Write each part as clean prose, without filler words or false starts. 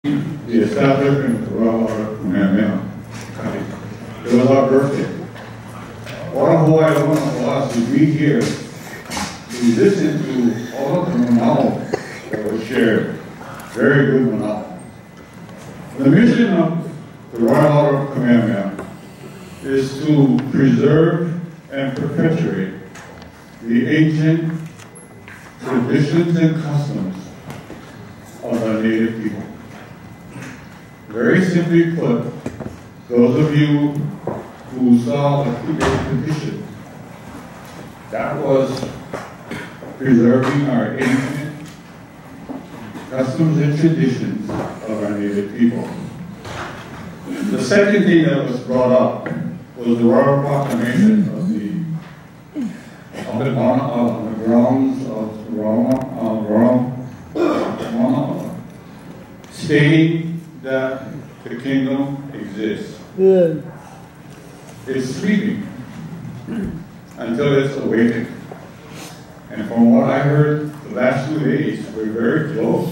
The establishment of the Royal Order of Kamehameha. It was our birthday. What a whole I want for us to be here to listen to all of the manao that was shared. Very good manao. The mission of the Royal Order of Kamehameha is to preserve and perpetuate the ancient traditions and customs of our native people. Very simply put, those of you who saw the two-day petition, that was preserving our ancient customs and traditions of our native people. The second thing that was brought up was the Royal Proclamation of the grounds of Roma, stating that the kingdom exists. Yeah. It's sleeping until it's awakened. And from what I heard the last 2 days, we're very close.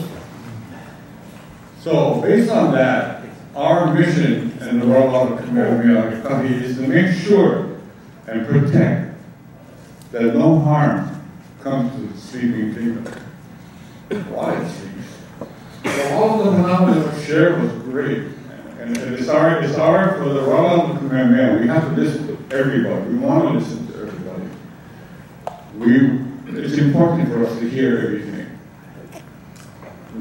So based on that, our mission in the Royal Order of Kamehameha is to make sure and protect that no harm comes to the sleeping kingdom while it sleeps. So all of the phenomena shared was great. And it's hard for the Royal Order of Kamehameha. We have to listen to everybody. We want to listen to everybody. It's important for us to hear everything.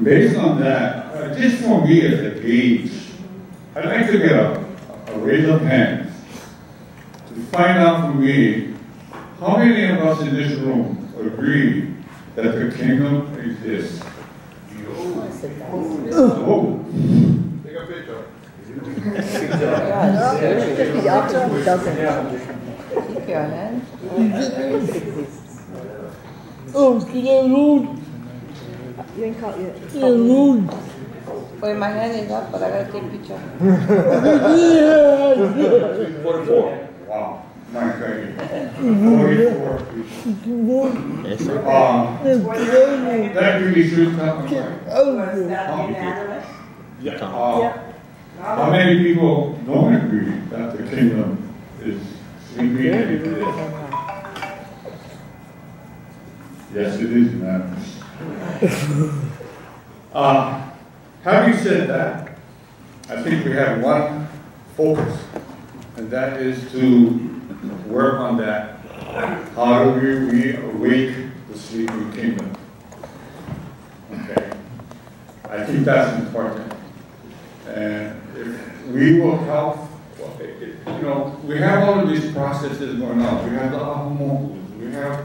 Based on that, just for me as a gauge, I'd like to get a raise of hands to find out from me how many of us in this room agree that the kingdom exists. Oh. Take a picture. Keep your hand. Oh, get alone. You ain't caught yet. Get alone. Wait, my hand is up, but I gotta take a picture. 44. Wow. My God. 44 people. Yes, sir. That really should come. How many people don't agree that the kingdom is sleeping and exists? Yes, it is unanimous. Having said that, I think we have one focus, and that is to work on that. How do we awake the sleeping kingdom? Okay, I think that's important. And if we will help, we have all of these processes going on. We have the Ahamokus, we have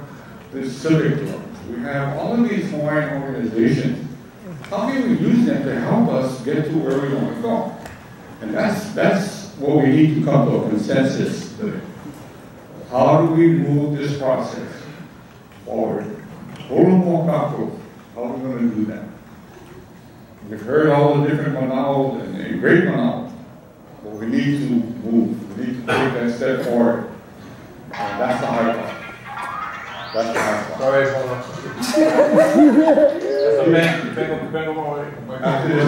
the civic clubs, we have all of these Hawaiian organizations. How can we use them to help us get to where we want to go? And that's what we need to come to a consensus today. How do we move this process forward? How are we going to do that? We've heard all the different manaos and great manaos, but we need to move. We need to take that step forward. And that's the hard part. That's the hard part. Sorry, hold on. After this,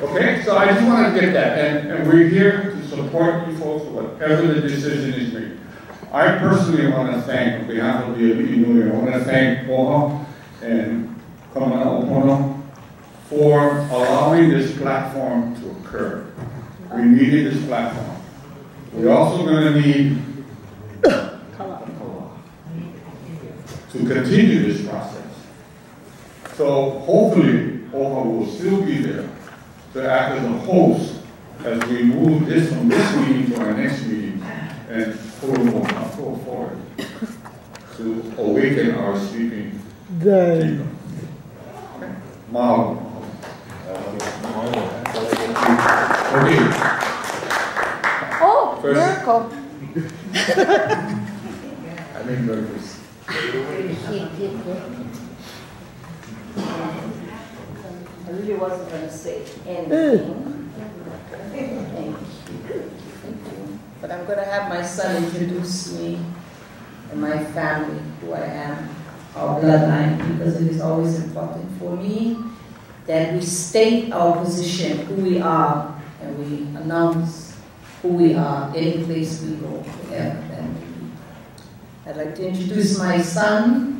okay, so I just want to get that. And we're here to support you folks, whatever the decision is made. I personally want to thank, on behalf of the Ali'i, I want to thank OHA and Kamana for allowing this platform to occur. We needed this platform. We're also going to need to continue this process. So hopefully OHA will still be there to act as a host as we move this from this meeting to our next meeting and go forward to awaken our sleeping kingdom. Okay. Mahalo. Okay. Oh, First, miracle. I make miracles. I really wasn't going to say anything. Thank you. But I'm going to have my son introduce me and my family, who I am. our bloodline, because it is always important for me that we state our position, who we are, and we announce who we are any place we go, wherever that may be. I'd like to introduce my son,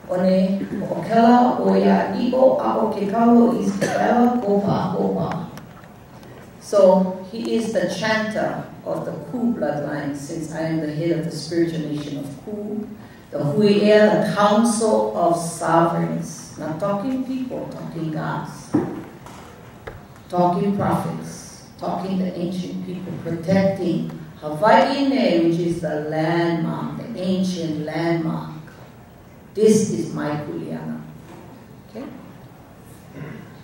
One Okela Oya Ibo Abo Kekalo Iskela Kopa Kopa. So he is the chanter of the Ku bloodline, since I am the head of the spiritual nation of Ku, the Huia, the council of sovereigns, not talking people, talking gods, talking prophets, talking the ancient people, protecting Hawaii, which is the landmark, the ancient landmark. This is my Kuleana. Okay?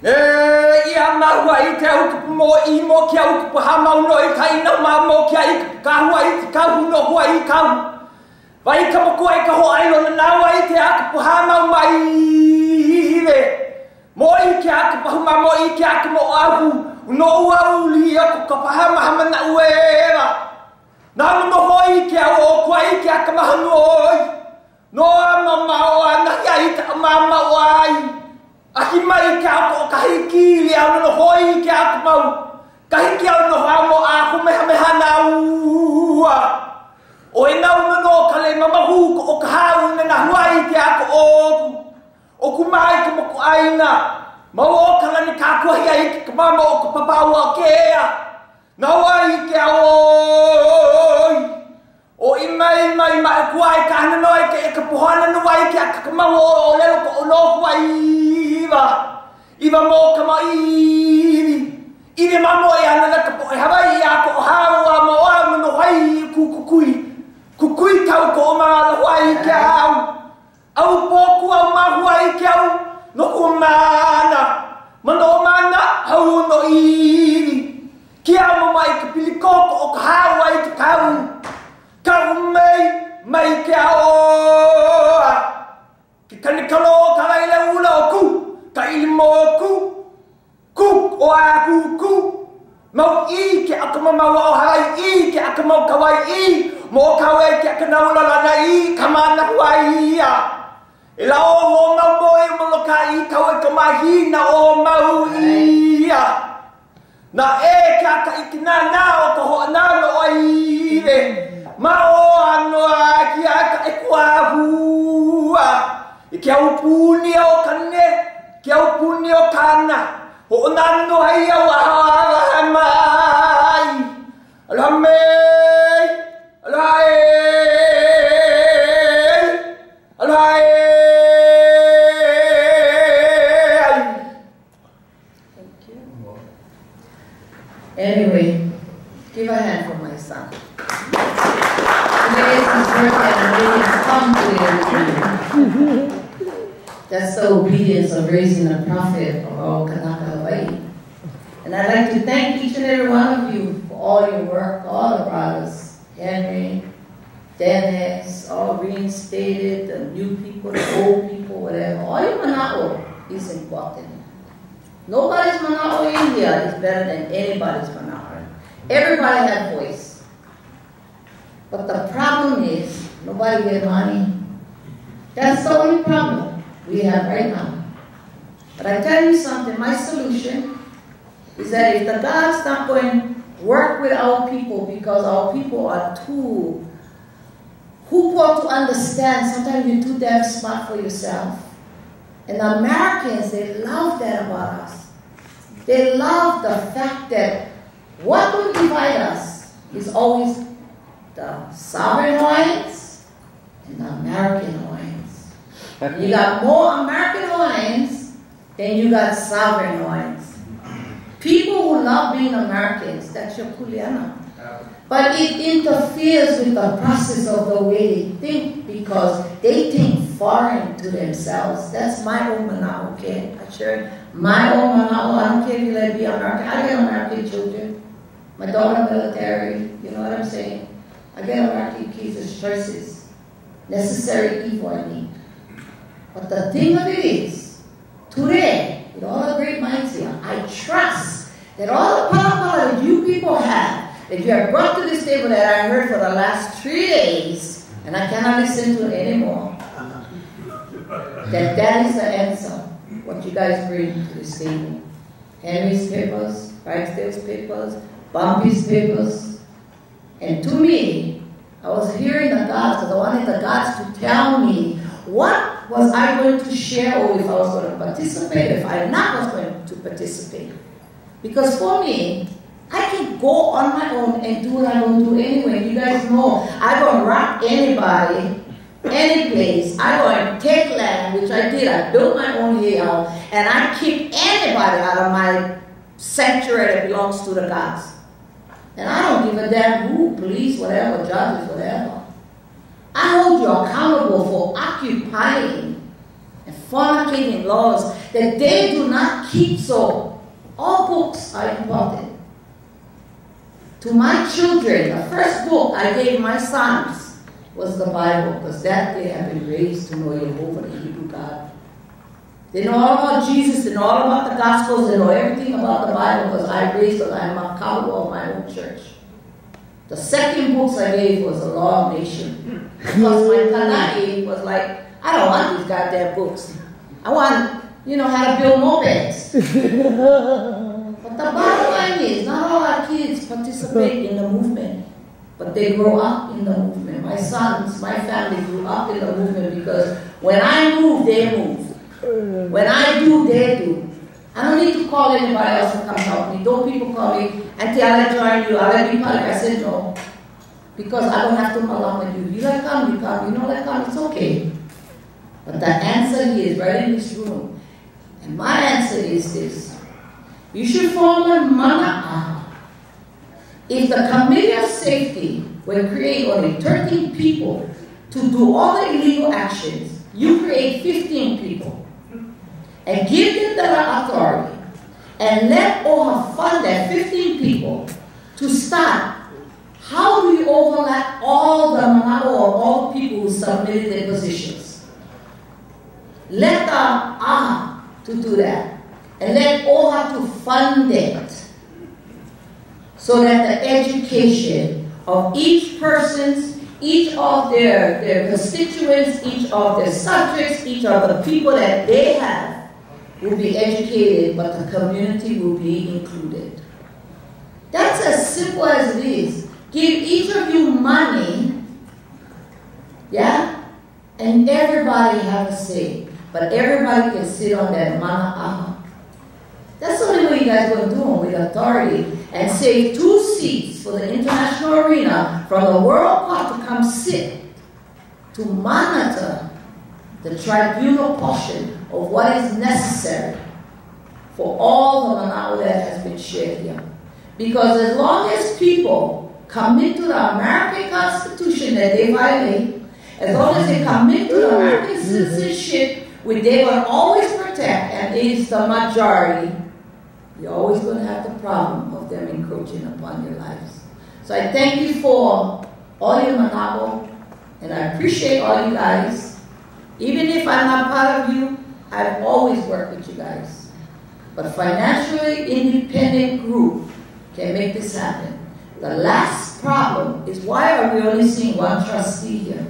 Ia maua I te auka mo I mo kia auka pahama uno I kaina ma mo kia I kahua I te kahu no hua I kahu. Vai ka mokua I ka ho ailo na nawa I te aka pahama mai re. Mo I ke aka pahuma mo I ke aka mo ahu. No ua uli ako ka pahama hama na uera. Na no ho I ke au o kua I ke aka mahanu oi. No mama o ana ia I ta mama wai. Aki mai kia ko kahiki li au no hoi kia mau. Kahiki au no hamo a kumehameha na ua. O e nau mano kale mamahu ko o kahau na huai kia ko oku. O kumai ka moko aina. Mau o kala ni kakuahi ai ki mama o ka papau a kea. Na wai kia oi. O I mai kuai ka hana noi ke e ka pohana no wai kia ka mau o lelo ko o no huai. Iwa mo ka mai Iwi mamo e ana laka po e Hawaii a ko o hawa mo a no hai kukui tau ko o maa huai ke au poku au ma huai ke au no ko mana mano mana hau no Iwi kia mo mai ka pilikoko o ka hawa I te kau mai ke au ki kanikalo ka laile ula o ku ka ilimo ku o a ku mau I ke aka mau o hai I ke aka mau kawai I mo kawe ke aka naula lana I kamana huai ia e la o ho mau moe moloka I kawe ka mahi na o mau ia na e ke aka ikina na o ka ho analo o Iwe ma o ano a ki aka e kua hua I ke au puni o kane Kia upuni o kana, o nano hai au aha mai. Aloha mei, aloha aloha Thank you. Anyway, give a hand for my son. Today is his birthday and really come to everything. That's the obedience of raising a prophet of all Kanaka, Hawaii. And I'd like to thank each and every one of you for all your work, all the brothers, Henry, Dennis, all reinstated, the new people, the old people, whatever. All your mana'o is important. Nobody's mana'o in here is better than anybody's mana'o. Everybody has voice. But the problem is, nobody get money. That's the only problem we have right now. But I tell you something, my solution is that if the God's not going to work with our people because our people are too hooped to understand, sometimes you're too damn smart for yourself. And the Americans, they love that about us. They love the fact that what will divide us is always the sovereign Hawaiians and the American Hawaiians. You got more American Hawaiians than you got sovereign Hawaiians. People who love being Americans, that's your Kuleana. But it interferes with the process of the way they think because they think foreign to themselves. That's my own mana'o, okay? I share my own mana'o. I don't care if you let me be American. I get American children. My daughter military, you know what I'm saying? I get American kids as choices. Necessary evil I need. But the thing of it is, today, with all the great minds here, I trust that all the power that you people have, that you have brought to this table that I heard for the last 3 days, and I cannot listen to it anymore. that is the answer, what you guys bring to this table. Henry's papers, Ragsdale's papers, Bumpy's papers. And to me, I was hearing the gods because I wanted the gods to tell me what was I going to share or if I was going to participate, if I not was going to participate. Because for me, I can go on my own and do what I'm going to do anyway. You guys know, I don't rock anybody, any place. I go and take land, which I did. I built my own hill, and I kick anybody out of my sanctuary that belongs to the gods. And I don't give a damn who, police, whatever, judges, whatever. I hold you accountable for occupying and fornicating laws that they do not keep. So all books are important. To my children, the first book I gave my sons was the Bible, because that they have been raised to know Jehovah, the Hebrew God. They know all about Jesus, they know all about the Gospels, they know everything about the Bible, because I raised them. I'm accountable of my own church. The second books I gave was the Law of Nations. Because my Kanai was like, I don't want these goddamn books. I want, how to build mopeds. But the bottom line is, not all our kids participate in the movement, but they grow up in the movement. My sons, my family grew up in the movement because when I move, they move. When I do, they do. I don't need to call anybody else to come help me. Don't people call me, Auntie, I'll join you, I'll be part of it. I said no, because I don't have to along with you. You like come, you come. You know like come, it's okay. But the answer here is right in this room. And my answer is this. You should form a mana. If the Committee of Safety will create only 13 people to do all the illegal actions, you create 15 people and give them the authority and let OHA fund that 15 people to start. How do you overlap all the manado or all the people who submitted their positions? Let the OHA to do that. And let OHA to fund it so that the education of each person's, each of their constituents, each of their subjects, each of the people that they have will be educated, but the community will be included. That's as simple as it is. Give each of you money, yeah, and everybody have a say, but everybody can sit on that mana aha. That's the only way you guys are going to do them, with authority, and save 2 seats for the international arena from the World Cup to come sit to monitor the tribunal portion of what is necessary for all the manao that has been shared here. Because as long as people commit to the American Constitution that they violate, as long as they commit to the American citizenship, which they will always protect, and it is the majority, you're always going to have the problem of them encroaching upon your lives. So I thank you for all your manabo, and I appreciate all you guys. Even if I'm not part of you, I've always worked with you guys. But financially independent group can make this happen. The last problem is, why are we only seeing one trustee here?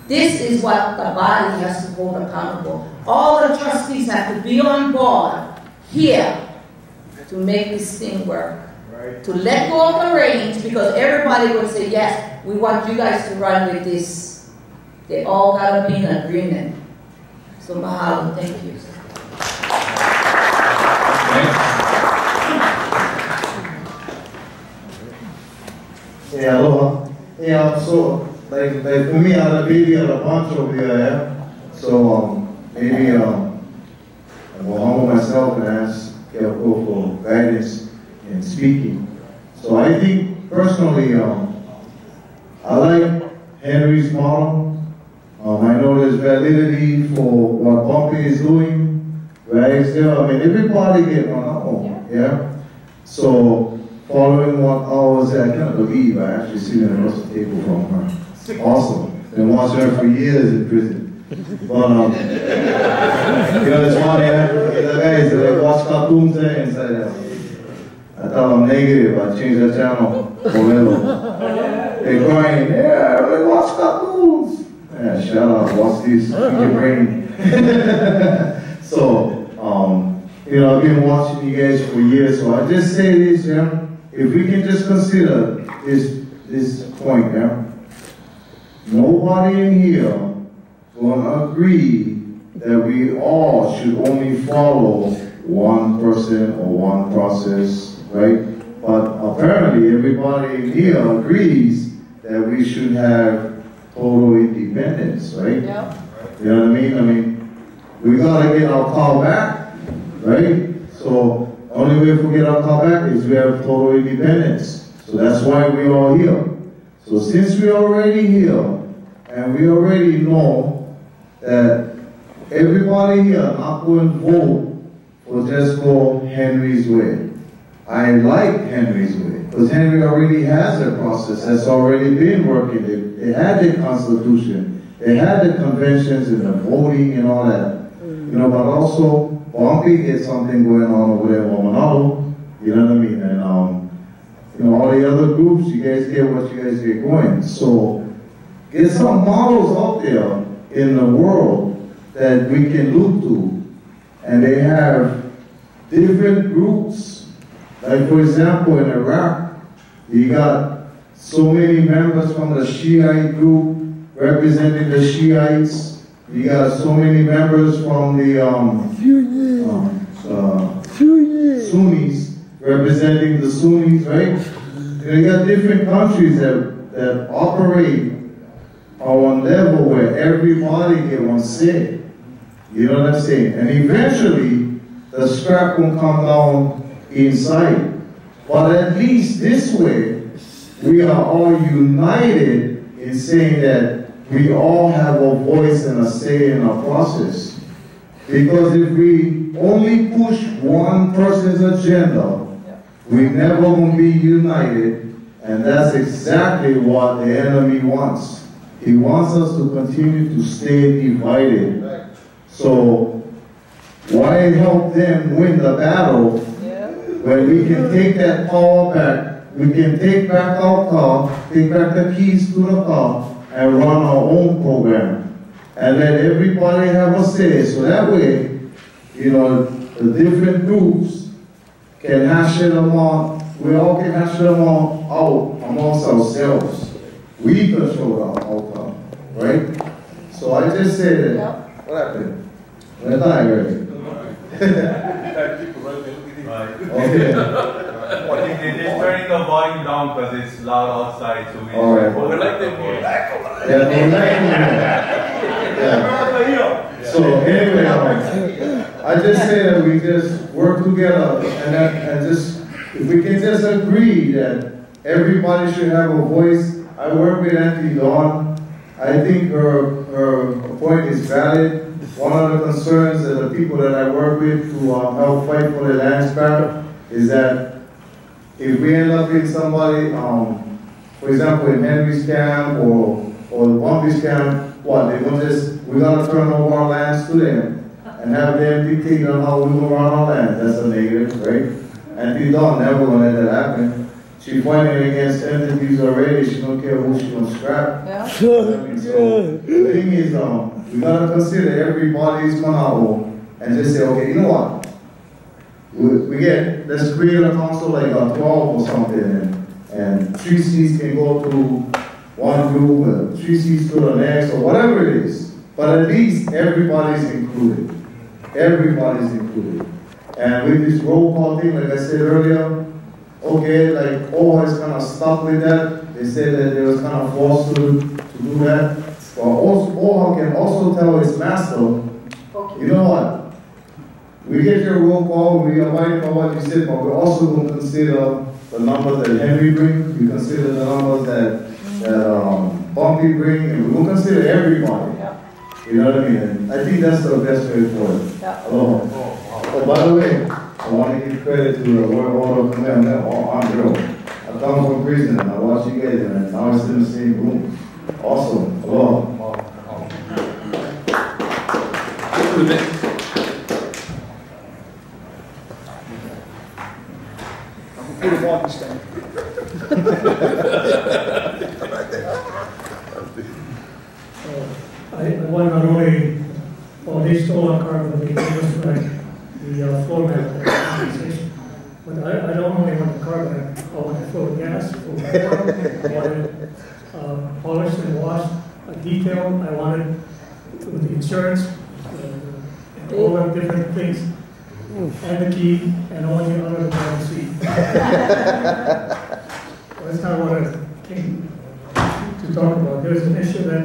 This is what the body has to hold accountable. All the trustees have to be on board here to make this thing work. Right. To let go of the reins, because everybody will say, yes, we want you guys to run with this. They all got to be in agreement. So mahalo, thank you. Yeah, aloha. Yeah, so like for me, I had a baby at a bunch over here, yeah? So maybe I will humble myself and ask Keiko for guidance in speaking. So I think personally, I like Henry's model. I know there's validity for what Bumpy is doing, right? So, I mean, everybody get on our own, yeah? So following what I was I can't believe I actually sitting across the table from her. Awesome. Been watching her for years in prison. But, you know, it's funny, the guys that watch cartoons and say, I thought I'm negative, I changed the channel, whatever. They're crying, yeah, they watch cartoons. Yeah, shut up, what's this? Your brain. So, you know, I've been watching you guys for years, so I just say this, yeah, if we can just consider this point, yeah, nobody in here will agree that we all should only follow one person or one process, right? But apparently everybody in here agrees that we should have total independence, right? Yep. You know what I mean? I mean, we gotta get our car back, right? So only way we get our car back is we have total independence. So that's why we are here. So since we're already here, and we already know that everybody here not going to vote for just go Henry's way. I like Henry's way, because Henry already has a process that's already been working. They had the constitution, they had the conventions and the voting and all that. You know, but also, Bumpy gets something going on over there in Wamanalo, you know what I mean? And, you know, all the other groups, you guys get what you guys get going. So, get some models out there in the world that we can look to, and they have different groups. Like for example, in Iraq, you got so many members from the Shiite group representing the Shiites. You got so many members from the Sunnis representing the Sunnis, right? You got different countries that operate on one level where everybody get one say. You know what I'm saying? And eventually, the scrap will come down inside. But at least this way, we are all united in saying that we all have a voice and a say in our process. Because if we only push one person's agenda, we never going to be united, and that's exactly what the enemy wants. He wants us to continue to stay divided. So why help them win the battle when we can take that power back, we can take back our car, take back the keys to the car, and run our own program. And let everybody have a say. So that way, you know, the different groups can hash them out. We all can hash them out amongst ourselves. We control our outcome, right? So I just say that, what happened? We're not ready. Okay. They're turning the volume down because it's loud outside, so we like them here. Yeah. So anyway, I just say that we just work together and just, if we can just agree that everybody should have a voice. I work with Auntie Dawn. I think her point is valid. One of the concerns of the people that I work with to help fight for the lands back is that if we end up in somebody, for example, in Henry's camp or Bumpy's camp, what, they want this, we gotta turn over our lands to them and have them dictate on how we will run our land. That's a negative, right? And we don't never gonna let that happen. She's fighting against entities already. She don't care who she's gonna scrap. Yeah. So the thing is, we gotta consider everybody's manao and just say, okay, you know what? Let's create a council like a 12 or something, and 3 seats can go to one group, and 3 seats to the next, or whatever it is. But at least everybody's included. Everybody's included. And with this roll call thing, like I said earlier, okay, like OHA is kind of stuck with that. They said that they was kind of forced to do that. But OHA can also tell its master, you know what? We get your roll call, we abide by what you said, but we're also going to consider the numbers that Henry brings, we consider the numbers that Bumpy brings, and we're going to consider everybody. Yeah. You know what I mean? And I think that's the best way for it. Yeah. Oh, by the way, I want to give credit to the World Order Command, Andrew. I come from prison and I watch you guys, and now it's in the same room. Awesome. Hello. Put a walking stand. want not only, well, they stole our car, but they gave us like the floor mat of the compensation. But I don't only want the car back. I want it full of gas, full of oil. I want it polished and washed, detailed. I want it with the insurance, and all the different things, and the key, and all the other driver's seat. Well, that's not what I came to talk about. There's an issue that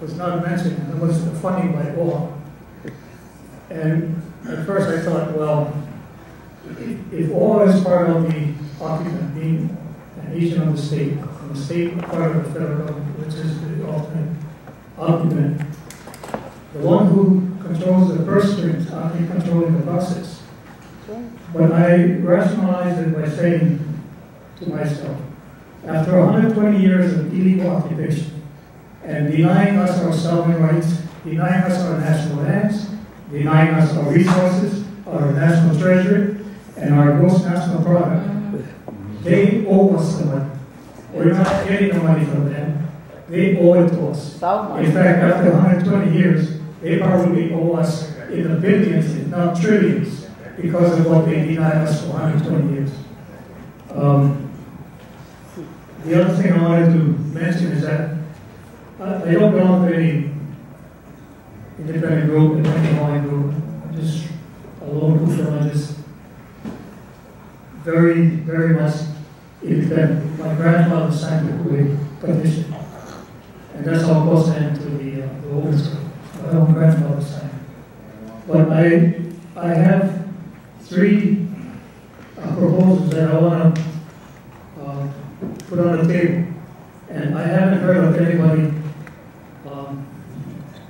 was not mentioned, and it was the funding by OHA. And at first I thought, well, if OHA is part of the occupant, being an agent of the state, and the state part of the federal government, which is the ultimate occupant, the one who controls the purse strings ought to be controlling the process. But I rationalized it by saying to myself, after 120 years of illegal occupation, and denying us our sovereign rights, denying us our national lands, denying us our resources, our national treasury, and our gross national product, they owe us the money. We're not getting the money from them. They owe it to us. In fact, after 120 years, they probably owe us in the billions, if not trillions, because of what they denied us for 120 years. The other thing I wanted to mention is that I don't belong to any independent group, independent line group. I'm just a lone wolf. I'm just very, very much independent. My grandfather signed the petition, and that's how close I am to the old school. My own grandfather signed. But I have three proposals that I want to put on the table, and I haven't heard of anybody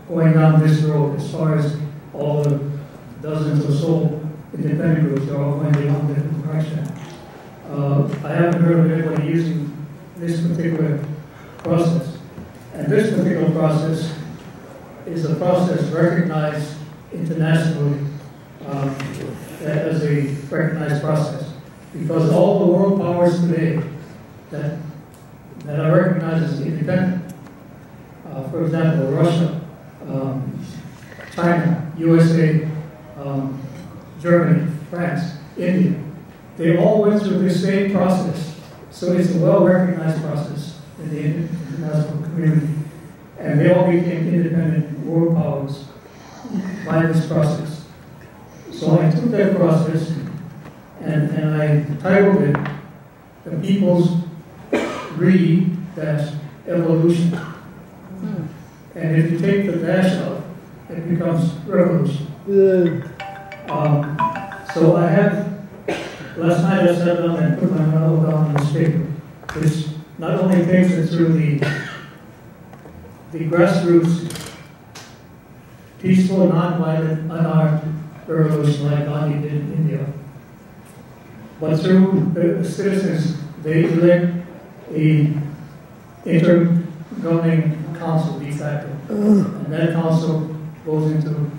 going down this road as far as all the dozens or so independent groups are all going down different direction. I haven't heard of anybody using this particular process. And this particular process is a process recognized internationally as a recognized process. Because all the world powers today that are recognized as independent, for example, Russia, China, USA, Germany, France, India, they all went through this same process. So it's a well-recognized process in the international community. And they all became independent world powers by this process. So I took that process and I titled it The People's Re-Evolution. And if you take the dash out, it becomes revolution. So I have, last night I sat down and put my novel down on this paper, which not only takes it through the grassroots, peaceful, non-violent, unarmed revolution like Gandhi did in India, but through the citizens, they elect a intergoverning council de facto, and that council goes into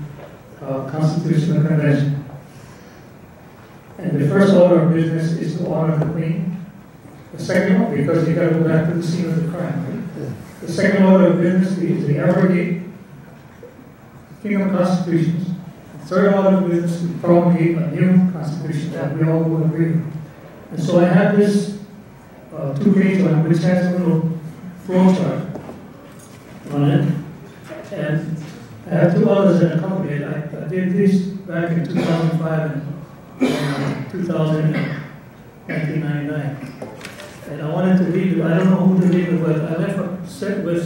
constitutional convention. And the first order of business is to honor the Queen. The second one, because you got to go back to the scene of the crime, right? The second order of business is to abrogate the Kingdom Constitutions. The third order of business is to promulgate a new constitution that we all will agree with. And so I have this 2-page one which has a little flow chart on it. And I have two others that accompany it. I did this back in 2005 and 1999. And I wanted to read it. I don't know who to read it with. I left a set with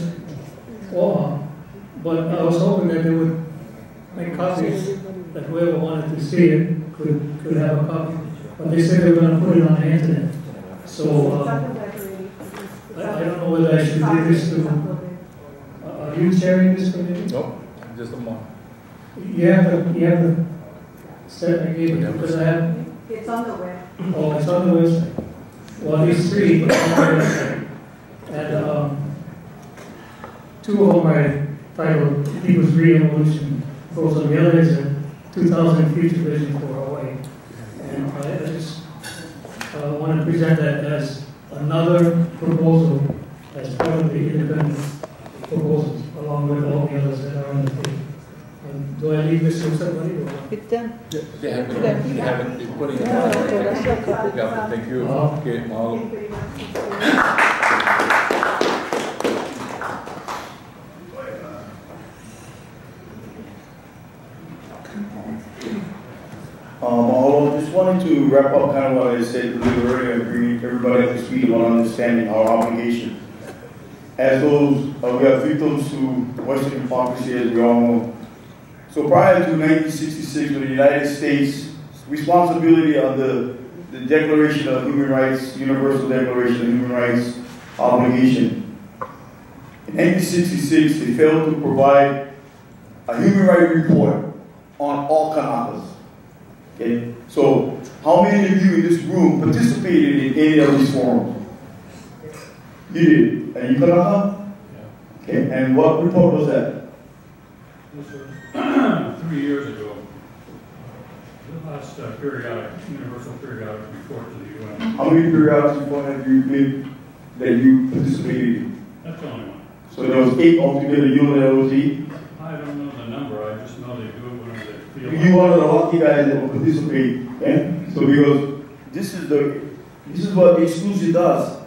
OHA, but I was hoping that they would make copies, that whoever wanted to see it could have a copy. But they said they were going to put it on the internet. So I don't know whether I should do this to. Are you sharing this with me? Nope, just a moment. You have the set I gave you, because I have. It's on the web. Oh, it's on the website. Well, these three are on the website. And two of them are titled People's Re-Evolution. Goes on the other is a 2000 Future Vision for Hawaii. And I just want to present that as another proposal as part of the independent proposals, along along with all the others that are on the team. Do I leave this to somebody? Or? With them. They haven't been putting it on. Yeah, thank you. Okay, mahalo. I just wanted to wrap up kind of what I said a little earlier and bring everybody up to speed about understanding our obligation. As those, we are victims to Western hypocrisy, as we all know. So prior to 1966, with the United States responsibility under the Declaration of Human Rights, Universal Declaration of Human Rights obligation, in 1966, they failed to provide a human rights report on all Kanakas. Okay? So, how many of you in this room participated in any of these forums? You did. And you Kanaka? Okay, and what report was that? This was 3 years ago. The last universal periodic report to the UN. How many periodic reports have you made that you participated in? That's the only one. So there was 8 altogether, you and LOC? I don't know the number, I just know they do it whenever they feel You one of the lucky guys that will participate, okay? So because this is what exclusion does.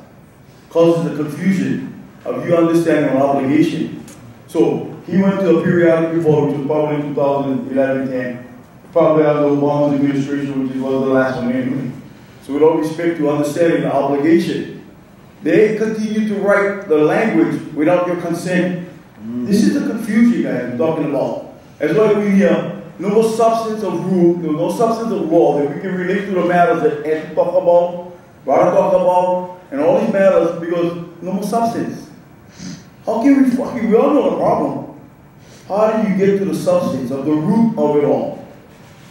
Causes the confusion of you understanding an obligation. So he went to a periodic report, which was probably in 2011-10, probably under Obama's administration, which was the last one anyway. So with all respect to understanding the obligation, they continue to write the language without your consent. This is the confusion, guys, I'm talking about. As well as we hear, no substance of rule, no substance of law that we can relate to the matters that Ed talk about, Rada talk about, and all these matters, because no more substance. How can we all know the problem. How do you get to the substance of the root of it all?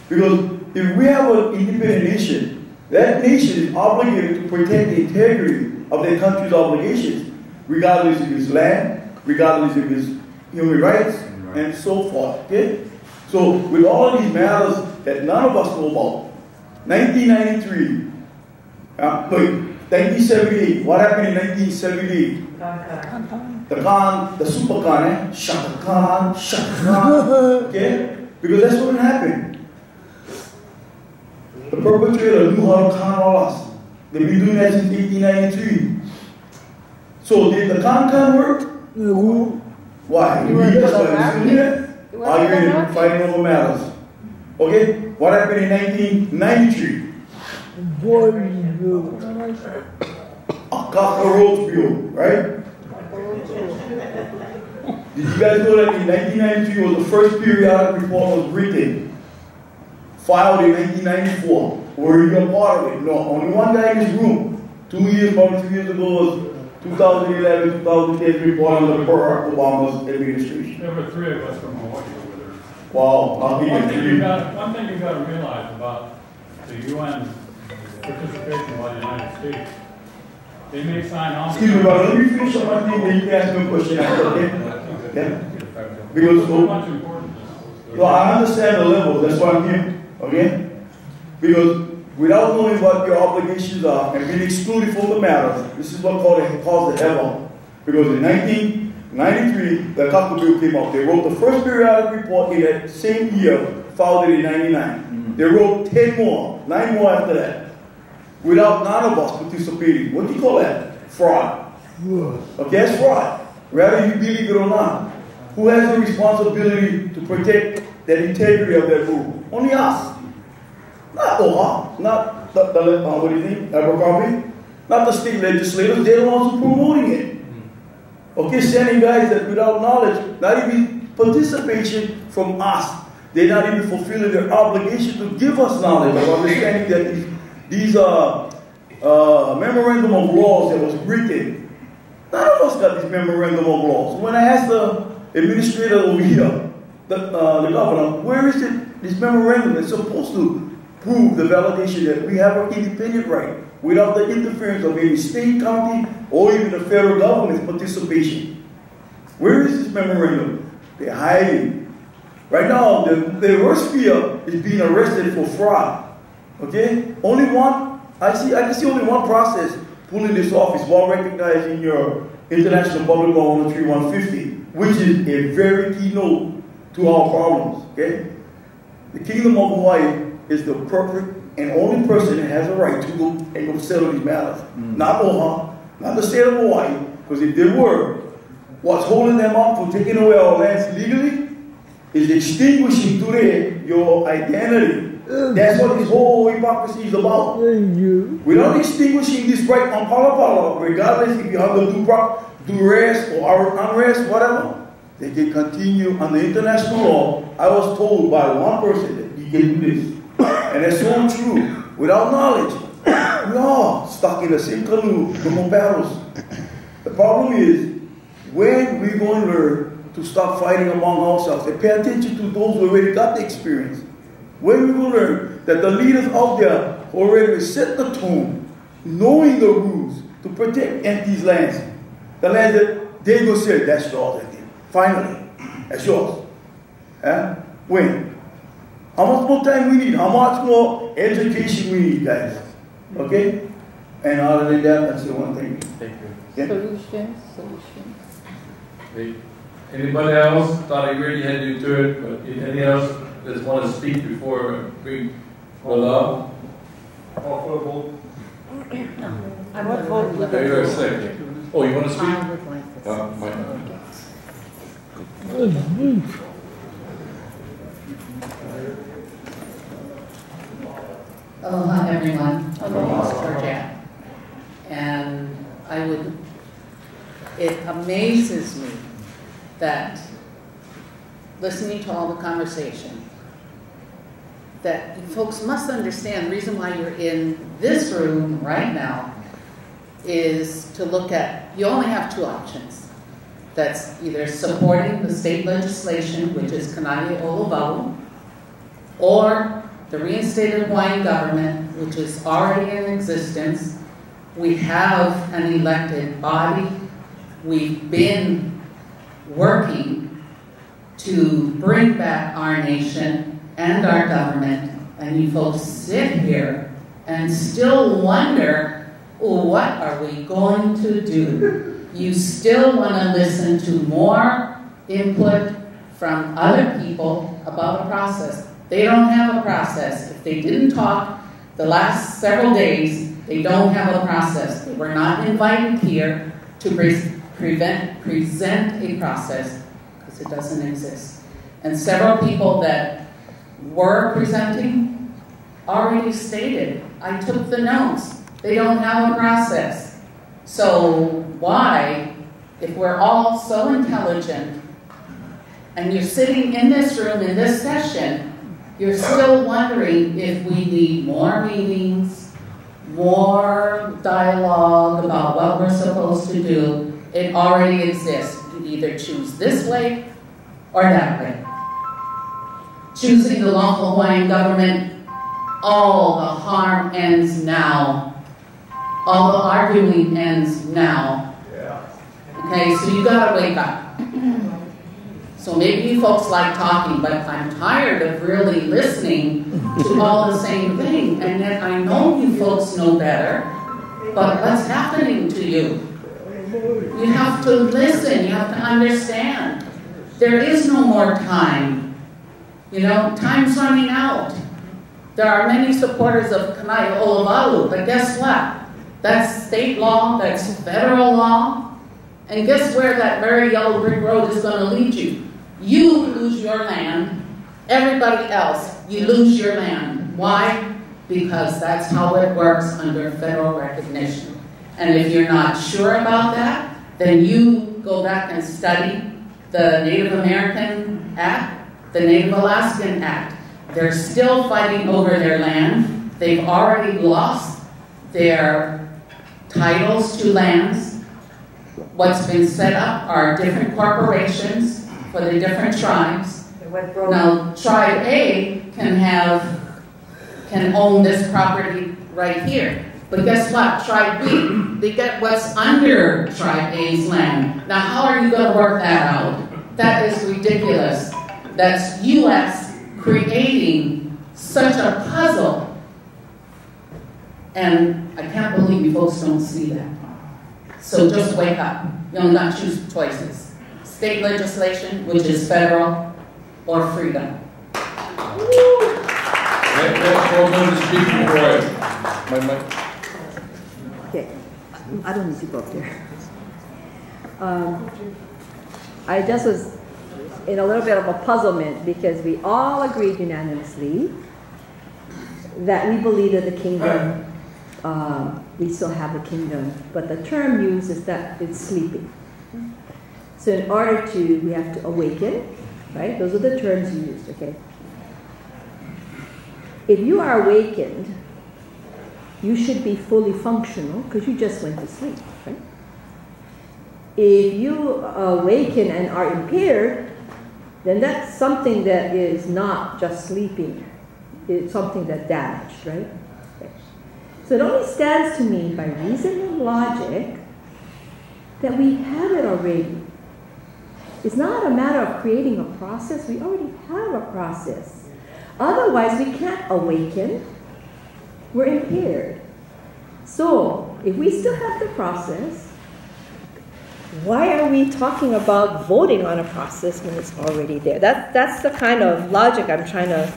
Because if we have an independent nation, that nation is obligated to protect the integrity of their country's obligations, regardless of its land, regardless of its human rights, and so forth. Okay? So with all of these matters that none of us know about, 1993, 1978, what happened in 1978? The Super Khan, Shaka Khan, okay? Because that's what happened. The perpetrator knew how to con all us. They've been doing that since 1893. So did the Khan work? Why? Arguing and fighting over matters. Okay? What happened in 1993? Akaka Roads Bill, right? Did you guys know that in 1993 was the first periodic report was written, filed in 1994? Were you a part of it? No, only one guy in this room. 2 years, probably 2 years ago, was 2011, 2010 report on the Barack Obama's administration. There were 3 of us from Hawaii over there. Wow. One thing you got to realize about the UN participation by the United States, they may sign on. Excuse me, brother, let me finish up my thing, then you can ask me a question after, okay? Yeah? Because so much important. No, I understand the level, that's why I'm here, okay? Because without knowing what your obligations are and being excluded from the matters, this is what caused the hell. Because in 1993, the Kaka Bill came out. They wrote the first periodic report in that same year, filed it in 99. They wrote 10 more, 9 more after that, without none of us participating. What do you call that? Fraud. Okay, it's fraud. Whether you believe it or not. Who has the responsibility to protect the integrity of that rule? Only us. Not OHA, not what do you think, Abercrombie, not the state legislators, they're the ones who are promoting it. Okay, sending guys that without knowledge, not even participation from us. They're not even fulfilling their obligation to give us knowledge of understanding that these memorandum of laws that was written. None of us got this memorandum of laws. When I asked the administrator over here, the governor, where is it, this memorandum that's supposed to prove the validation that we have an independent right without the interference of any state, county, or even the federal government's participation? Where is this memorandum? They're hiding. Right now, the worst fear is being arrested for fraud. Okay? Only one, I can see only one process pulling this off is well recognized in your International Public Law 103-150. which is a very key note to our problems, okay? The Kingdom of Hawaii is the perfect and only person that has a right to go and go settle these matters. Not OHA, not the state of Hawaii, because if they were, what's holding them up from taking away our lands legally is extinguishing today your identity. That's what this whole hypocrisy is about. Without extinguishing this right on Palapala, regardless if you have the duress or unrest, whatever, they can continue under international law. I was told by one person that you can do this. And that's so true. Without knowledge, we are stuck in the same canoe, no more battles. The problem is, when we're going to learn to stop fighting among ourselves and pay attention to those who already got the experience. When we will learn that the leaders out there already set the tone, knowing the rules to protect these lands, the lands that they go say, that's yours again. Finally, that's yours. When? How much more time we need? How much more education we need, guys? Okay? And other than that, that's the one thing. Thank you. Yeah? Solutions. Anybody else? Thought I really had you to it, but any else that want to speak before we roll out? Call for a vote. I would vote. Okay, you're a second. Oh, you want to speak? I would like to speak. Aloha, everyone. Aloha, Georgia. And it amazes me that listening to all the conversation, that folks must understand the reason why you're in this room right now is to look at, you only have two options. That's either supporting the state legislation, which is Kana'i Olovalu, or the reinstated Hawaiian government, which is already in existence. We have an elected body. We've been working to bring back our nation and our government, and you folks sit here and still wonder, what are we going to do? You still want to listen to more input from other people about a process. They don't have a process. If they didn't talk the last several days, they don't have a process. They were not invited here to present a process because it doesn't exist. And several people that were presenting already stated, I took the notes. They don't have a process. So why, if we're all so intelligent and you're sitting in this room in this session, you're still wondering if we need more meetings, more dialogue about what we're supposed to do. It already exists. You either choose this way or that way. Choosing the lawful Hawaiian government, all the harm ends now. All the arguing ends now. Okay, so you gotta wake up. So maybe you folks like talking, but I'm tired of really listening to all the same thing. And yet I know you folks know better, but what's happening to you? You have to listen, you have to understand. There is no more time. You know, time's running out. There are many supporters of Kana'i Olovalu, but guess what? That's state law, that's federal law. And guess where that very yellow brick road is going to lead you? You lose your land. Everybody else, you lose your land. Why? Because that's how it works under federal recognition. And if you're not sure about that, then you go back and study the Native American Act, the Native Alaskan Act. They're still fighting over their land. They've already lost their titles to lands. What's been set up are different corporations for the different tribes. Now, Tribe A can own this property right here. But guess what? Tribe B, they get what's under Tribe A's land. Now, how are you going to work that out? That is ridiculous. That's U.S. creating such a puzzle. And I can't believe you folks don't see that. So just wake up. You only got two choices. Stay state legislation, which is federal, or freedom. Let's go to the speaking board. Okay, I don't need to go up there. I just was in a little bit of a puzzlement because we all agreed unanimously that we believe that the kingdom, we still have the kingdom, but the term used is that it's sleeping. So in order to, we have to awaken, right? Those are the terms used, okay? If you are awakened, you should be fully functional because you just went to sleep, right? If you awaken and are impaired, then that's something that is not just sleeping. It's something that's damaged, right? Okay. So it only stands to me by reason and logic that we have it already. It's not a matter of creating a process. We already have a process. Otherwise, we can't awaken. We're impaired. So, if we still have the process, why are we talking about voting on a process when it's already there? That's the kind of logic I'm trying to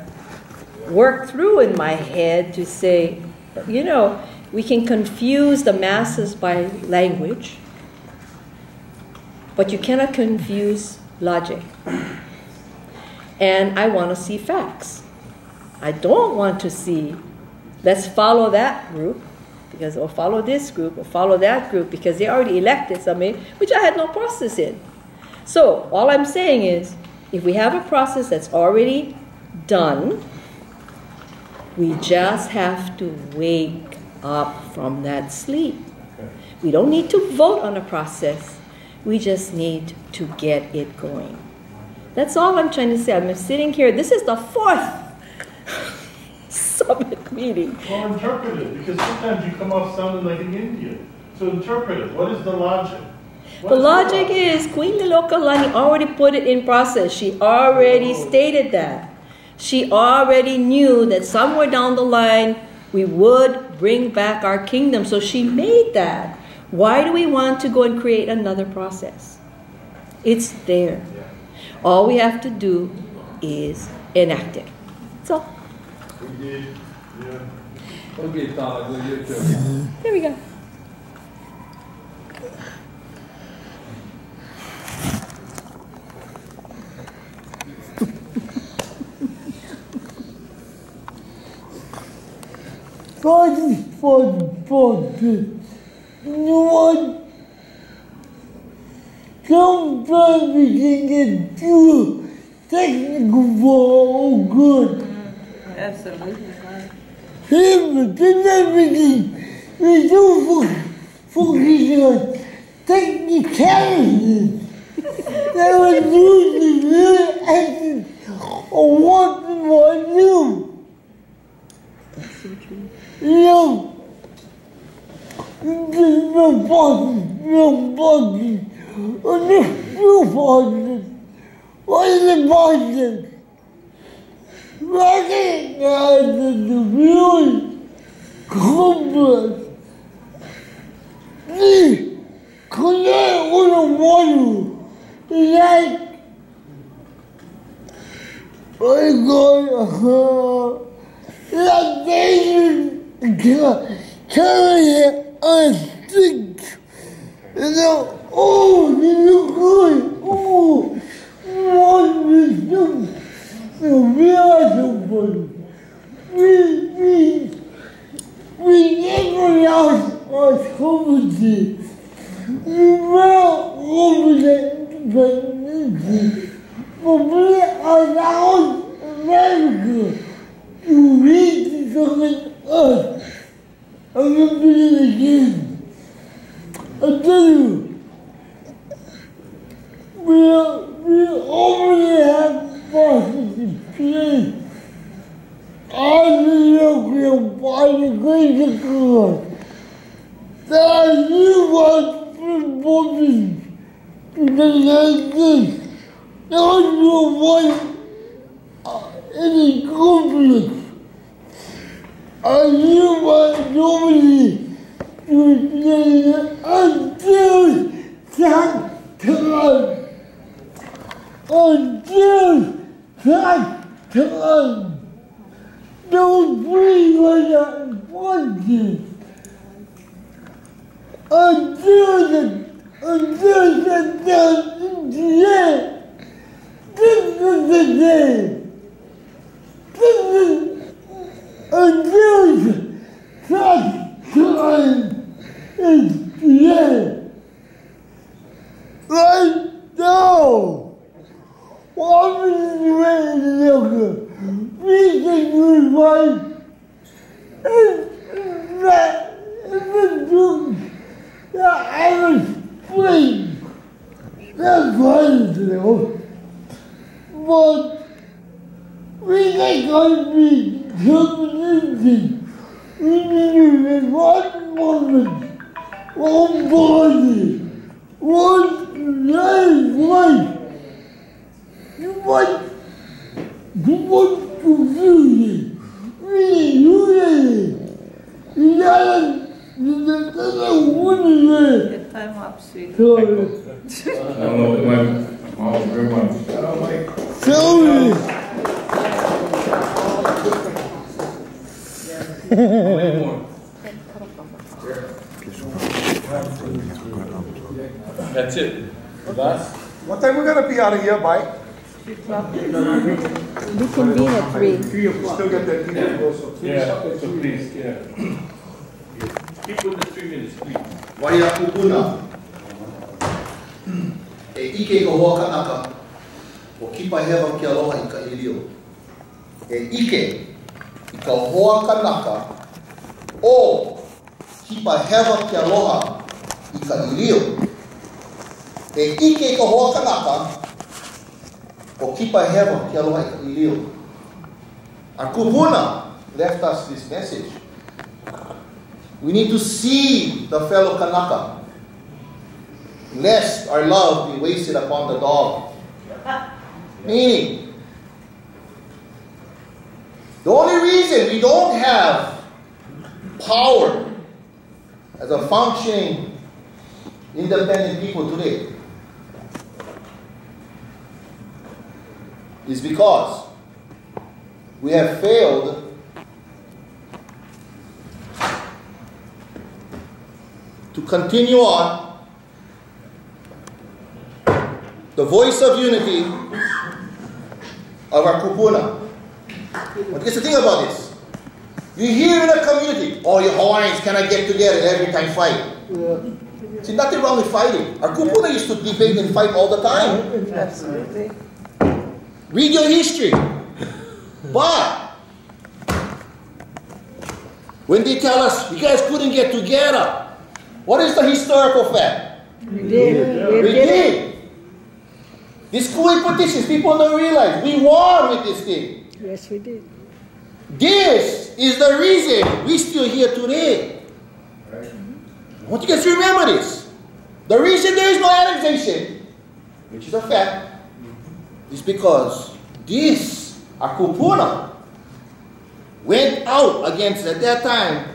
work through in my head to say, you know, we can confuse the masses by language, but you cannot confuse logic. And I want to see facts. I don't want to see, let's follow that group, because or follow this group, or follow that group, because they already elected somebody, which I had no process in. So, all I'm saying is, if we have a process that's already done, we just have to wake up from that sleep. We don't need to vote on a process. We just need to get it going. That's all I'm trying to say. I'm sitting here. This is the 4th summit meeting. Well, interpret it, because sometimes you come off sounding like an Indian. So interpret it. What is the logic? The logic is Queen Lilokalani already put it in process. She already stated that. She already knew that somewhere down the line we would bring back our kingdom. So she made that. Why do we want to go and create another process? It's there. All we have to do is enact it. That's all. We did. Yeah. Okay, Tom, we'll get to it. There we go. You know what? Sometimes we can get too technical for our good. Absolutely. Here, but sometimes we do focus on technicalities that are usually really essence of what people do. That's so true. You know, there's no bosses, or there's no bosses. What is the bosses? Recognize that the really complex, the connect with a model is like, like they carry it on sticks. You know, oh, this is good. Oh, what is this? So we are so fun. We never lost our competency. We were competent, but we allowed America to read something else. I'm going to do it again. I tell you, we already have bosses in place. I look at why the grace of God. There are new ones bosses to the United States. There are no one any conflict. I knew what nobody was saying until that time. until that time. Don't believe what I wanted. Until the time today. This is the day. Until that time is today. Right now, what is the way to look? We can revive that the truth that I was free. That's fine to know. But we can be community. We need to be one woman, one body, one life. You want confusion. Really, you gotta Your time up, sweet. I don't know what very much. Sorry. That's it. Last. What time we gonna be out of here by? We convene at 3. Still get that people also. Yeah, so please, yeah. Keep with the 3 minutes, please. Waya kupuna. E ike ko hoa kanaka. O kipa hewa ki aloha I ka ilio. E ike I ka hoa kanaka. O kipa hewa ki aloha I ka ilio. E ike ka hoa kanaka. O kipa hewa ki aloha I ka ilio. Our kupuna left us this message. We need to see the fellow Kanaka, lest our love be wasted upon the dog. Meaning, the only reason we don't have power as a functioning, independent people today is because we have failed to continue on the voice of unity of our kupuna. But here's the thing about this. You hear in a community, oh, you Hawaiians cannot get together every time fight. Yeah. See, nothing wrong with fighting. Our kupuna used to debate and fight all the time. Absolutely. Read your history. But when they tell us, you guys couldn't get together, what is the historical fact? We did. We did. These Kuwait petitions, people don't realize, we won with this thing. Yes, we did. This is the reason we're still here today. I want you guys to remember this. The reason there is no annexation, which is a fact, is because this, our kupuna, went out against, at that time,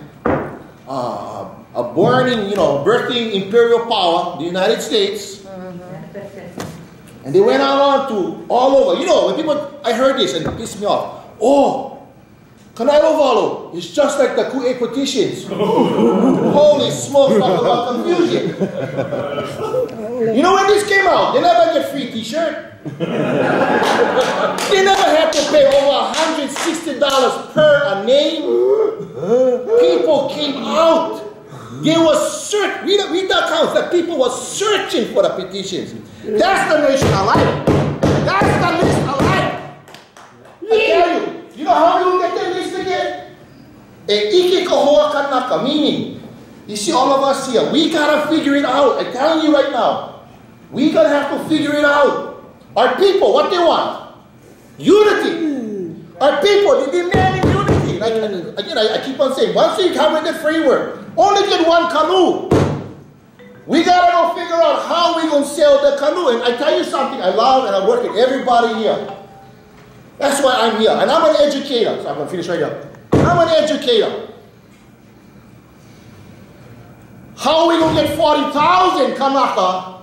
a burning, birthing imperial power, the United States. And they went on to all over. When people, I heard this and it pissed me off. Oh, Kanailovalo is just like the Kuwait petitions. Holy smokes, talk about confusion. When this came out, they never get free t-shirt. They never had to pay over $160 per a name. People came out. They were searching. Read the accounts that people were searching for the petitions. That's the nation I like. That's the list I like. I tell you. You know how you get that list again? Ike kahoa kanaka, meaning, you see all of us here, we gotta figure it out. I'm telling you right now. We gotta have to figure it out. Our people, what they want? Unity. Our people, they demand unity. Again, I keep on saying, once we come with the framework, only get one canoe. We gotta go figure out how we gonna sail the canoe. And I tell you something, I love and I work with everybody here. That's why I'm here. And I'm an educator. So I'm gonna finish right here. I'm an educator. How are we gonna get 40,000 Kanaka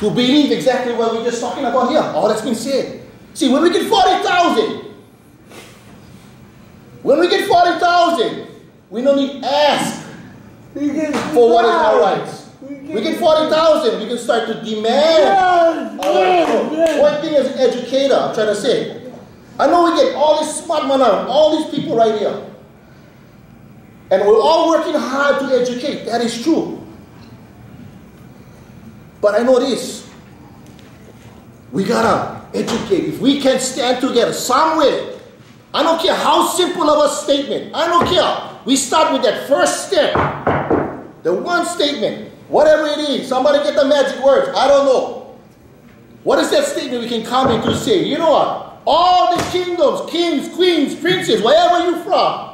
to believe exactly what we're just talking about here, all that's been said. See, when we get 40,000, we don't need ask for what is our rights. We get 40,000, we can start to demand our rights. One thing as an educator, I'm trying to say, I know we get all these smart men around, all these people right here. And we're all working hard to educate. That is true. But I know this. We gotta educate. If we can stand together somewhere, I don't care how simple of a statement. I don't care. We start with that first step. The one statement. Whatever it is. Somebody get the magic words. I don't know. What is that statement we can come in to say? You know what? All the kingdoms, kings, queens, princes, wherever you're from,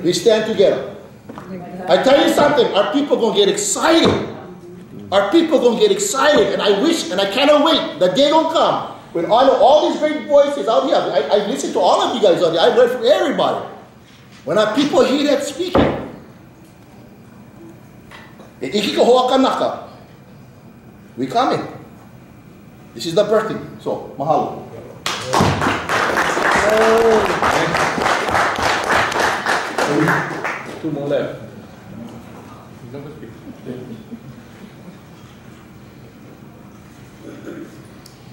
we stand together. I tell you something, our people going to get excited. Our people going to get excited, and I wish, and I cannot wait, the day going to come when all these great voices out here, I listen to all of you guys out there, I heard from everybody. When our people hear that speaking, we coming. This is the birthday. So, mahalo. Two more left.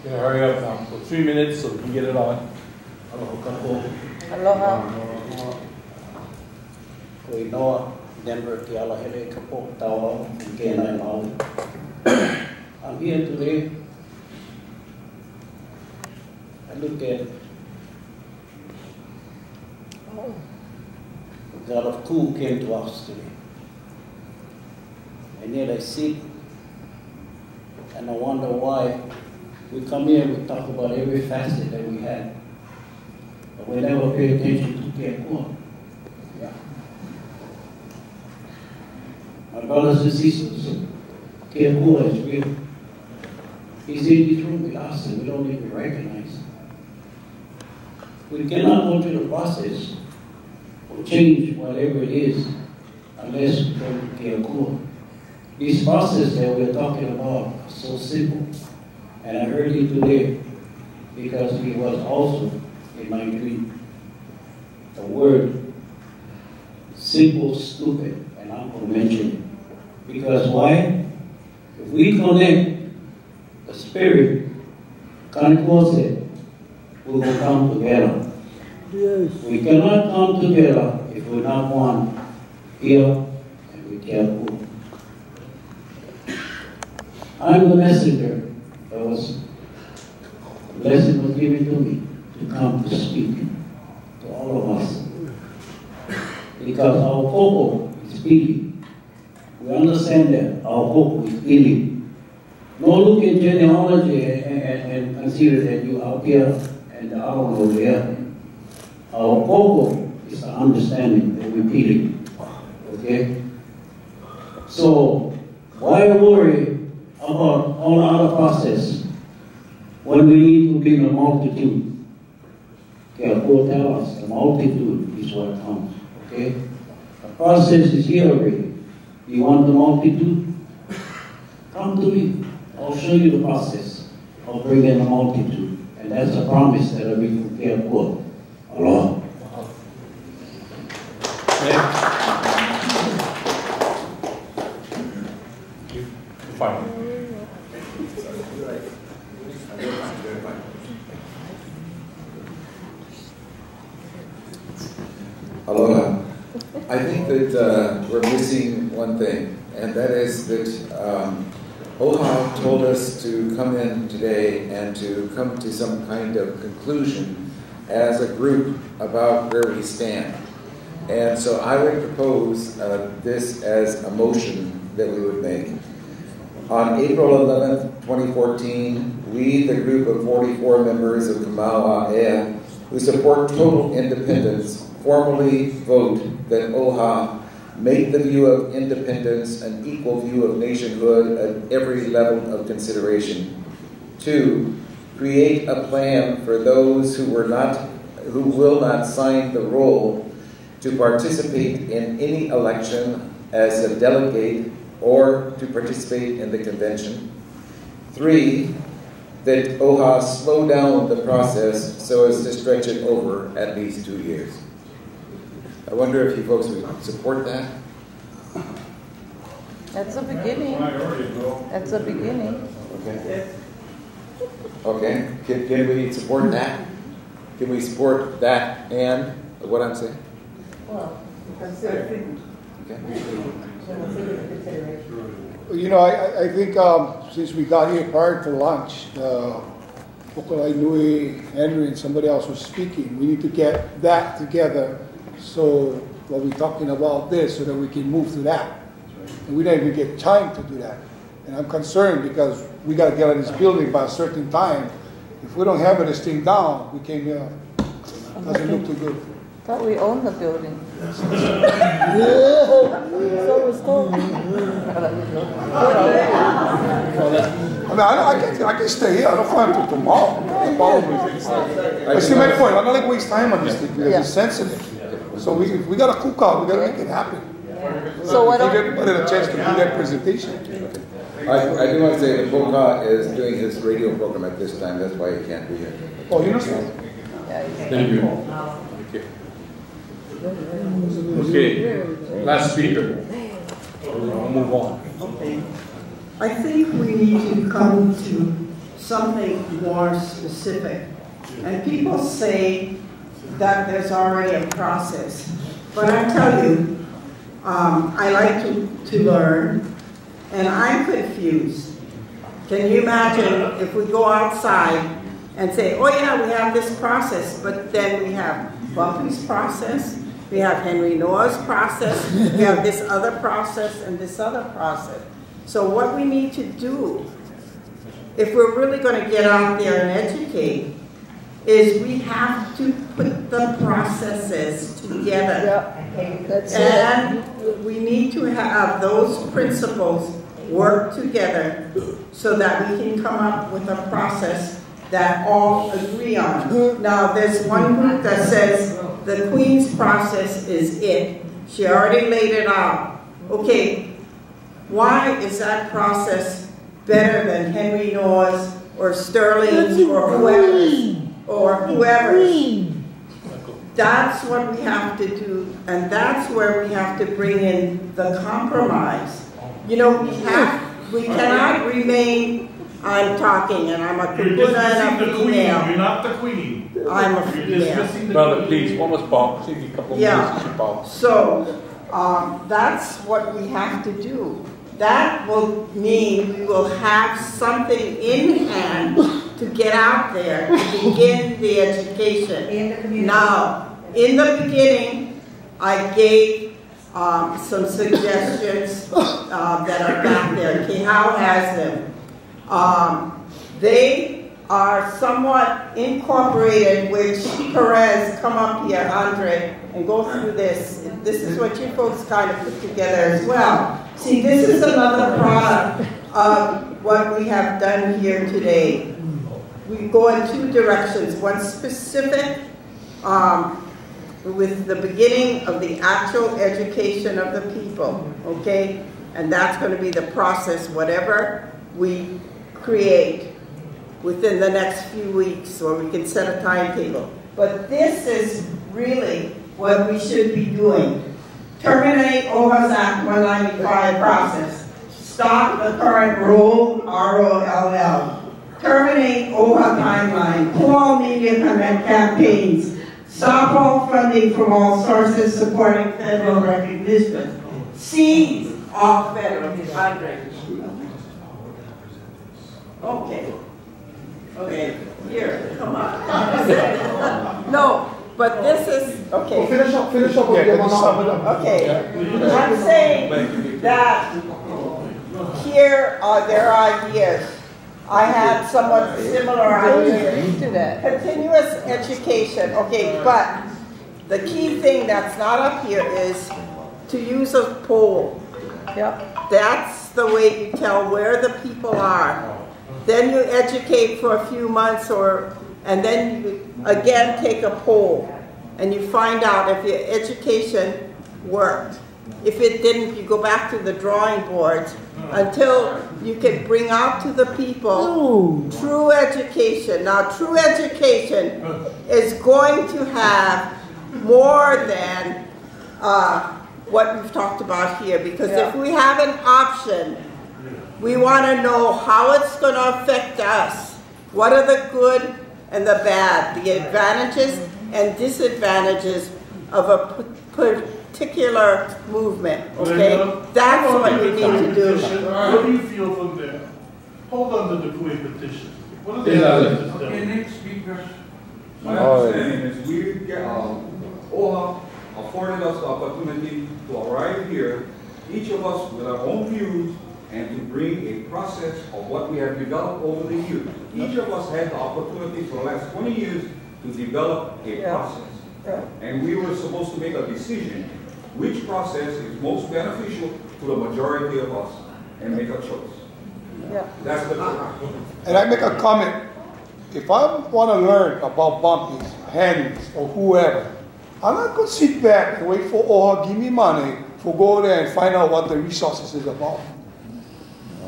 Gonna hurry up now. So 3 minutes so we can get it on. Aloha. Koe noa, Denver, te ala hele kapo tau kena Maui. I'm here today. I look at God of cool came to us today. And yet I sit and I wonder why we come here, we talk about every facet that we had, but we never pay attention to Keakua. Yeah. My brothers and sisters, Keakua is real. He's in this room with us and we don't even recognize. We cannot go through the process or change whatever it is unless we go to Keakua. This process that we're talking about is so simple. And I heard it today because it was also in my dream. The word simple, stupid, and I'm going to mention it. Because why? If we connect the spirit, Kaneko said, we will come together. Yes. We cannot come together if we're not one here and we Keakua. I'm the messenger. The blessing was given to me to come to speak to all of us. Because our Koko is speaking. We understand that our Koko is healing. Don't look at genealogy and consider that you are up here and the other one over there. Our Koko is the understanding that we're healing. Okay? So, why worry about all the other process when we need to bring a multitude? Keakua tell us the multitude is what comes. Okay? The process is here already. You want the multitude? Come to me. I'll show you the process of bringing a multitude. And that's a promise that I'll bring from Keakua. Aloha. Fine. Aloha. I think that we're missing one thing, and that is that OHA told us to come in today and to come to some kind of conclusion as a group about where we stand. And so I would propose this as a motion that we would make. On April 11th, 2014, we, the group of 44 members of Kamaua'ea, who support total independence, formally vote that OHA make the view of independence an equal view of nationhood at every level of consideration. 2, create a plan for those who will not sign the roll to participate in any election as a delegate or to participate in the convention. 3, that OHA slow down the process so as to stretch it over at least 2 years. I wonder if you folks would support that? That's a beginning. That's a beginning. Okay. Okay. Can we support that? Can we support that and what I'm saying? Well, consider. Okay. You know, I think since we got here prior to lunch, Pokolai Nui, Henry, and somebody else was speaking, we need to get that together so while we're talking about this so that we can move to that. And we don't even get time to do that. And I'm concerned because we got to get out of this building by a certain time. If we don't have this thing down, we can, doesn't look too good. Thought we own the building. So was told. I mean, I can stay here. I don't want to tomorrow. I see my point. I'm not like waste time on this thing because it's sensitive. So we got to cook out. We got to make it happen. So why don't give everybody a chance to do that presentation? I do want to say that OHA is doing his radio program at this time. That's why he can't be here. Oh, you know so? Thank you. Okay, last speaker. We'll move on. Okay. I think we need to come to something more specific. And people say that there's already a process. But I tell you, I like to learn, and I'm confused. Can you imagine if we go outside and say, oh yeah, we have this process, but then we have Bumpy's process, we have Henry Noah's process, we have this other process and this other process. So what we need to do, if we're really going to get out there and educate, is we have to put the processes together. And we need to have those principles work together so that we can come up with a process that all agree on. Now, there's one group that says the Queen's process is it. She already laid it out. Okay, why is that process better than Henry Noah's or Sterling's or whoever's? That's what we have to do, and that's where we have to bring in the compromise. You know, we cannot remain, I'm talking, and I'm a kahuna and a female. You're not the queen. I'm a female. Brother, please, one was Bob. Save me a couple of minutes. Yeah, so that's what we have to do. That will mean we will have something in hand to get out there to begin the education. In the community. Now, in the beginning, I gave some suggestions that are back there. Kihau has them. They are somewhat incorporated, which Perez, come up here, Andre, and go through this. This is what you folks kind of put together as well. See, this is another product of what we have done here today. We go in two directions. One specific with the beginning of the actual education of the people, okay? And that's going to be the process, whatever we create within the next few weeks, or we can set a timetable. But this is really what we should be doing. Terminate OHA's Act 195 process. Stop the current ROLL, R-O-L-L. Terminate OHA timeline. Pull all media campaigns. Stop all funding from all sources supporting federal recognition. Seize all federal funding. Okay. Okay, here, come on. No, but this is, okay. Finish up. Okay, I'm saying that here are their ideas. I had somewhat similar ideas to that. Continuous education, okay, but the key thing that's not up here is to use a poll. Yep. That's the way you tell where the people are. Then you educate for a few months, and then you again take a poll, and you find out if your education worked. If it didn't, you go back to the drawing boards until you can bring out to the people true education. Now, true education is going to have more than what we've talked about here, because if we have an option, we want to know how it's going to affect us. What are the good and the bad, the advantages and disadvantages of a particular movement, okay? That's what we need to do. What do you feel from there? Hold on to the Kuwait petition. What are the advantages? Okay, next speaker. My understanding is we get, OHA afforded us the opportunity to arrive here, each of us with our own views, and to bring a process of what we have developed over the years. Each of us had the opportunity for the last 20 years to develop a process. And we were supposed to make a decision which process is most beneficial to the majority of us and make a choice. That's the And I make a comment. If I want to learn about Bumpy's, Henry's, or whoever, I'm not going to sit back and wait for OHA give me money to go there and find out what the resources is about.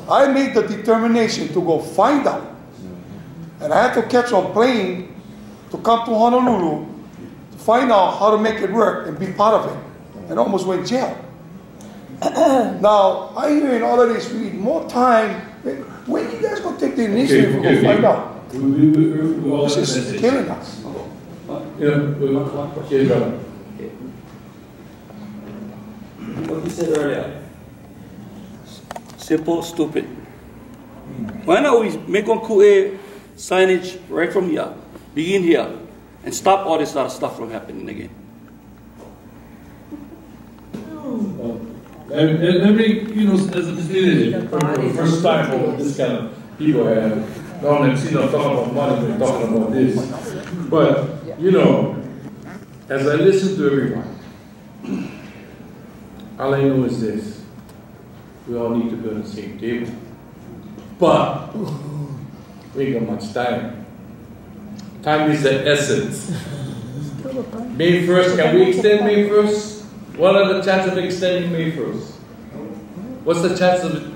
I made the determination to go find out. And I had to catch a plane to come to Honolulu to find out how to make it work and be part of it. And almost went jail. Now, I hear in all of this, we need more time. When you guys going to take the initiative to go find out? This is killing us. What you said earlier. Simple, stupid. Why not we make on Ku'e signage right from here, begin here, and stop all this other stuff from happening again? Let me, as this is for the first time for this kind of people have gone and seen us talking about money, we're talking about this. But, as I listen to everyone, all I know is this. We all need to be on the same table. But we ain't got much time. Time is the essence. May 1st, can we extend May 1st? What are the chances of extending May 1st? What's the chance of,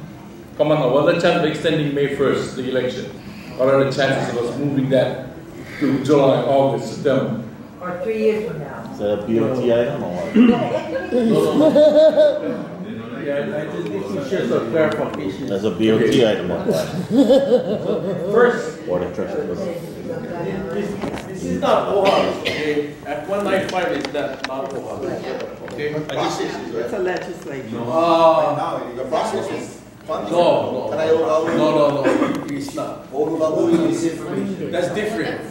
come on now, what's the chance of extending May 1st, the election? What are the chances of us moving that to July, August, September? Or 3 years from now. Is that a BOT item or what? No. Yeah, I just need to share some clarification. There's a BOT item on that. First, Board of Trustees. this is not OHA, okay? At 195 is not OHA. Okay? It's a legislation. The process is no, it's not. That's different.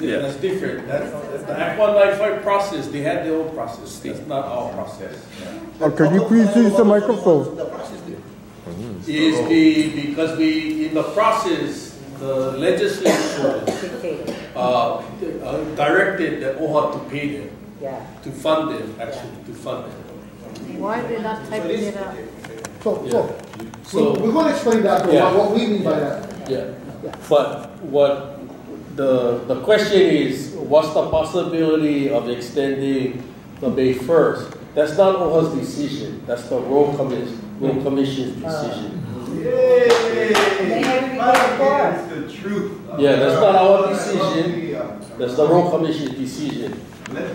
Yeah. That's different. That's the Act 195 process. They had their own process. It's not our process. Can you please use the microphone? Because we, in the process, the legislature directed the OHA to pay them. To fund them, actually, to fund them. Why are they not typing it out? So we're going to explain that, what we mean by that. Yeah. But what the question is, what's the possibility of extending the May 1st? That's not OHA's decision. That's the Royal Commission's decision. That's the truth. Yeah, that's not our decision. That's the Royal Commission's decision.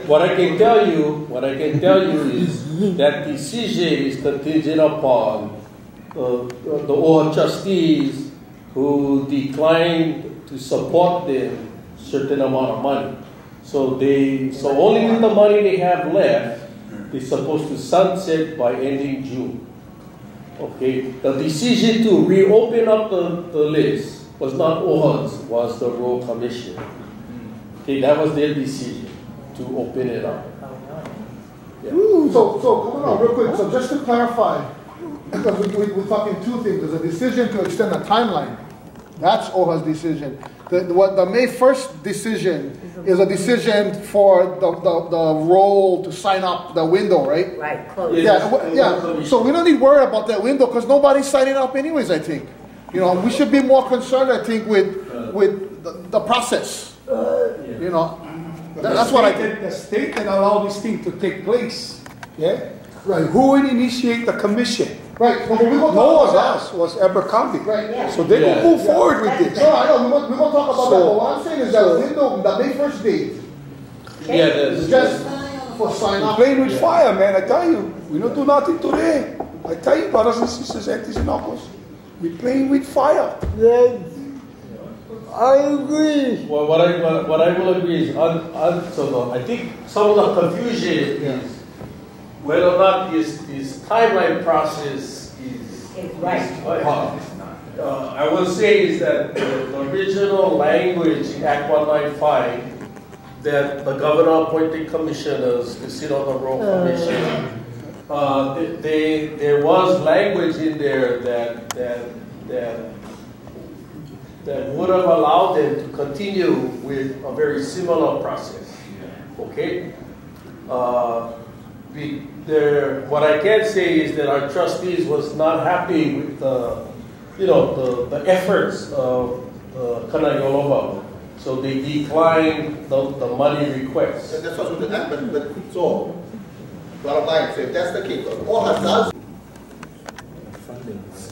What I can tell you is that decision is contingent upon the OHA trustees who declined to support them certain amount of money. So only with the money they have left, they're supposed to sunset by ending June. Okay, the decision to reopen up the list was not OHA's, was the Royal Commission. Okay, that was their decision to open it up. Yeah. So come on, real quick. So just to clarify, because we're talking two things. There's a decision to extend the timeline. That's OHA's decision. The May 1st decision is a decision for the role to sign up the window, right? Right, close. Yeah. So we don't need to worry about that window because nobody's signing up anyways, I think. We should be more concerned, I think, with the process. That's what I think. The state that allowed this thing to take place, Right, who would initiate the commission? Right, but we're gonna talk No about was that. us, was Abercrombie. Right, yeah. So they will move forward with this. No, I know, we're gonna talk about So- that, but what I'm saying is that window, the May 1st date, Yeah, is just for sign We're up. playing with fire, man, I tell you. We don't do nothing today. I tell you, brothers and sisters, aunties and uncles, we're playing with fire. Yes, I agree. Well, what I will agree is, I think some of the confusion is whether or not this timeline process is right. I will say is that the original language in Act 195 that the governor appointed commissioners to sit on the road commission, there was language in there that would have allowed them to continue with a very similar process. Okay? What I can say is that our trustees was not happy with the efforts of Kanayolova. So they declined the money request. That's what would happen, but so, bottom line, so if that's the case, OHA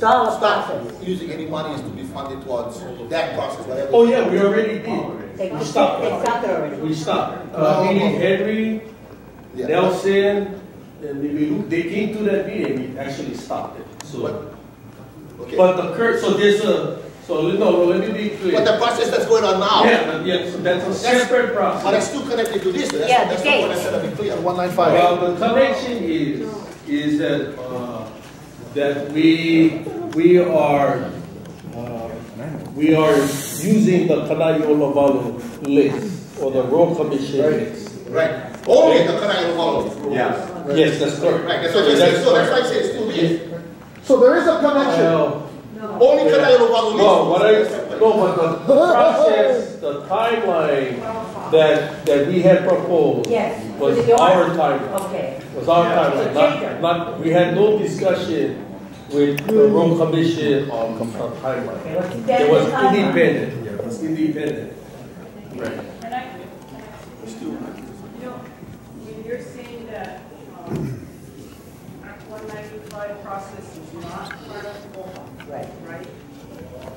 does stop using any money to be funded towards that process, whatever. Oh yeah, we already did. We stopped. We stopped. Meaning Henry, Nelson, and they came to that meeting. We actually stopped it. So, but let me be clear. But the process that's going on now. Yeah, so that's a separate process. But it's still connected to this. That's the point I said to be clear. 195. Well, the connection is that that we are using the Kanayolova list or the road commission list. Right. Only the Kanayolova. Yeah. Yes, that's correct. Right. That's what you said. So that's why I say it's still this. So there is a connection. Only Kanayolova list. But the process, the timeline that we had proposed was our timeline. Okay. Was our timeline. We had no discussion with the road commission on timeline. It was independent. Yeah, it was independent. Right. And when you're saying that Act 195 process is not part of OHA, right?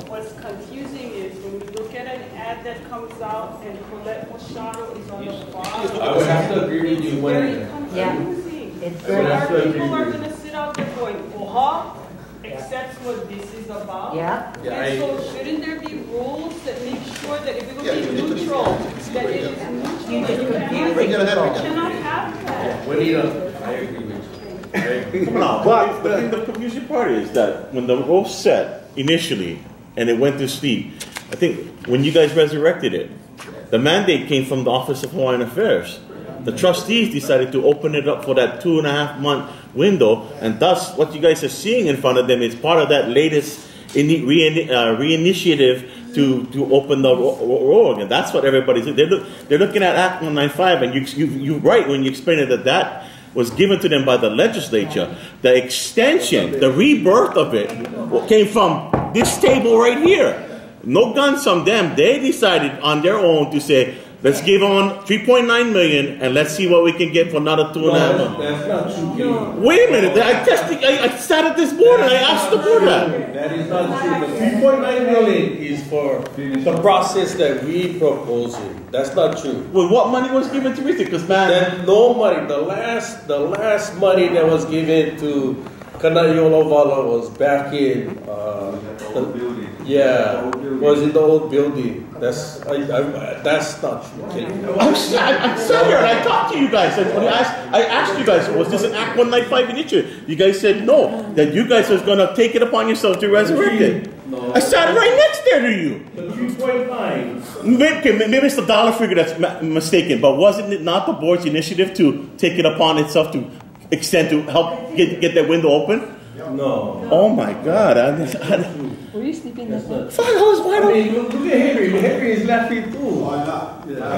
What's confusing is when we look at an ad that comes out and Colette Machado is on the bottom. I would have to agree with you when. Very confusing. It's very confusing. People are going to sit out there going, OHA accepts what this is about. Yeah. And so shouldn't there be rules that make sure that if it would be neutral, that it is neutral? You just confusing We people. cannot have that. I agree with you. No, but the confusing part is that when the roll set initially and it went to Steve, I think when you guys resurrected it, the mandate came from the Office of Hawaiian Affairs. The trustees decided to open it up for that 2.5 month window, and thus what you guys are seeing in front of them is part of that latest reinitiative to open the road again. That's what everybody's doing. They're looking at Act 195, and you're right when you explain it that was given to them by the legislature. The extension, the rebirth of it, came from this table right here. No guns from them. They decided on their own to say, let's give on 3.9 million and let's see what we can get for another 2.5 months. That's not true. Wait a minute. I sat at this board and I asked the board that. That is not true. The 3.9 million is for the process that we proposing. That's not true. Well, what money was given to Richard? Because man, no money. The last money that was given to Kanayolova was back in was in the old building. That's not true. I'm sat here and I talked to you guys. I asked you guys, was this an Act 195 initiative? You guys said no. That you guys was going to take it upon yourself to resurrect it. No. I sat right next there to you. The 3.9. Maybe it's the dollar figure that's mistaken, but wasn't it not the board's initiative to take it upon itself to extend to help get that window open? No. Oh my God! Were you sleeping this night? 5 hours. Why don't you look at Henry? Henry is laughing too. I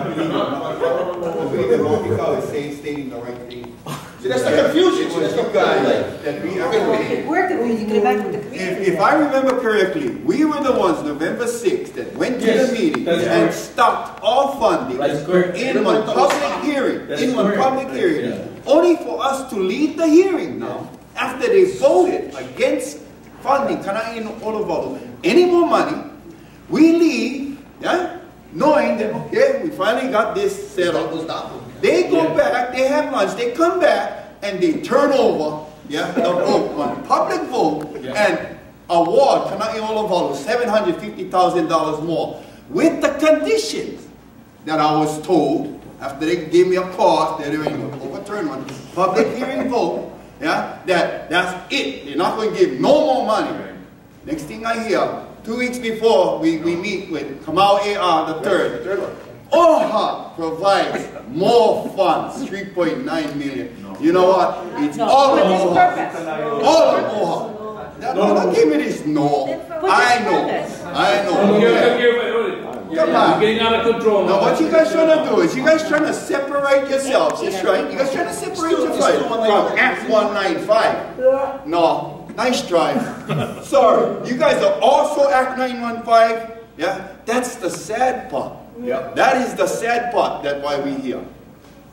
believe the law because it's stating the right thing. See, that's the confusion. It was you guys that we agreed. We're communicating back with the community. If I remember correctly, we were the ones, November 6th, that went to the meeting and stopped all funding in one public hearing. Only for us to leave the hearing now, after they voted against funding Kana'i Olavalu any more money, we leave, knowing that, okay, we finally got this settled. They go back, they have lunch, they come back, and they turn over the vote, one public vote, and award Kana'i Olavalu $750,000 more, with the conditions that I was told, after they gave me a call, that they were going to overturn one public hearing vote, that's it. They're not going to give no more money. Next thing I hear, 2 weeks before we meet with Kamau A.R. the third, OHA provides more funds, 3.9 million. You know what? It's all of OHA. All of OHA. Don't give me this no. I know. Come on. You're getting out of control. Now what you guys trying to do is you guys trying to separate yourselves. That's right. You guys trying to separate yourselves from Act 195. No. Nice try. Sorry. You guys are also Act 915. Yeah? That's the sad part. That is the sad part. That's why we're here.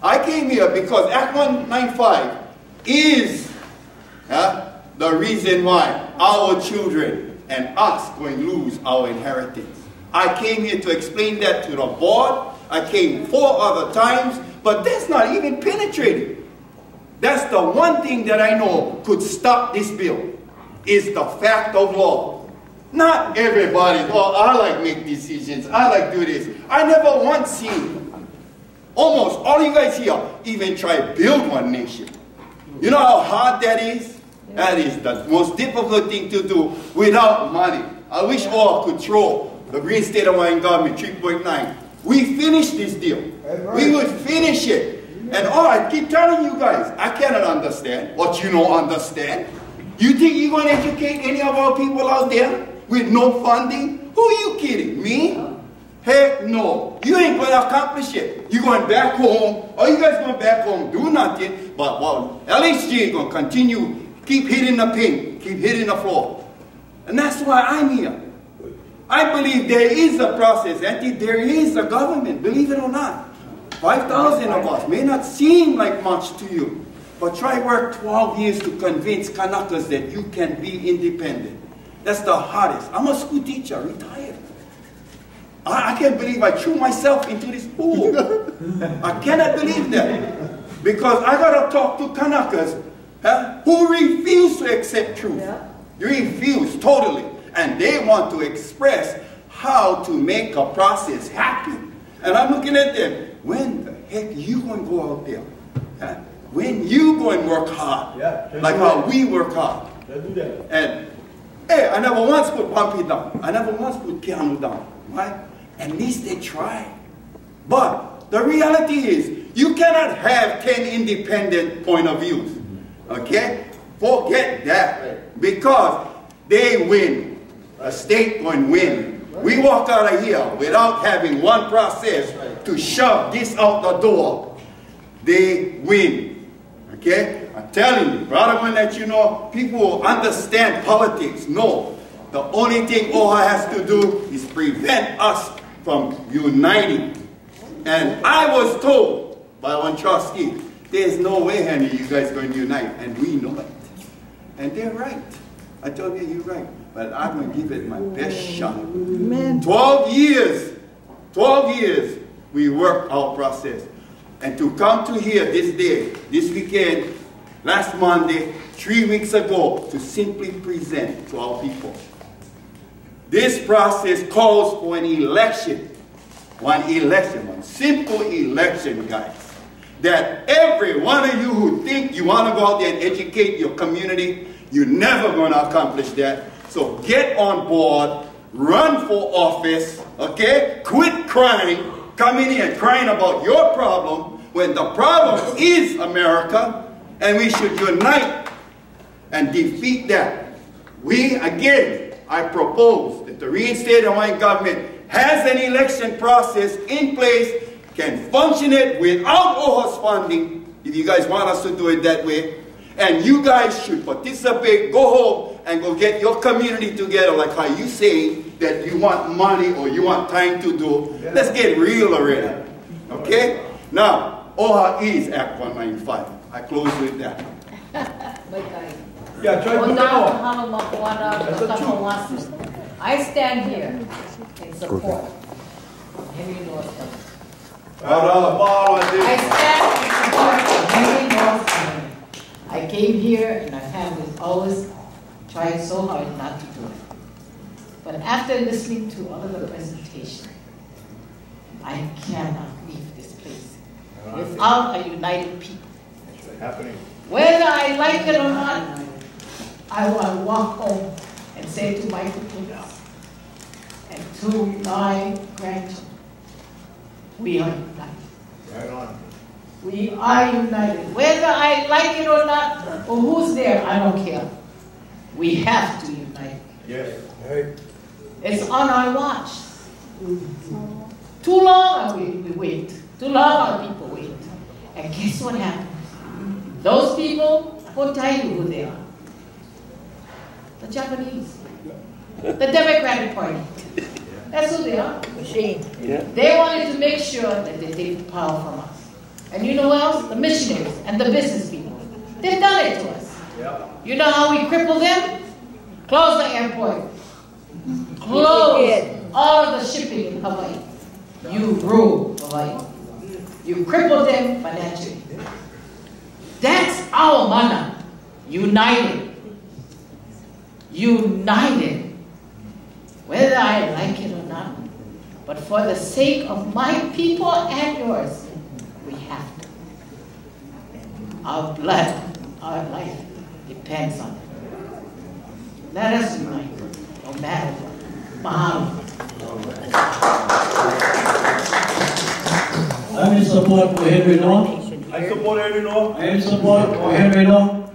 I came here because Act 195 is the reason why our children and us going to lose our inheritance. I came here to explain that to the board. I came 4 other times, but that's not even penetrated. That's the one thing that I know could stop this bill, is the fact of law. Not everybody, I like make decisions, I like do this. I never once seen, almost all you guys here, even try build one nation. You know how hard that is? That is the most difficult thing to do without money. I wish all could throw the Green State of Hawaiian government 3.9. We finished this deal. We would finish it. And I keep telling you guys, I cannot understand what you don't understand. You think you're going to educate any of our people out there with no funding? Who are you kidding? Me? Heck no. You ain't going to accomplish it. You're going back home. All you guys going back home, do nothing. But LHG is going to continue, keep hitting the pin, keep hitting the floor. And that's why I'm here. I believe there is a process, and there is a government, believe it or not. 5,000 of us may not seem like much to you, but try work 12 years to convince Kanakas that you can be independent. That's the hardest. I'm a school teacher, retired. I can't believe I threw myself into this pool. I cannot believe that. Because I got to talk to Kanakas who refuse to accept truth. They refuse totally. And they want to express how to make a process happen. And I'm looking at them. When the heck you going to go out there? When you go and work hard? Like how we work hard. And hey, I never once put Bumpy down. I never once put Keanu down. Right? At least they try. But the reality is, you cannot have 10 independent point of views. Okay? Forget that. Because they win. A state going to win. We walk out of here without having one process to shove this out the door. They win. Okay? I'm telling you, brother, when that you know, people will understand politics. No. The only thing OHA has to do is prevent us from uniting. And I was told by one trustee, there's no way, Henry, you guys are going to unite. And we know it. And they're right. I told you, you're right. But I'm going to give it my best shot. Amen. 12 years we worked our process. And to come to here this day, this weekend, last Monday, 3 weeks ago, to simply present to our people. This process calls for an election. One simple election, guys. That every one of you who think you want to go out there and educate your community, you're never going to accomplish that. So get on board, run for office, okay? Quit crying, coming in and crying about your problem when the problem is America, and we should unite and defeat that. I propose that the reinstated Hawaiian government has an election process in place, can function it without OHA's funding, if you guys want us to do it that way. And you guys should participate, go home, and go get your community together, like how you say that you want money or you want time to do. Let's get real already. Okay? Now, OHA is Act 195. I close with that. Yeah, try to I stand here in support of Henry Northstone. I stand in support of Henry Northstone. I came here and my family always tried so hard not to do it. But after listening to all of the presentation, I cannot leave this place without a united people. Whether I like it or not, I want to walk home and say to my people and to my grandchildren, we are united. Right on. We are united. Whether I like it or not, or who's there, I don't care. We have to unite. Yes. Right. It's on our watch. Too long we wait. Too long our people wait. And guess what happens? Those people, I won't tell you who they are. The Japanese. The Democratic Party. That's who they are. Machine. Yeah. They wanted to make sure that they take the power from us. And you know who else? The missionaries and the business people. They've done it to us. Yeah. You know how we cripple them? Close the airport. Close all of the shipping in Hawaii. You rule Hawaii. You cripple them financially. That's our mana. United. United. Whether I like it or not. But for the sake of my people and yours, we have to. Our blood, our life depends on it. Let us unite, no matter what. Mahalo. I'm in support for Henry Law. I support Henry Law. I am in support for Henry Law.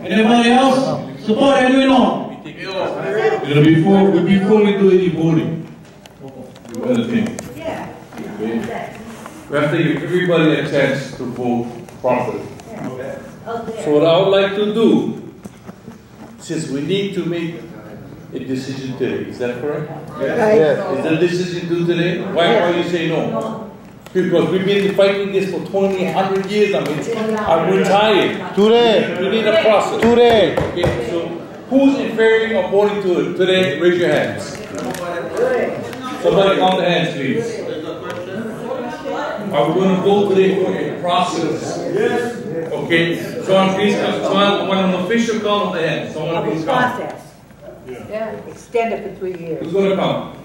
Anybody else? Support Henry Law. Before we do any voting, do anything. Yeah. Okay. We have to give everybody a chance to vote properly. So what I would like to do, since we need to make a decision today, is that correct? Yes. Is the decision due today? Why you say no? Because we've been fighting this for 20, 100 years. We're tired. Today. We need a process. Today. Okay, so who's in favor of voting to it today? Raise your hands. Somebody count the hands, please. Are we going to vote today for a process? Yes. Okay. Someone please count. I want an official count of the hands. Someone please count. Process. Yeah. Extend it for 3 years. Who's going to count?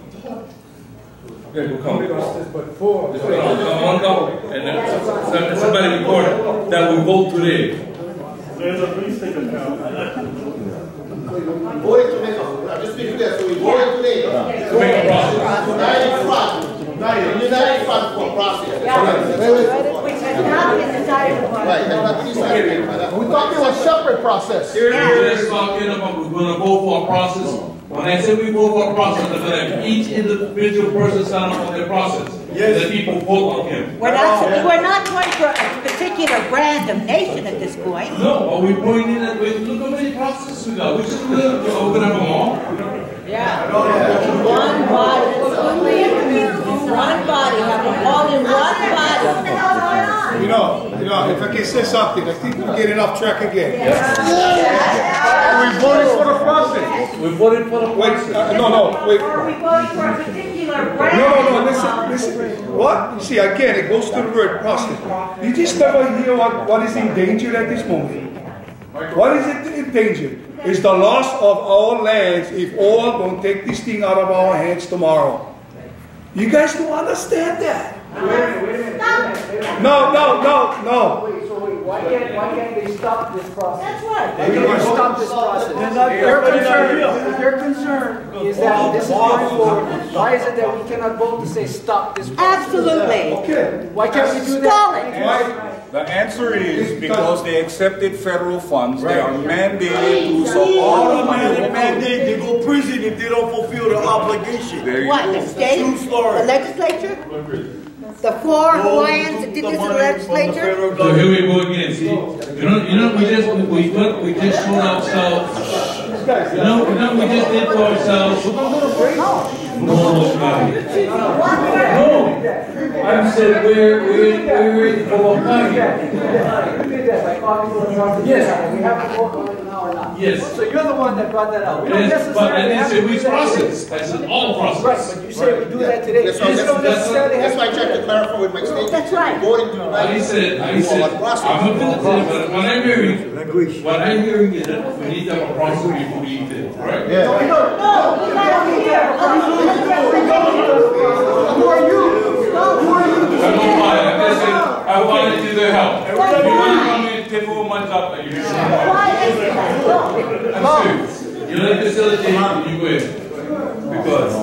Okay, we'll count. One count. And then somebody record that we vote today. There's a please take a count. Voted to make a, just be clear, so we voted today. To make a process. United front for process. Which has not been decided upon. Right, has not been decided. We thought it was a separate process. We're just talking about we're going to vote for a process. When I say we vote for a process, I'm going to have each individual person sign up on their process. Yes. The people vote on him. We're not going for a particular brand of nation at this point. No, are we pointing at, look how many processes we got. Which is we're going to have them all. Yeah. One body. One body. Have them all in one body. You know, if I can say something, I think we're getting off track again. We voted for the process. We voted for the process. Wait. Are we voting for a particular brand? Listen. What? See, again, it goes to the word process. You just never hear what is in danger at this moment. What is it in danger? It's the loss of our lands if all don't take this thing out of our hands tomorrow. You guys don't understand that. No. Why can't they stop this process? That's right. Why can't they stop this process? Their concern is that this is going forward. Why is it that we cannot vote to say stop this process? Absolutely. Okay. Why can't we do Stall that? it. The answer is because they accepted federal funds, they are mandated to, so automatic mandate, they go prison if they don't fulfill their obligation. What, the state? True story. The legislature? The four Hawaiians that did this in the legislature? So here we go again, see? You know, we just showed ourselves. You know, we just did for ourselves. No, I said we're ready for Wakani. Yes. We have to vote on it now or not. Yes. So you're the one that brought that out. We don't Yes, but I necessarily didn't have say to we do that. process. I said all process. Right, but you say we do that today. That's You don't necessarily have why I to do tried to that. clarify with my statement. That's right. Voting to I said, I'm a visitor, but what I'm hearing is that we need to have a process before we eat it, right? No, you gotta be here. Who are you? Who are you? I don't mind. I just said I wanted you to help. You want to come in and take over my job and you I'm serious. You let facilitate, you win. Because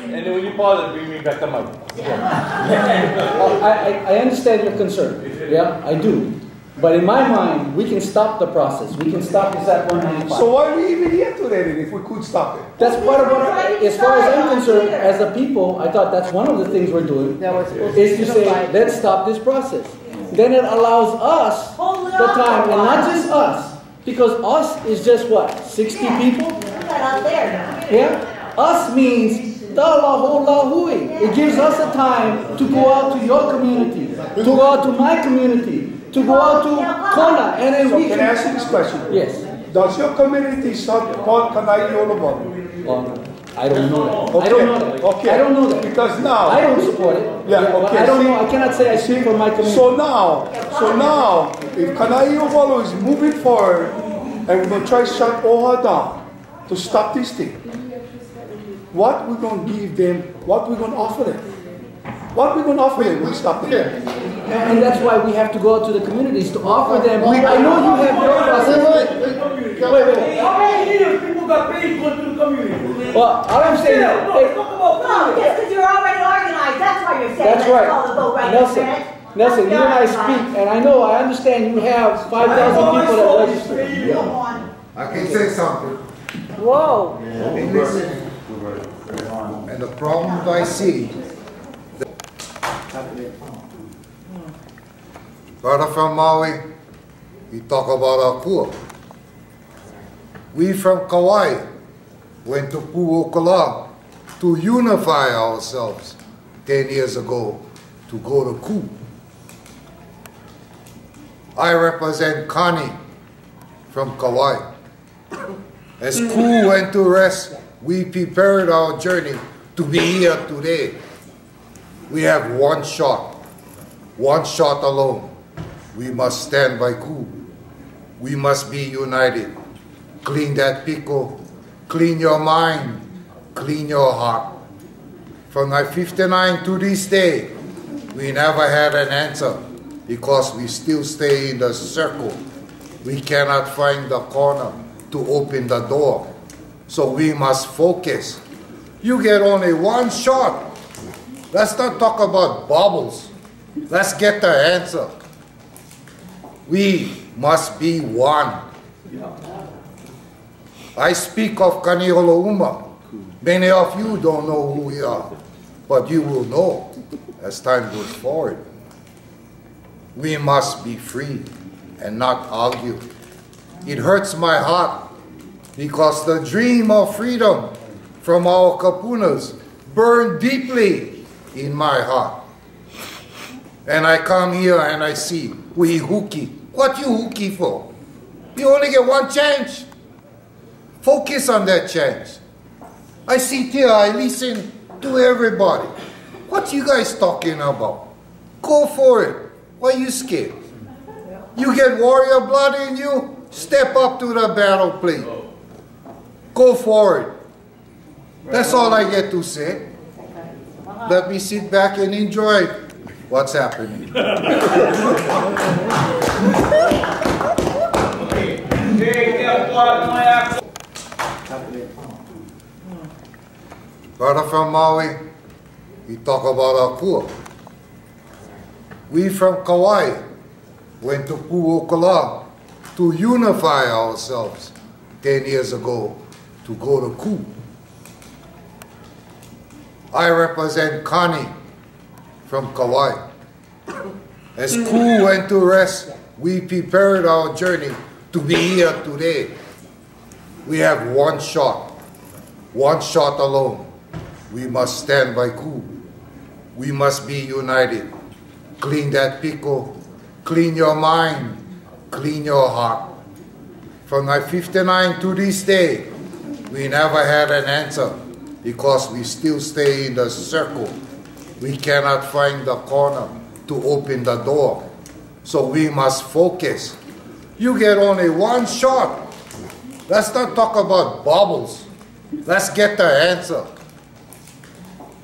and then when you pause it, bring me back to my. I understand your concern. Yeah, I do. But in my mind, we can stop the process. We can stop this at 195. So why are we even here today if we could stop it? That's part of what, as far as I'm concerned, as a people, I thought that's one of the things we're doing, is to say, let's stop this process. Then it allows us the time, and not just us, because us is just what, 60 people? Yeah? Us means Talaho'olahui. It gives us a time to go out to your community, to go out to my community, to go out to Kona, and then we can I ask you this question? Yes. Does your community support Kanai Yolobon? I don't know that. Okay. I don't know that. Okay. I don't know that. Because now I don't support it. Yeah, but okay. I don't know. I cannot say I speak for my community. So now, if Kanai Yolobon is moving forward, and we're gonna try to shut OHA down to stop this thing, what we're gonna give them? What we're gonna offer them? What we're going to offer them when we stop there? And that's why we have to go out to the communities to offer them. I know you have your process. Wait. How many years people got paid going to the community? Well, all I'm saying is, talk about no, just because you're already organized, that's why you're saying that's let's right. call the vote right Nelson, you and I speak, and I understand you have 5,000 people that register. I can say something. Whoa. Listen. And the problems I see. Brother from Maui, we talk about our kua. We from Kauai went to Pu'okala to unify ourselves 10 years ago to go to Ku. I represent Kani from Kauai. As Ku went to rest, we prepared our journey to be here today. We have one shot alone. We must stand by Ku. We must be united. Clean that pico, clean your mind, clean your heart. From 1959 to this day, we never had an answer because we still stay in the circle. We cannot find the corner to open the door. So we must focus. You get only one shot. Let's not talk about bubbles. Let's get the answer. We must be one. I speak of Kani'olo'uma. Many of you don't know who we are, but you will know as time goes forward. We must be free and not argue. It hurts my heart because the dream of freedom from our kapunas burned deeply in my heart. And I come here and I see, we hooky. What you hooky for? You only get one chance. Focus on that chance. I sit here, I listen to everybody. What you guys talking about? Go for it. Why are you scared? You get warrior blood in you? Step up to the battle plate. Go for it. That's all I get to say. Let me sit back and enjoy what's happening. Brother from Maui, he talk about Akua. We from Kauai went to Pu'okala to unify ourselves 10 years ago to go to Ku. I represent Kani from Kauai. As Ku went to rest, we prepared our journey to be here today. We have one shot alone. We must stand by Ku. We must be united. Clean that pico, clean your mind, clean your heart. From 1959 to this day, we never had an answer because we still stay in the circle. We cannot find the corner to open the door. So we must focus. You get only one shot. Let's not talk about bubbles. Let's get the answer.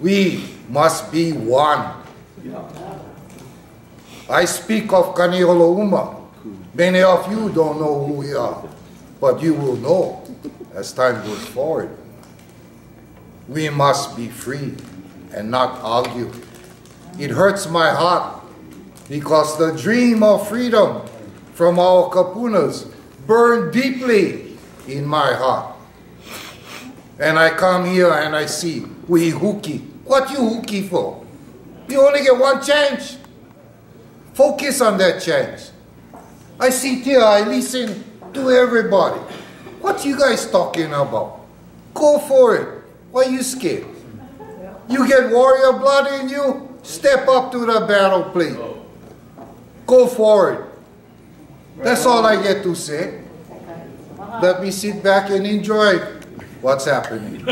We must be one. I speak of Kaniolo'uma. Many of you don't know who we are, but you will know as time goes forward. We must be free and not argue. It hurts my heart because the dream of freedom from our kapunas burned deeply in my heart. And I come here and I see, we hooky. What you hooky for? You only get one chance. Focus on that chance. I sit here, I listen to everybody. What you guys talking about? Go for it. Why are you scared? You get warrior blood in you? Step up to the battle plate. Go for it. That's all I get to say. Let me sit back and enjoy what's happening.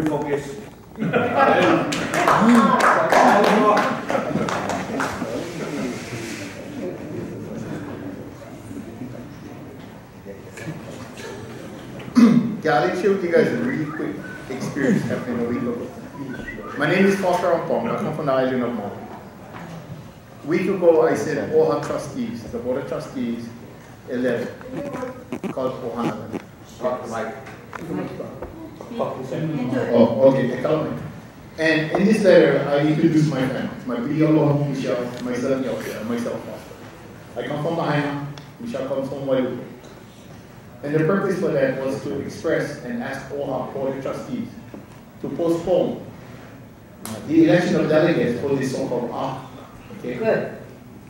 Focus. Yeah, I'll share with you guys a really quick experience happening a week ago. My name is Foster Ampong. I come from the island of Maui. A week ago, I said OHA trustees, the board of trustees, 11, called OHA. Oh, okay, and in this letter, I introduced my friends, my Biolo, Michelle, my son Yosha, and myself, Foster. I come from Lahaina, Michelle comes from Wailuku. And the purpose for that was to express and ask OHA Board of Trustees to postpone the election of delegates for this so-called OHA. Okay? Good.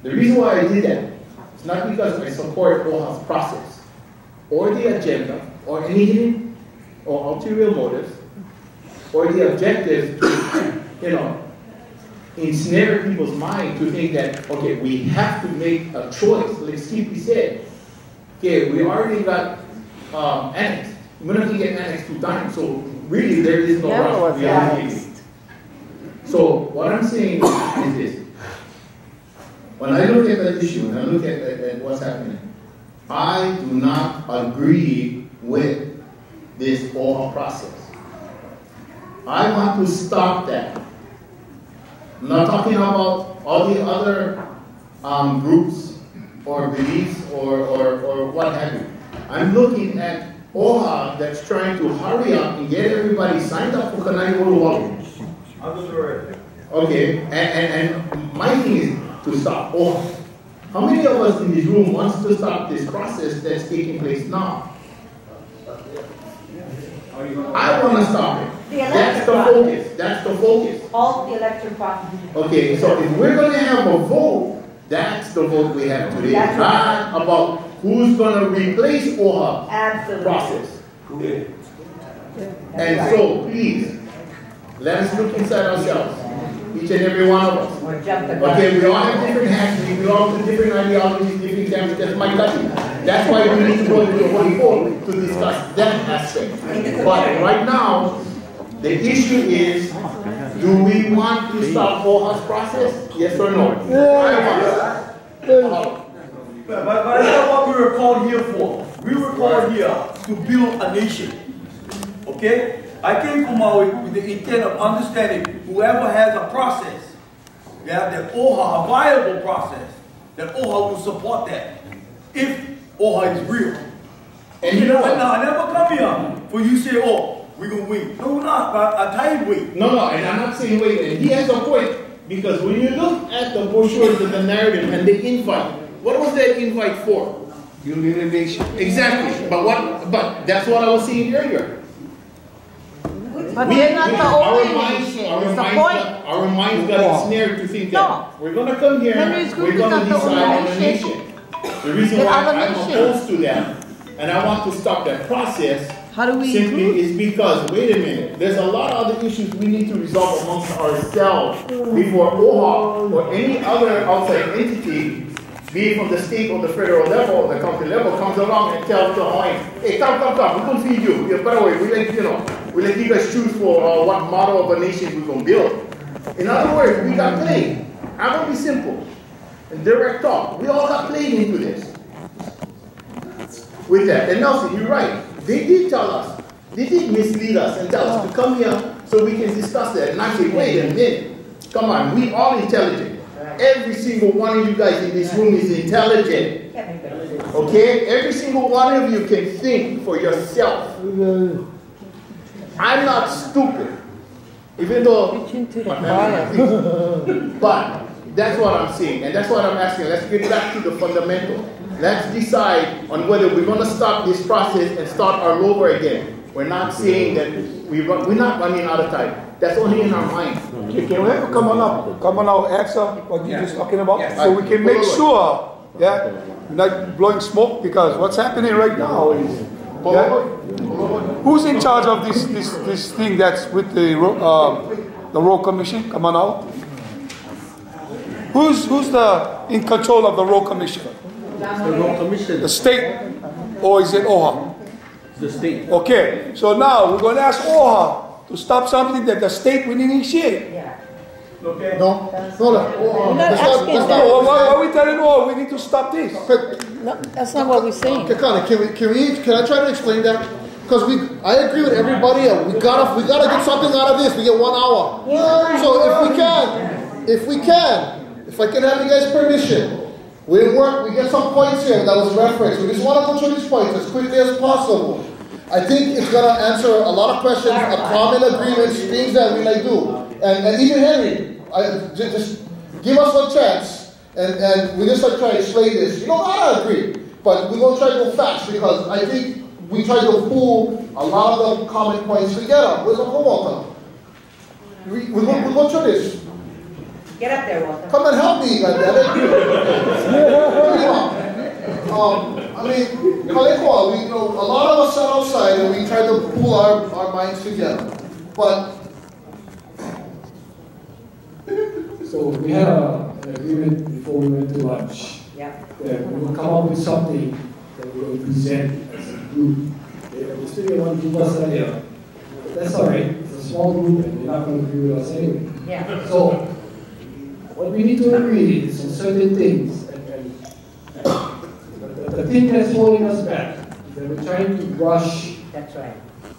The reason why I did that is not because I support OHA's process or the agenda or any hidden or ulterior motives or the objective to, ensnare people's mind to think that, okay, we have to make a choice. Like Stevie said, okay, we already got annexed. We're going to get annexed 2 times, so really there is no rush. We are leaving. So what I'm saying is this. When I look at that issue and I look at what's happening, I do not agree with this OHA process. I want to stop that. I'm not talking about all the other groups or beliefs or what have you. I'm looking at OHA that's trying to hurry up and get everybody signed up for Kanai. Okay, and my thing is to stop OHA. How many of us in this room wants to stop this process that's taking place now? I want to stop it. That's the focus. That's the focus. All the electric process. Okay, so if we're going to have a vote, that's the vote we have today. Not about who's going to replace OHA process. And so, please, let us look inside ourselves. Each and every one of us. Okay, we all have different hats, we all have different ideologies, different examples. That's my country. That's why we need to go into the Holy Court to discuss that aspect. But right now, the issue is, do we want to stop OHA's process? Yes or no? But that's not what we were called here for. We were called here to build a nation. Okay? I came from Maui with the intent of understanding whoever has a process, that OHA, a viable process, that OHA will support that. if OHA is real. And you know what? Now, I never come here for you say, oh, we're going to wait. No, we're not. But a tired wait. No, and I'm not saying wait. And he has a point. Because when you look at the brochures of the narrative and the invite, what was that invite for? United Nations. Exactly. But that's what I was saying earlier. But they're not the only nation. It's the point. Our minds got ensnared to think that we're going to come here, we're going to decide on a nation. The reason why I'm opposed to that, and I want to stop that process, simply is because, wait a minute, there's a lot of other issues we need to resolve amongst ourselves before OHA or any other outside entity, be it from the state or the federal level or the county level, comes along and tells the Hawaiians, hey, come, we're going to feed you. Yeah, by the way, we let you guys choose for what model of a nation we're going to build. In other words, we got played. I'm going to be simple and direct talk. We all got played into this. With that. And Nelson, you're right. They did tell us. They did mislead us and tell us to come here so we can discuss that. And I say, wait a minute. Come on, we all intelligent. Every single one of you guys in this room is intelligent. Okay? Every single one of you can think for yourself. I'm not stupid. Even though, but that's what I'm saying. And that's what I'm asking. Let's get back to the fundamental. Let's decide on whether we're going to stop this process and start all over again. We're not saying that we're not running out of time. That's only in our mind. Okay, can we have come on now, answer what you're just talking about? Yes. So we can make sure that we're not blowing smoke, because what's happening right now is who's in charge of this thing that's with the Road Commission? Come on out. Who's in control of the Road Commission? The Road Commission. The state, or is it OHA? The state. Okay, so now we're going to ask OHA to stop something that the state will initiate. Yeah. Okay. No. Why are we telling OHA we need to stop this? No, that's not what we're saying. Okay, Connie, can I try to explain that? Because I agree with everybody. We gotta get something out of this. We get 1 hour. So if I can have you guys' permission, we get some points here that was referenced. We just want to go through these points as quickly as possible. I think it's going to answer a lot of questions, a common agreements, things that we like do. And even Henry, just give us a chance, and we just like try to explain this. You don't gotta agree, but we're going to try to go fast, because I think we try to pull a lot of the common points together. Where's the Walter? We're going through this. Get up there, Walter. Come and help me, goddammit. I mean, a lot of us sat outside and we tried to pull our minds together. But so we had an agreement before we went to lunch. Yeah. That we would come up with something that we will present as a group. We still get one group us idea. That's all right. It's a small group and they're not going to agree with us anyway. Yeah. So what we need to agree is on certain things. The thing that's holding us back is that we're trying to rush. That's right.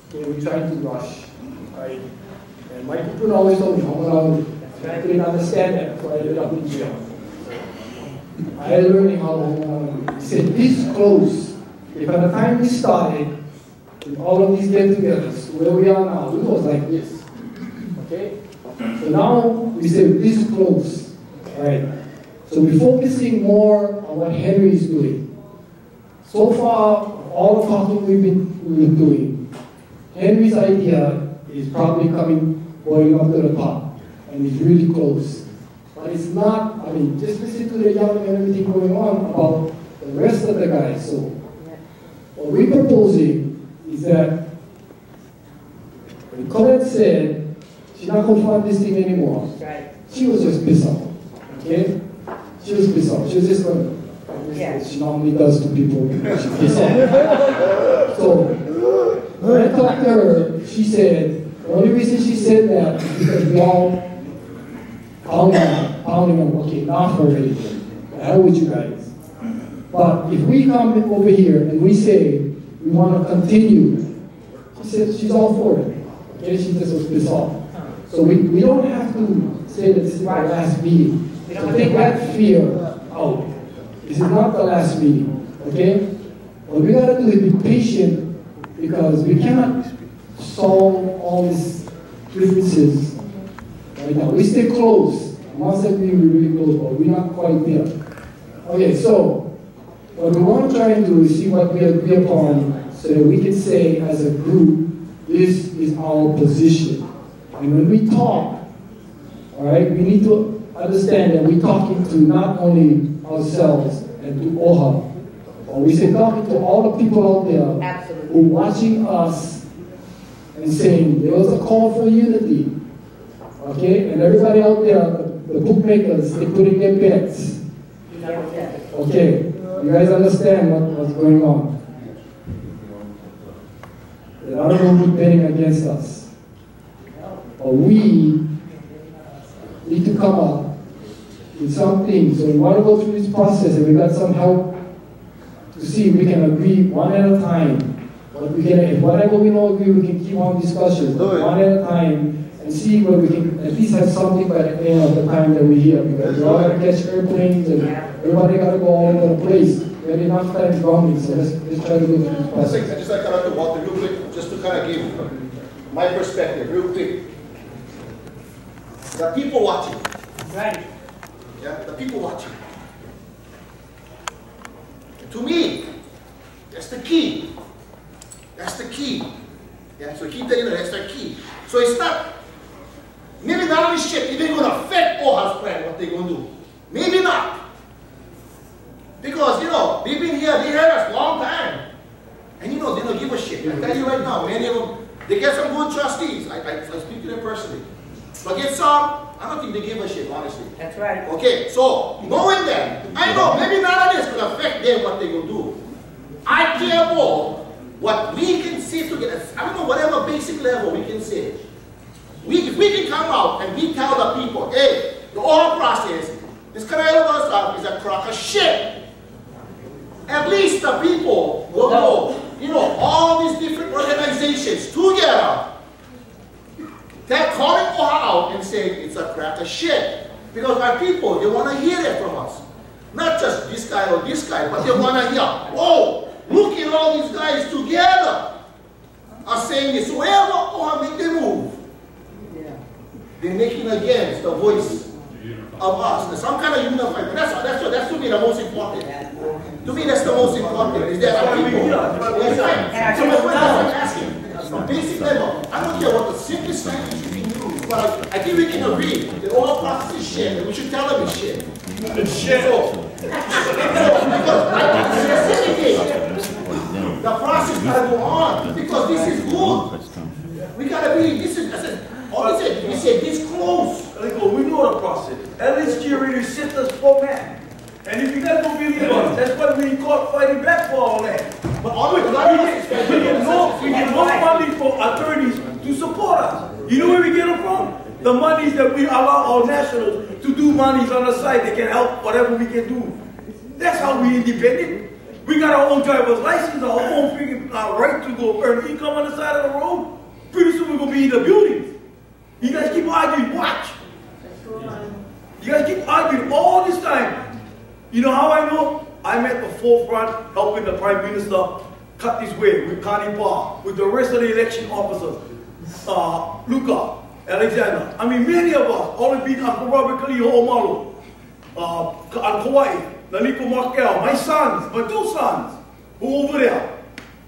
Okay, we're trying to rush. Right? And my people always told me, I couldn't understand that, so I ended up in jail. I learned how he said this close. If at the time we started, with all of these get-togethers, where we are now, it was like this. Okay? So now we say this close. Right? So we're focusing more on what Henry is doing. So far, all the talking we've been doing, Henry's idea is probably going up to the top, and it's really close. But it's not, just listen to the young and everything going on about the rest of the guys. So what we're proposing is that when Colette said she's not going to fund this thing anymore, she was just pissed off. Okay? She was pissed off. She was just going to, she normally does to people when she pisses off. So when I talked to her, she said, the only reason she said that is because we all pounding on, okay, not for anything. The hell with you guys. But if we come over here and we say we want to continue, she said she's all for it. Okay, she just was pissed off. So we don't have to say that this is our last meeting. So take that fear out. This is not the last meeting. Okay? What we gotta do is be patient because we cannot solve all these differences right now. We stay close. I'm not saying we're really close, but we're not quite there. Okay, so what we want to try and do is see what we agree upon so that we can say as a group, this is our position. And when we talk, all right, we need to understand that we're talking to not only ourselves and to OHA, but we say talking to all the people out there who are watching us and saying there was a call for unity. Okay, and everybody out there, the bookmakers, they put in their bets. Okay, you guys understand what's going on. There are people betting against us. But we need to come up with something. So we want to go through this process and we got some help to see if we can agree one at a time. But we can, if whatever we don't agree, we can keep on discussions one at a time and see where we can at least have something by the end of the time that we're here. Because we're all going to catch airplanes and everybody got to go all over the place. We had enough time grounding, so let's try to go through this process. I just like to come out to Walter real quick, just to kind of give my perspective real quick. The people watching. Right. Yeah, the people watching. To me, that's the key. That's the key. Yeah, so keep that in there, that's the key. So it's not, maybe none of this shit even going to affect OHA's plan, what they're going to do. Maybe not. Because, you know, they've been here, they heard us a long time. And you know, they don't give a shit. I tell you right now, many of them, they get some good trustees. I speak to them personally. But get some, I don't think they give a shit, honestly. That's right. Okay, so, knowing that, I know maybe none of this could affect them, what they will do. I care more what we can say together. I don't know, whatever basic level we can say. If we can come out and we tell the people, hey, the whole process, this Canelo stuff is a crock of shit. At least the people will know, you know, all these different organizations together. They're calling OHA out and saying it's a crack of shit. Because our people, they want to hear that from us. Not just this guy or this guy, but they want to hear, whoa, look at all these guys together are saying this. So wherever OHA make the move, they're making against the voice of us. There's some kind of unified. That's to me the most important. To me, that's the most important. Is that our people. That's right. So that's what I'm asking. From basic level, I don't care what the simplest language you can use, but I think we can agree that all process is shit, and we should tell them it's shit. It's shit. Because the process gotta go on, because this is good. We gotta be, this is, we said this close. We know the process. At least you already set us for man. And if you guys don't believe us, that's why we caught fighting back for all that. But always, we get no money from attorneys to support us. You know where we get them from? The monies that we allow our nationals to do monies on the side that can help whatever we can do. That's how we independent. We got our own driver's license, our own freaking right to go earn income on the side of the road. Pretty soon we're going to be in the buildings. You guys keep arguing, watch. You guys keep arguing all this time. You know how I know? I'm at the forefront helping the Prime Minister cut his way with Connie Parr, with the rest of the election officers, Luca, Alexander. I mean, many of us, all the people, Uncle Robert Kaliho Omalo, and Kauai, Naliko Markel, my sons, my two sons, who are over there.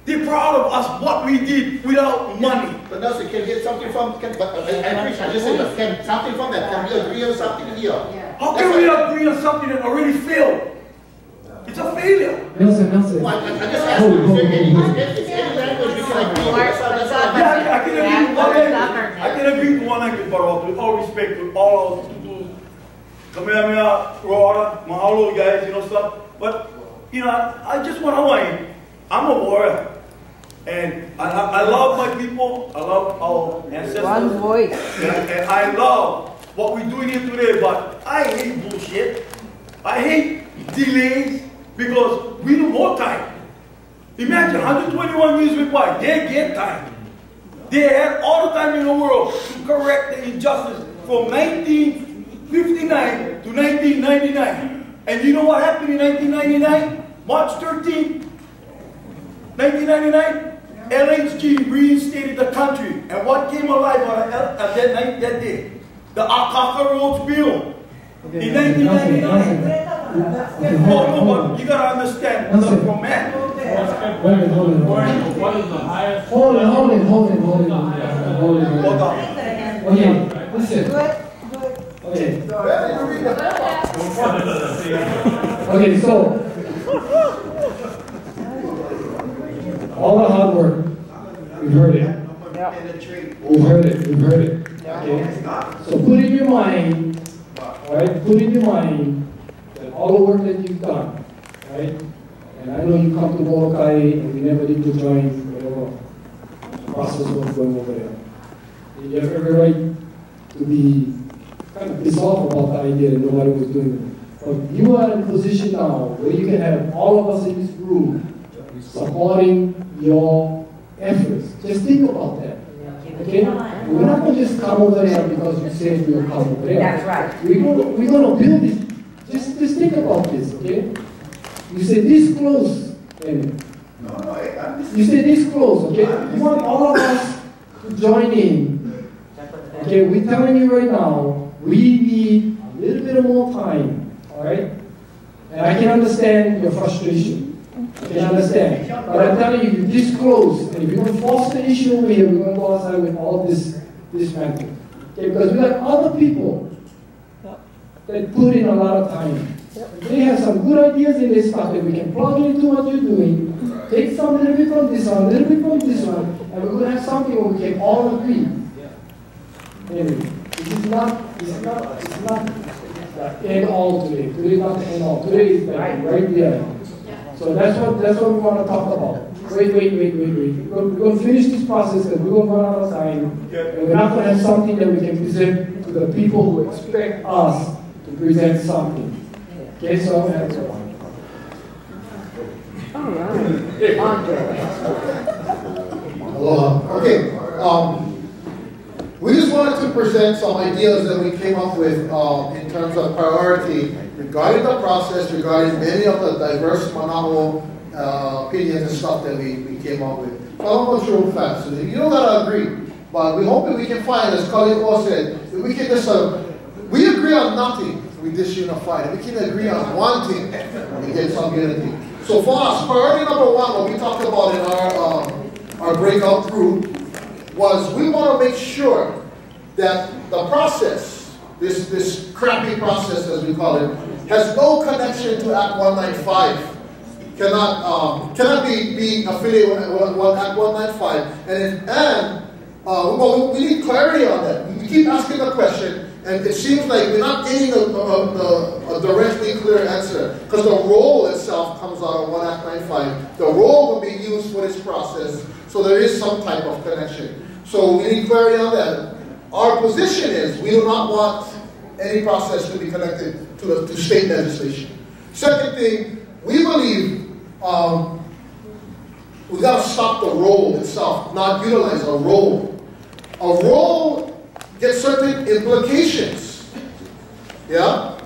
They're proud of us, what we did without money. But Nelson, can we get something from, I just said, can something from that, can we agree on something here? Yeah. How can we agree on something that already failed? It's a failure. Nelson. Well, I just asked you, is any language we can agree on? I can agree to one language, but with all respect, with all our people, Kamehameha, Roara, Mahalo guys, you know, stuff. But, you know, I just want to Hawaii. I'm a warrior. And I love my people. I love our ancestors. One voice. And I love what we're doing here today, but I hate bullshit. I hate delays because we need more time. Imagine 121 years required. They get time. They had all the time in the world to correct the injustice from 1959 to 1999. And you know what happened in 1999? March 13th, 1999, LHG reinstated the country. And what came alive on that day? The Akaka Roads Bill. In 1999. Oh, no, but you gotta understand, from man. What is the highest? Hold on. Okay, listen. Okay. Okay, so all the hard work, we've heard it. We've heard it. Okay. So put in your mind, right? Put in your mind that all the work that you've done, right? And I know you come to Molokai and we never did to join whatever process was going over there. You have every right to be kind of pissed off about the idea that nobody was doing it. But you are in a position now where you can have all of us in this room supporting your efforts. Just think about that. Okay? We're not going to just come over there because you said we'll come over there. That's right. We're going to build it. Just think about this, okay? You say this close, and you say this close, okay? You want all of us to join in. Okay, we're telling you right now, we need a little bit more time, all right? And I can understand your frustration. I can understand. But I'm telling you, you're this close, and if you're going to force the issue over here, we're going to go outside with all this matter. Okay, because we got other people that put in a lot of time. They have some good ideas in this stuff that we can plug into what you're doing, take some little bit from this one, a little bit from this one, and we're going to have something where we can all agree. Anyway, it's not the end all today. Today is not the end all. Today is right there. So that's what we want to talk about. Wait. We're going to finish this process because we're going to run out of time. And we're not going to have something that we can present to the people who expect us to present something. Okay, so I'm going to All right. Andre. Aloha. Okay. We just wanted to present some ideas that we came up with in terms of priority regarding the process, regarding many of the diverse Manaho opinions and stuff that we came up with. So I don't want to show fast. So you don't gotta agree, but we hope that we can find, as Khalid said, that we can just we agree on nothing. We disunify. We can agree on one thing and get some unity. So for us, priority number one, what we talked about in our breakout group, was we want to make sure that the process, this crappy process as we call it, has no connection to Act 195. Cannot be affiliated with Act 195. Well, we need clarity on that. We keep asking the question, and it seems like we're not getting a directly clear answer, because the role itself comes out of 1 Act 95. The role will be used for this process, so there is some type of connection. So we need clarity on that. Our position is we do not want any process to be connected to state legislation. Second thing, we believe we got to stop the role itself, not utilize a role. A role gets certain implications, yeah?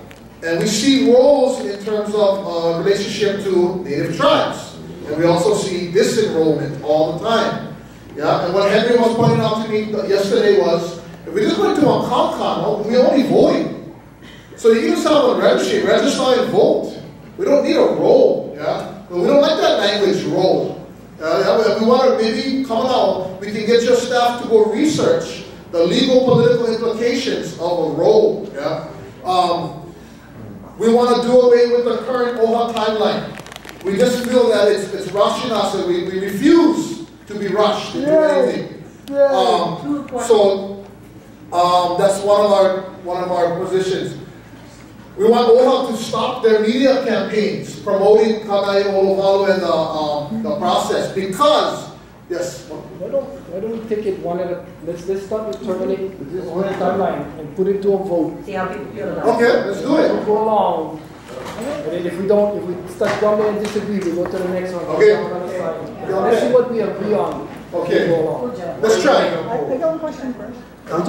And we see roles in terms of relationship to native tribes. And we also see disenrollment all the time. Yeah, and what Henry was pointing out to me yesterday was, if we just go into a ComCon, we only vote. So you can just have a register and vote. We don't need a role, yeah? But we don't like that language, role. If we want to maybe come out, we can get your staff to go research the legal political implications of a role, yeah? We want to do away with the current OHA timeline. We just feel that it's rushing us, and we refuse to be rushed into anything. That's one of our positions. We want OHA to stop their media campaigns promoting Kanai Olovalu and the process, because yes. Why don't we take it one at a? Let's start with terminate this one timeline and put it to a vote. See how people feel about it. Okay, let's do it. We'll go along. And then if we start grumbling and disagree, we go to the next one. Okay. Let's see what we agree on. Okay. We'll go along. Let's try. I got one question first. Why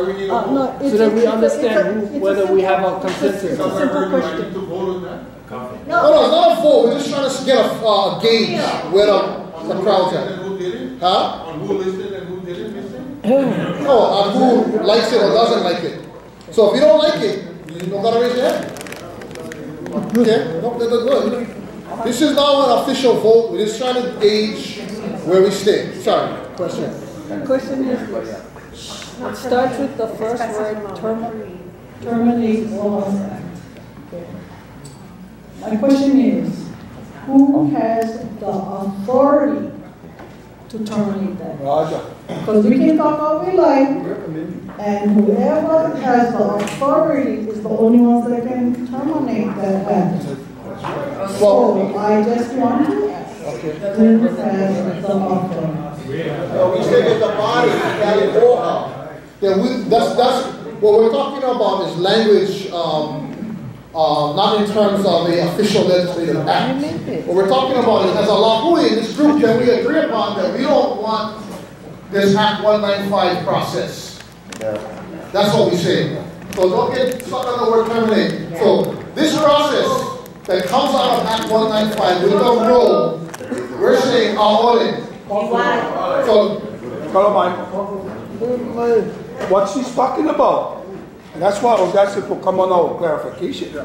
we need a vote? No, so that we understand whether we have a consensus. It's a simple question. To vote on that? No, it's not a vote. We're just trying to get a gauge where the crowd's at. Who did it? Huh? On who listed and who didn't listen? No, on who likes it or doesn't like it. So if you don't like it, you don't gotta raise your hand. Okay? No, that's good. This is not an official vote. We're just trying to gauge where we stand. Sorry. Question. The question is this. It starts with the first word, terminate OHA Act. Okay. My question is, who has the authority to terminate that? Raja. Because we can talk all we like, and whoever has the authority is the only ones that can terminate that act. So I just want to ask, who has the authority? We say that the body that OHA. That's what we're talking about is language, not in terms of an official legislative act. What we're talking about is, as a Lahui in this group, can we agree upon that we don't want this Act 195 process? That's what we say. So don't get stuck on the word terminate. So this process that comes out of Act 195 with the rule, we're saying our audit. So, what she's talking about, and that's why I was asking for common law clarification.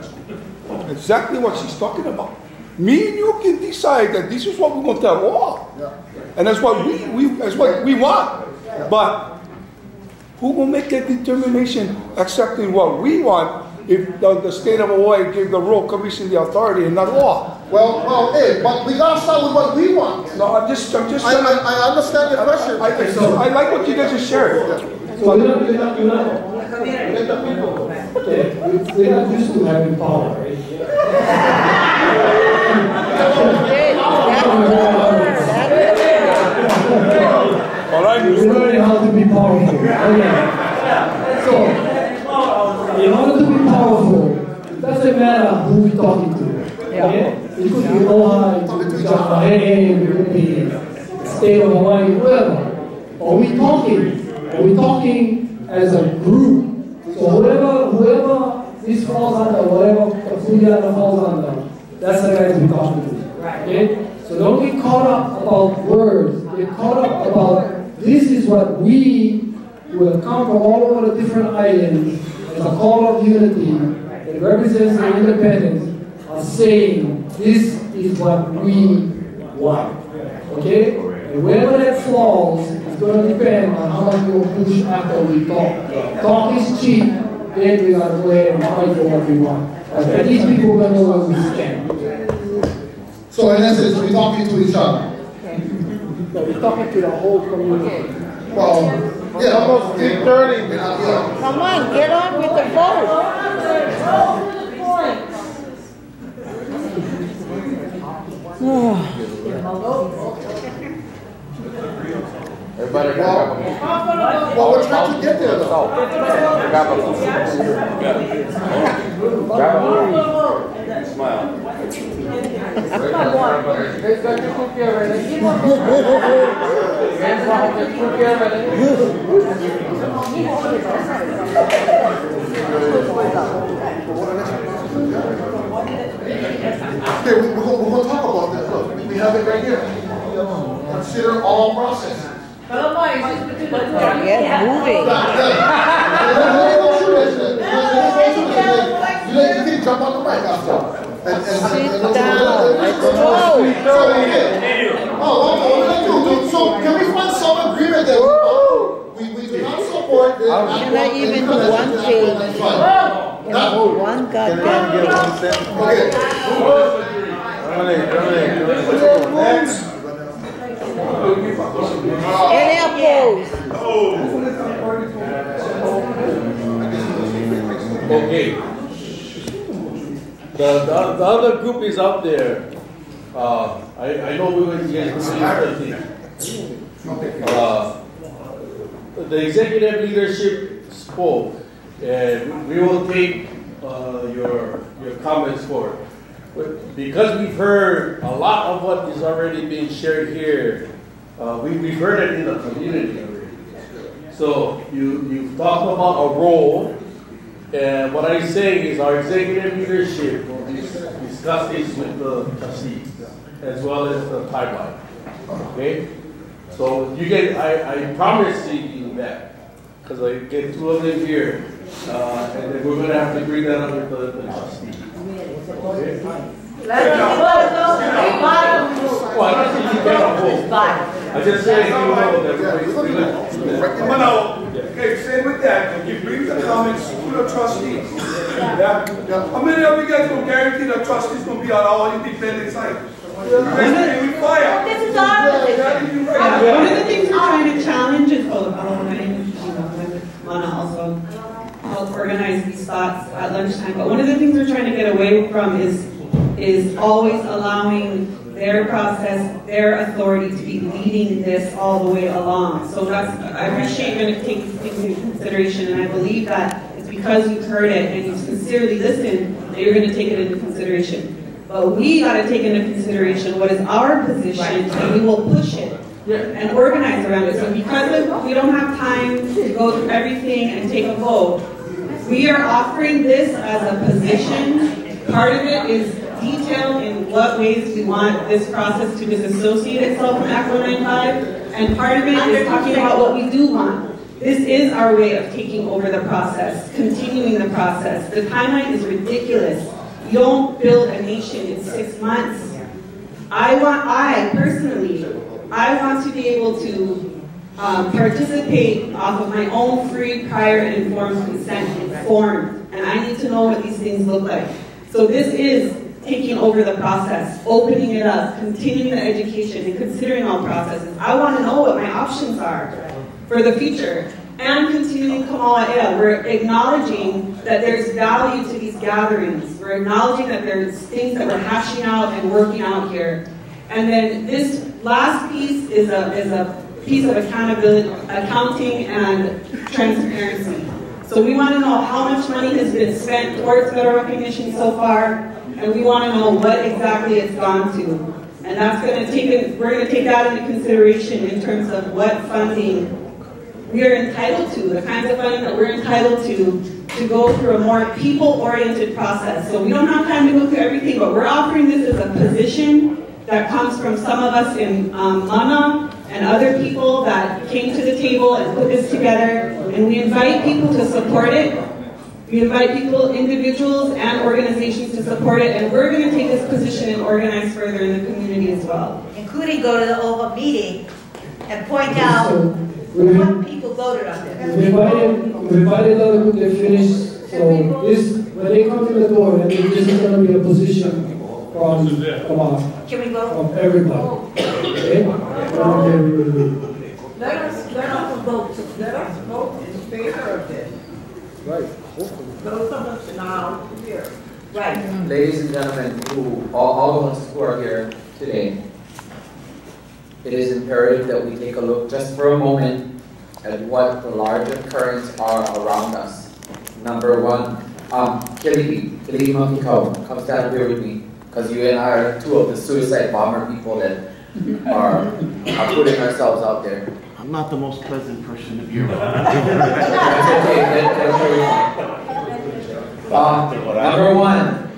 Exactly what she's talking about. Me and you can decide that this is what we're going to tell all, and that's what we want. But who will make that determination accepting what we want if the state of Hawaii gave the Royal Commission the authority and not law? Well, hey, but we gotta start with what we want. No, I'm just. I understand your question. I like what you guys just shared. So we're not used to having power, right? We're learning how to be powerful. Okay. So, in order to be powerful, it doesn't matter who we're talking to. Okay? It could be OHA, it could be JAPA, it could be State of Hawaii, whoever. Are we talking as a group? So whoever this falls under, whatever Kuliana falls under, that's the guys we're talking to. Okay? So don't get caught up about words. Get caught up about this is what we will come from all over the different islands as a call of unity that represents the independence are saying this is what we want. Okay? And wherever that falls is going to depend on how much we'll push after we talk. Talk is cheap, then we got to go ahead and fight for what we want. At least people will know where we stand. So in essence, we're talking to each other. No, we're talking to the whole community. Well, yeah, almost 8:30. Come on, get on with the Everybody well, we're trying to get there though. Smile. Okay, we're going to talk about that. Look, we have it right here. Consider all processes. Get moving. You can jump on the mic after. Sit down. Let's go. So can we find some agreement that we do not support this? Can I even do one page? One goddamn Next. Any opposed? Okay. The other group is out there. I know we went to the executive leadership spoke, and we will take your comments forward. But because we've heard a lot of what is already being shared here, we've heard it in the community already. So you talked about a role, and what I'm saying is our executive leadership will discuss this with the trustees as well as the timeline. Okay? So you get, I promise you that, because I get two of them here, and then we're going to have to bring that up with the trustees. Okay? I just said you know that. Okay, same with that. You bring the comments to the trustees. Yeah. How many of you guys gonna guarantee the trustees gonna be on all independent sites? You guys gonna be fired. This is our One of the things we're trying to challenge is Mana also help organize these thoughts at lunchtime. But one of the things we're trying to get away from is always allowing their process, their authority to be leading this all the way along. So I appreciate you're going to take these things into consideration, and I believe that it's because you've heard it and you've sincerely listened that you're going to take it into consideration. But we got to take into consideration what is our position, and we will push it and organize around it. So because we don't have time to go through everything and take a vote, we are offering this as a position. Part of it is detailed in what ways we want this process to disassociate itself from Act 195, and part of it is talking about what we do want. This is our way of taking over the process, continuing the process. The timeline is ridiculous. You don't build a nation in 6 months. I personally want to be able to participate off of my own free, prior, and informed consent, and I need to know what these things look like. So this is taking over the process, opening it up, continuing the education, and considering all processes. I want to know what my options are for the future. And continuing Kamala Ea, we're acknowledging that there's value to these gatherings. We're acknowledging that there's things that we're hashing out and working out here. And then this last piece is a piece of accountability, accounting and transparency. So we want to know how much money has been spent towards federal recognition so far, and we want to know what exactly it's gone to. And that's going to take we're going to take that into consideration in terms of what funding we are entitled to, the kinds of funding that we're entitled to go through a more people-oriented process. So we don't have time to go through everything, but we're offering this as a position that comes from some of us in Mana and other people that came to the table and put this together, and we invite people to support it. We invite people, individuals and organizations to support it, and we're going to take this position and organize further in the community as well. Including go to the OHA meeting and point out what people voted on this. We invited other group to finish, so this, when they come to the door, then this is going to be a position from everybody. Okay? Let us vote in favor of this. Right. Those of us now here. Right. Ladies and gentlemen, all of us who are here today, it is imperative that we take a look just for a moment at what the larger currents are around us. Number one, Kelly Makiko, come stand here with me, because you and I are two of the suicide bomber people that are putting ourselves out there. I'm not the most pleasant person to be around. That's okay. Number one,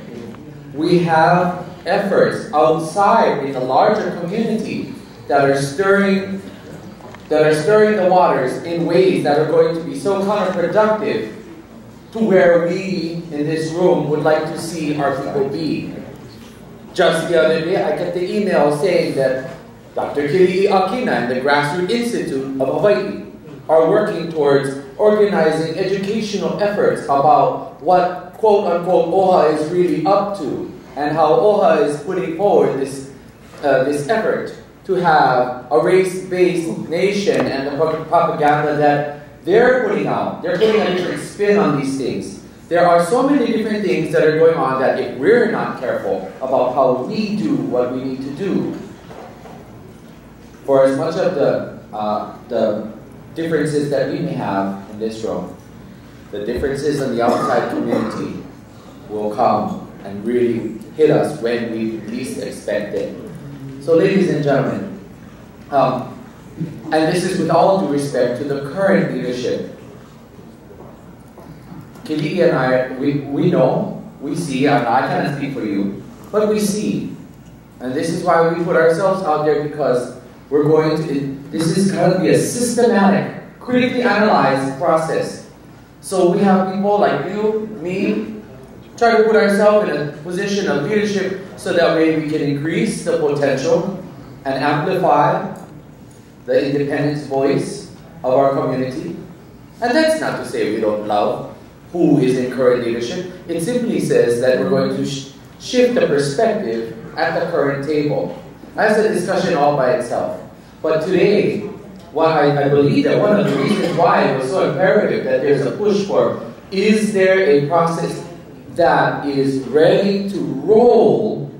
we have efforts outside in the larger community that are stirring the waters in ways that are going to be so counterproductive to where we in this room would like to see our people be. Just the other day, I got the email saying that Dr. Kili Akina and the Grassroots Institute of Hawaii are working towards organizing educational efforts about what quote-unquote OHA is really up to, and how OHA is putting forward this effort to have a race-based nation, and the propaganda that they're putting out. They're putting a different spin on these things. There are so many different things that are going on that if we're not careful about how we do what we need to do, for as much of the differences that we may have in this room, the differences in the outside community will come and really hit us when we least expect it. So ladies and gentlemen, And this is with all due respect to the current leadership. Kili and I, we know, we see, I cannot speak for you, but we see. And this is why we put ourselves out there, because we're going to, this is going to be a systematic, critically analyzed process. So we have people like you, me, try to put ourselves in a position of leadership so that way we can increase the potential and amplify the independent voice of our community. And that's not to say we don't love who is in current leadership. It simply says that we're going to shift the perspective at the current table. That's a discussion all by itself. But today, what I believe that one of the reasons why it was so imperative that there's a push for, is there a process that is ready to roll,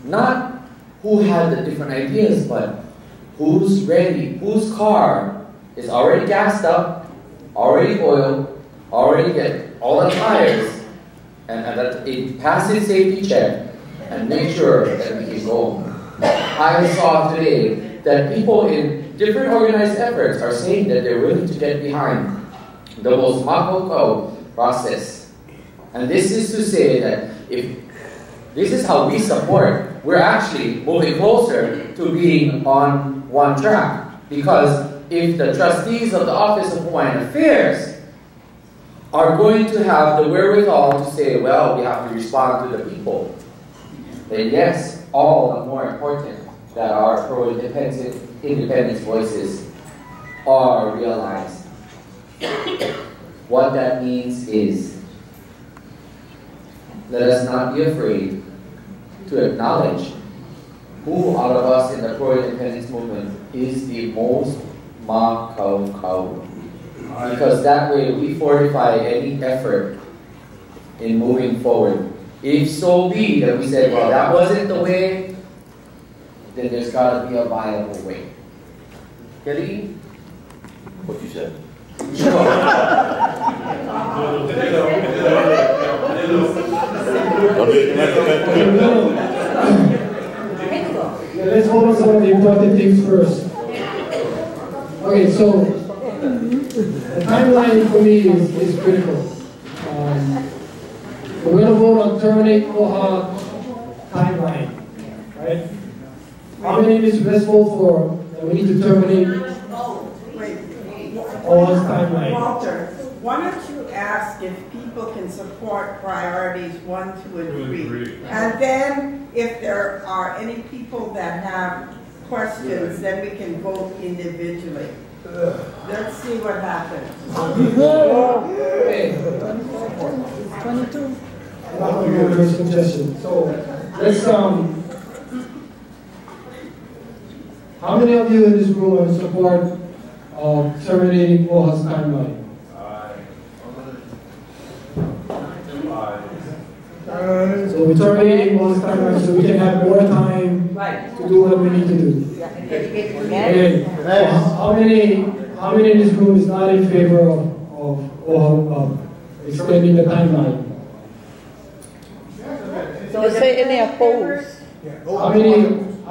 not who had the different ideas, but who's ready, whose car is already gassed up, already oiled, already get all the tires, and that it passes safety check, and make sure that we can go. I saw today that people in different organized efforts are saying that they're willing to get behind the most Makoko process. And this is to say that if this is how we support, we're actually moving closer to being on one track. Because if the trustees of the Office of Hawaiian Affairs are going to have the wherewithal to say, well, we have to respond to the people, then yes, all the more important that our pro-independence voices are realized. What that means is, let us not be afraid to acknowledge who out of us in the pro-independence movement is the most Makau. Because that way we fortify any effort in moving forward. If so be that we said, well, that wasn't the way, then there's got to be a viable way. Kelly? What you said. Let's hold on some of the important things first. Okay, so the timeline for me is critical. We're going to vote on terminate OHA timeline, right? How many is let's vote for that we need to terminate OHA's timeline? Walter, why don't you ask if people can support priorities 1, 2, and 3? And then if there are any people that have questions, then we can vote individually. Let's see what happens. 22. That would be a good suggestion. So let's how many of you in this room are in support of terminating OHA's timeline? So we're terminating OHA's timeline so we can have more time to do what we need to do. Okay. How many in this room is not in favor of extending the timeline? So is there any opposed? How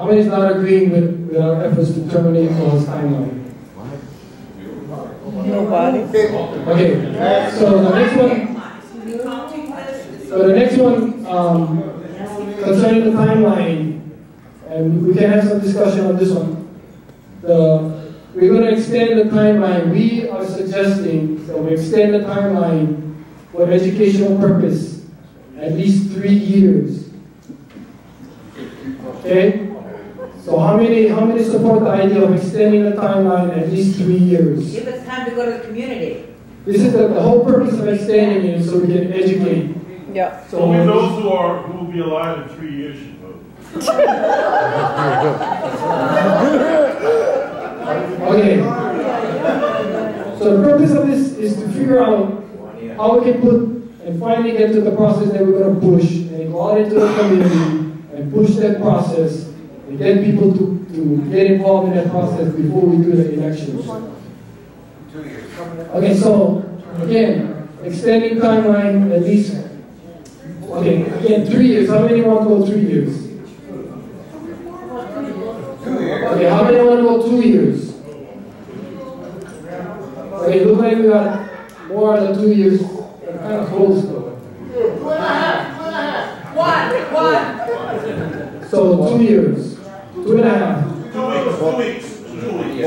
many is not agreeing with our efforts to terminate OHA's timeline? Nobody. Okay. So the next one, concerning the timeline, and we can have some discussion on this one. We're going to extend the timeline. We are suggesting that we extend the timeline for educational purpose at least 3 years. Okay? So how many support the idea of extending the timeline at least 3 years? Give us time to go to the community. This is the whole purpose of extending it, so we can educate. Yeah. So only those who will be alive in 3 years should vote. Okay. So the purpose of this is to figure out how we can put and finally get to the process that we're going to push and go out into the community and push that process and get people to get involved in that process before we do the elections. 2 years. Okay, so again, extending timeline at least, okay, again, 3 years. How many want to go 3 years? 2 years. Okay, how many want to go 2 years? Okay, look like we got more than 2 years. Kind of close though. 1. So 2 years. 2.5. 2 weeks. 2 weeks.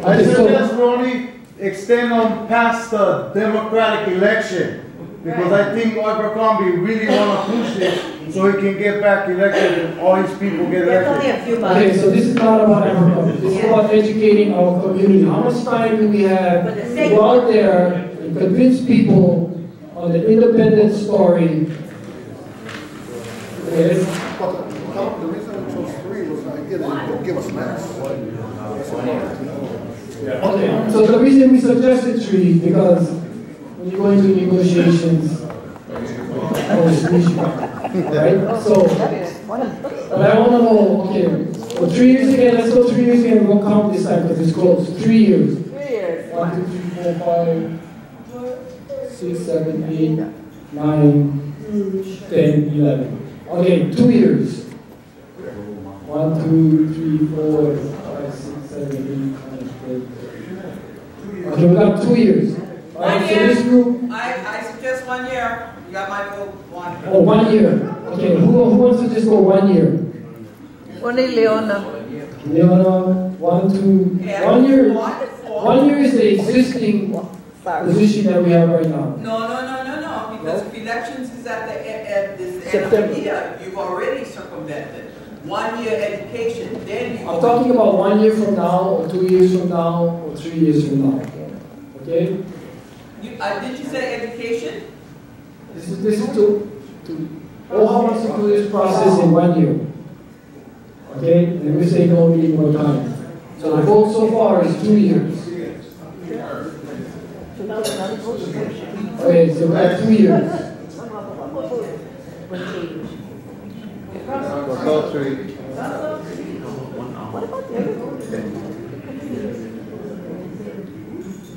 I suggest we only extend them past the democratic election. Because I think Abercrombie really want to push it so he can get back elected and all his people get elected. Okay, so this is not about Abercrombie. This is about educating our community. How much time do we have to go out there and convince people on the independent story? Okay. The reason I chose 3 was to give us max. Okay, so the reason we suggested 3 because when you go into negotiations, right? So, but I want to know, okay, so 3 years again, let's go 3 years again, we'll count this time because it's close. 3 years. 1, 2, 3, 4, 5, 6, 7, 8, 9, 10, 11. Okay, 2 years. 1, 2, 3, 4, 5, 6, 7, 8, 9, 10. Okay, we got 2 years. 1 So this group, I suggest 1 year. You got my vote, 1. oh, 1 year. Okay, who wants to just go 1 year? Only Leona. Leona, 1, 2, 1 year. 1 year is the existing position that we have right now. No, because if elections is at the end of the year, you've already circumvented. 1 year education, then you. I'm talking about 1 year from now, or 2 years from now, or 3 years from now. Okay? Did you say education? This is to OHA wants to do this process in 1 year. Okay? And we say no, we need more time. So the vote so far is 2 years. Okay, so we have 2 years.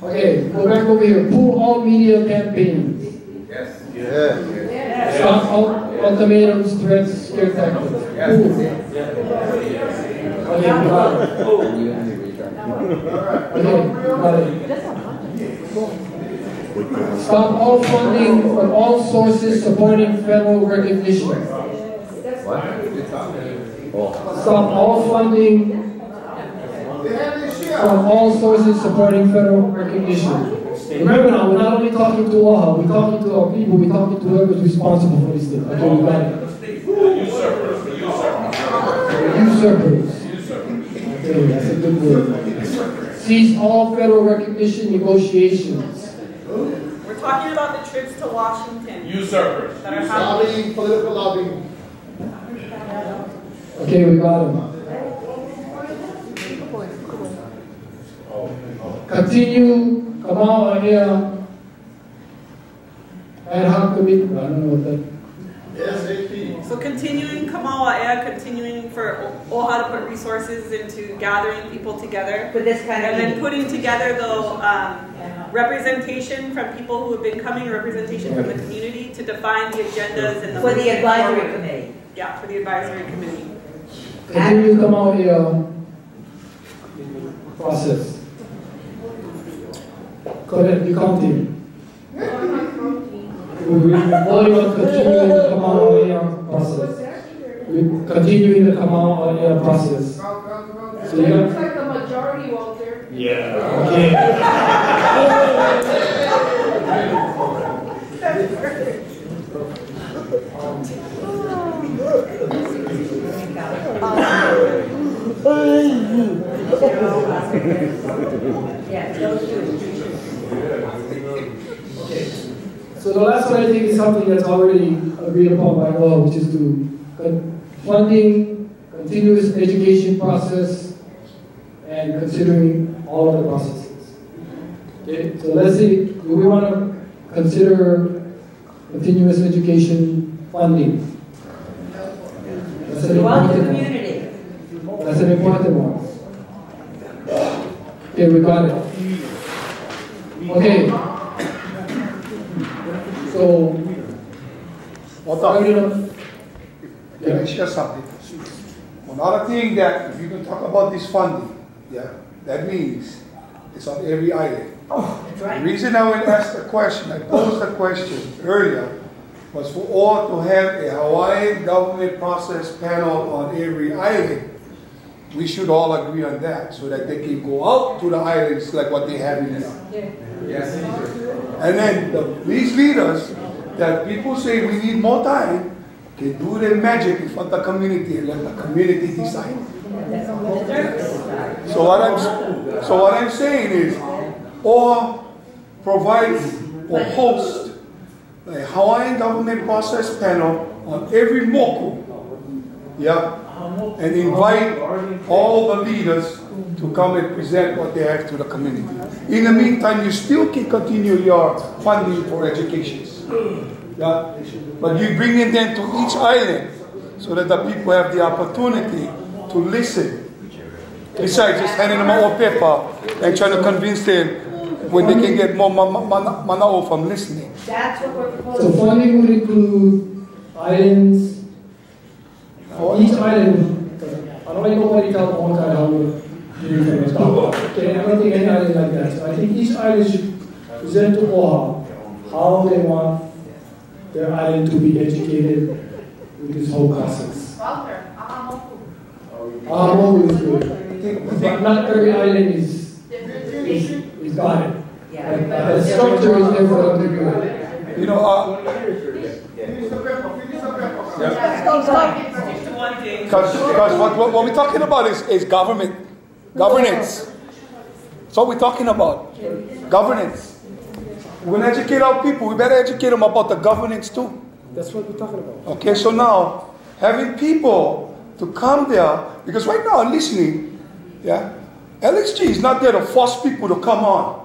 Okay, go back over here. Pull all media campaigns. Yes. Yeah. Stop ultimatums, threats, scare tactics. Pull. Okay, got it. Okay, got it. Stop all funding from all sources supporting federal recognition. Stop all funding from all sources supporting federal recognition. Remember now, we're not only talking to OHA, we're talking to our people, we're talking to whoever's responsible for this thing. Okay, we got it. Usurpers. Okay, that's a good word. Cease all federal recognition negotiations. We're talking about the trips to Washington. Usurpers. That are happening. Political lobbying. Okay, we got him. Continue, come on here. Ad hoc committee, I don't know what that. So continuing Kamala Air, continuing for OHA to put resources into gathering people together. For this kind of and then meeting. putting together the representation from people who have been coming, representation from the community to define the agendas and the For the advisory committee. Yeah, for the advisory committee. Continue, come on here. Process. Go ahead, you continue. We're voting on continuing the Kamala Air process. We're continuing the Kamala Air process. So you Looks got, like the majority, Walter. yeah, okay. So the last one I think is something that's already agreed upon by law, which is to funding continuous education process and considering all of the processes. Okay, so let's see, do we want to consider continuous education funding? That's an important one. That's an important one. Okay, we got it. Okay. So, Can I share something? Another thing that, if you can talk about this funding, yeah, that means it's on every island. The reason I would ask the question, I posed the question earlier, was for all to have a Hawaiian government process panel on every island. We should all agree on that so that they can go out to the islands like what they have in here. Yes. And then these leaders that people say we need more time can do their magic in front of the community and let the community decide. So what I'm saying is, or provide or host a Hawaiian government process panel on every moku, yeah, and invite all the leaders to come and present what they have to the community. In the meantime, you still can continue your funding for education. Yeah? But you bring in them to each island so that the people have the opportunity to listen. Besides just handing them out paper and trying to convince them when they can get more manao from listening. That's what we're proposing. So funding would include islands. Each island, I don't like nobody tell all kind of how to do things. Okay, I don't think any island like that. So I think each island should present to OHA how they want their island to be educated with this whole process. Ahamoku is good. But not every island is got it. The structure is there for them to do it. You know, because what we're talking about is governance. That's what we're talking about. Governance. We're going to educate our people. We better educate them about the governance too. That's what we're talking about. Okay, so now, having people to come there, because right now, listening, yeah, LXG is not there to force people to come on.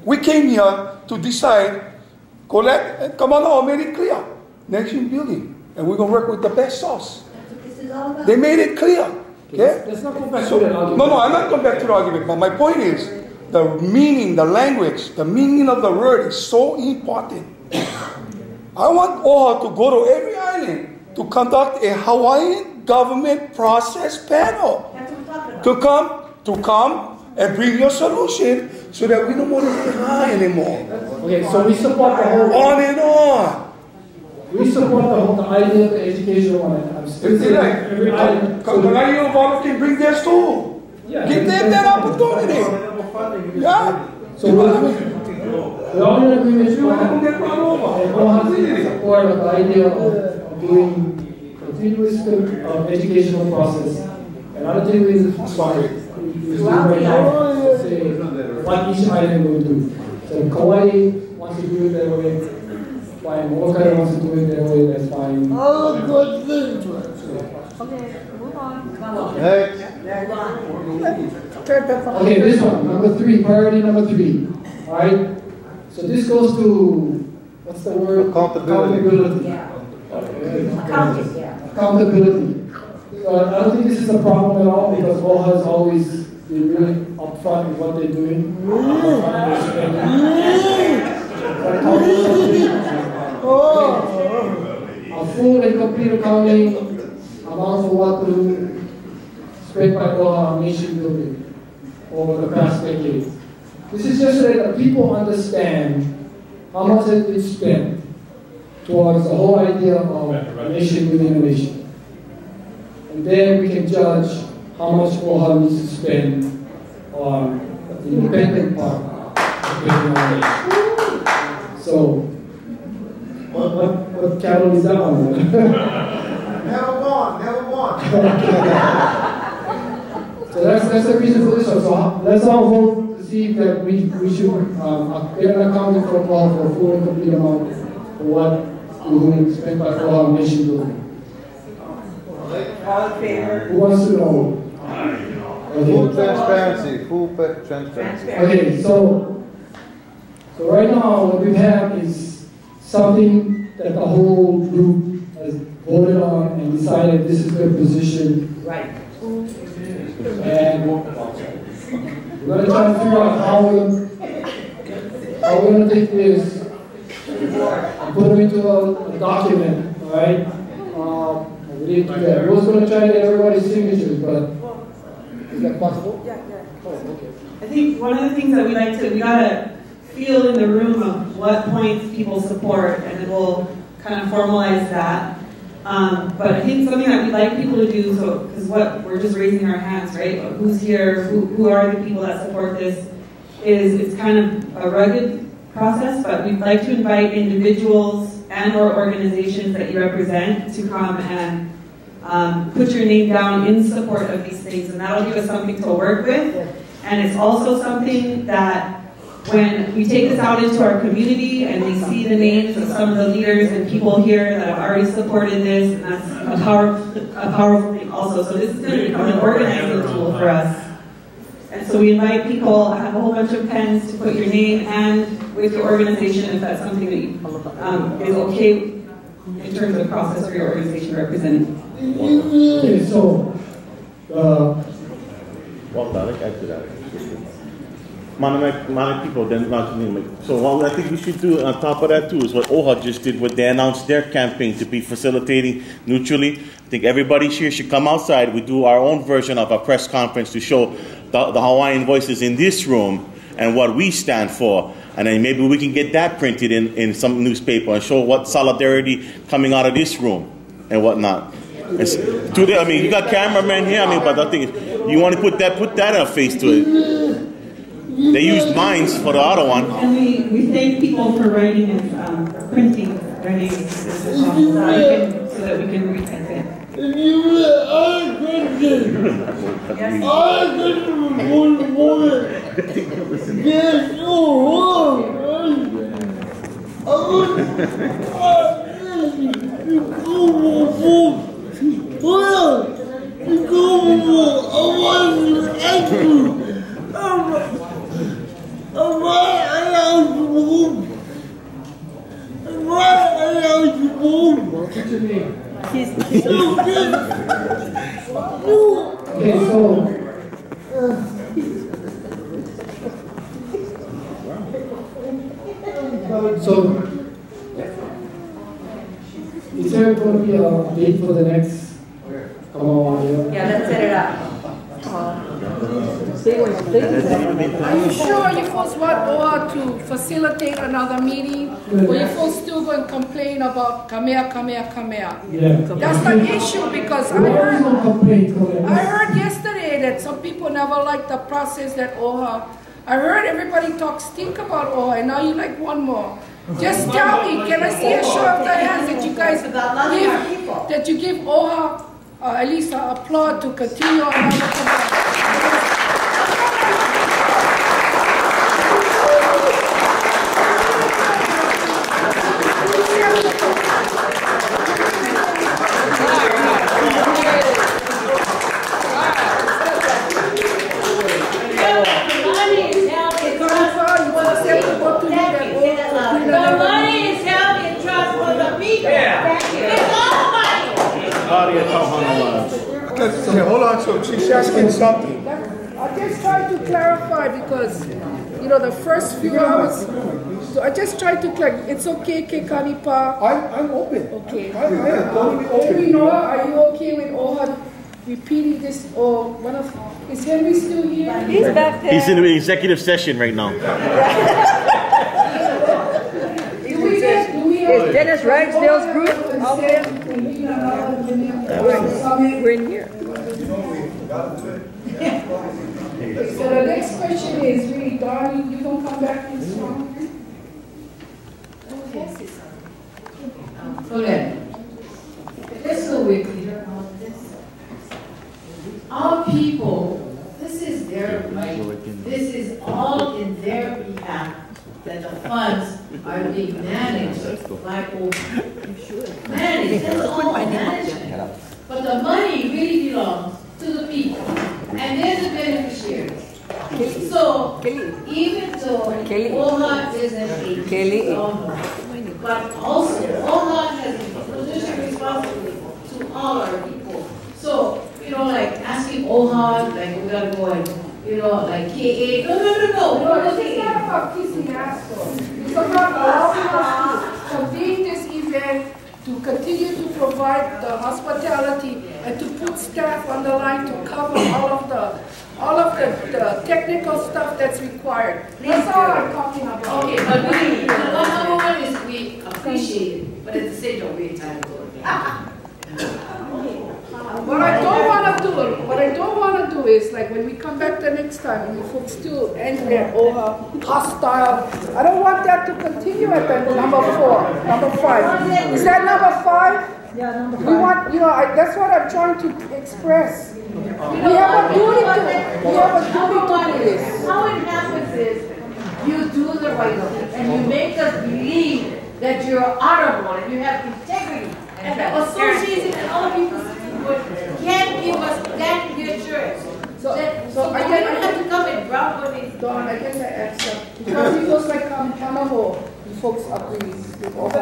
We came here to decide, collect, and come on now, made it clear. Nation building. And we're going to work with the best source. They made it clear. Okay? Let's not go back to that argument. No, I'm not going back to the argument. But my point is, the meaning, the language, the meaning of the word is so important. I want OHA to go to every island to conduct a Hawaiian government process panel. That's what we're talking about. To come and bring your solution so that we don't want to get high anymore. Okay, so we support the whole. On and on. We support the idea of the education one. I'm still saying every island. But now you involved can bring theirs too. Yeah, give them that opportunity. Yeah. So we're all in agreement. We support the idea of doing continuous educational process. Another thing is right now, say what each island will do. So Kauai wants to do it their way. Fine. Molokai wants to do it their way. That's fine. Oh, good thing. Okay, move on. Come on. Next. Okay, this one, number 3, priority number 3. All right. So this goes to what's the word? Accountability. Accountability. So I don't think this is a problem at all because OHA has always been really upfront with what they're doing. A full and complete accounting amounts of what to spend by OHA on nation building over the past decade. This is just so that the people understand how much has been spent towards the whole idea of a nation within a nation. And then we can judge how much OHA needs to spend on the independent part of building our nation. So, what cattle is that one? Never won. So that's the reason for this one. So let's all vote to see that we should get an accounting for OHA for a full and complete amount for what we're going to spend by OHA nation building. All in favor? Who wants to know? Full transparency. Full transparency. Okay, so right now what we have is something that the whole group has voted on and decided this is their position. Right. And we're going to try to figure out how we're going to take this and put it into a document, all right? We didn't do that. I was going to try to get everybody's signatures, but is that possible? Yeah. Oh, okay. I think one of the things that we gotta feel in the room of what points people support, and then we'll kind of formalize that. But I think something that we'd like people to do, because we're just raising our hands, right? But who's here? Who are the people that support this? It's kind of a rugged process, but we'd like to invite individuals and/or organizations that you represent to come and put your name down in support of these things, and that'll give us something to work with. And it's also something that when we take this out into our community and we see the names of some of the leaders and people here that have already supported this, and that's a powerful thing also. So this is going to become an organizing tool for us. And so we invite people, I have a whole bunch of pens to put your name and with your organization if that's something that is okay in terms of the process for your organization representing. Okay, so, well, I can do that. Many people then not make. So what I think we should do on top of that too is what OHA just did, when they announced their campaign to be facilitating neutrally. I think everybody here should come outside. We do our own version of a press conference to show the Hawaiian voices in this room and what we stand for. And then maybe we can get that printed in some newspaper and show what solidarity coming out of this room and whatnot. I mean, you got cameramen here. I mean, but the thing is, you want to put that a face to it. They used mines for the other one. And we thank people for writing and printing their names so that we can retype it. So, is there going to be a date for the next? Yeah, let's set it up. Are you sure you folks want OHA to facilitate another meeting? Or you folks still going to complain about Kamea? Yeah. That's the issue, because I heard yesterday that some people never liked the process that OHA. I heard everybody talk stink about OHA, and now you like one more. Just tell me, can I see a show of the hands that you guys give OHA at least an applaud to continue on? Okay, hold on, so she's asking something. I just tried to clarify because, you know, the first few hours, so I just tried to clarify. It's okay, Kekanipa? I'm open. Okay. I am totally open. Henry Noah, are you okay with OHA repeating this, or one of, is Henry still here? He's back there. He's in an executive session right now. Is Dennis Ragsdale's group out there? We're in here. So the next question is really, Don, you don't come back in strong? So then, let's go with you. Our people, this is their right. This is all in their behalf that the funds are being managed by OHA. Managed, that's all management. But the money really belongs to the people, and they're the beneficiaries. So, even though OHA is an agency, but also OHA has a fiduciary responsibility to all our people. So, you know, like asking OHA, like we gotta go and, you know, like KA, no, It's not about kissing ass though. It's about allowing us to convene this event to continue to provide the hospitality and to put staff on the line to cover all of the technical stuff that's required. That's all I'm talking about. Okay, but number one is we appreciate it, but at the same time, we're entitled to it. What I don't want to do is, like, when we come back the next time and you folks still angry at OHA, hostile, I don't want that to continue at the number 4, number 5. Is that number 5? Yeah, number 5. We want, that's what I'm trying to express. We have a duty to do this. How it happens is, you do the right thing, and you make us believe that you're honorable, and you have integrity. And the association and other people can give us that reassurance. So I don't have to come and drop on it. Don, I get the answer. Because it looks like honorable. You folks agree with all the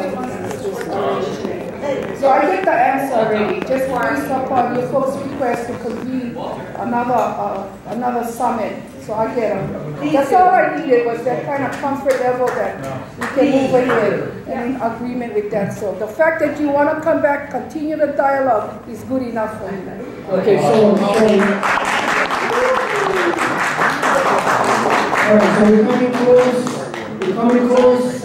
So I get the answer already. Just based upon your folks' request to convene another summit. So I get it. That's all I needed was that kind of comfort level that we can move ahead and in agreement with that. So the fact that you want to come back, continue the dialogue is good enough for me. Okay, so we're coming close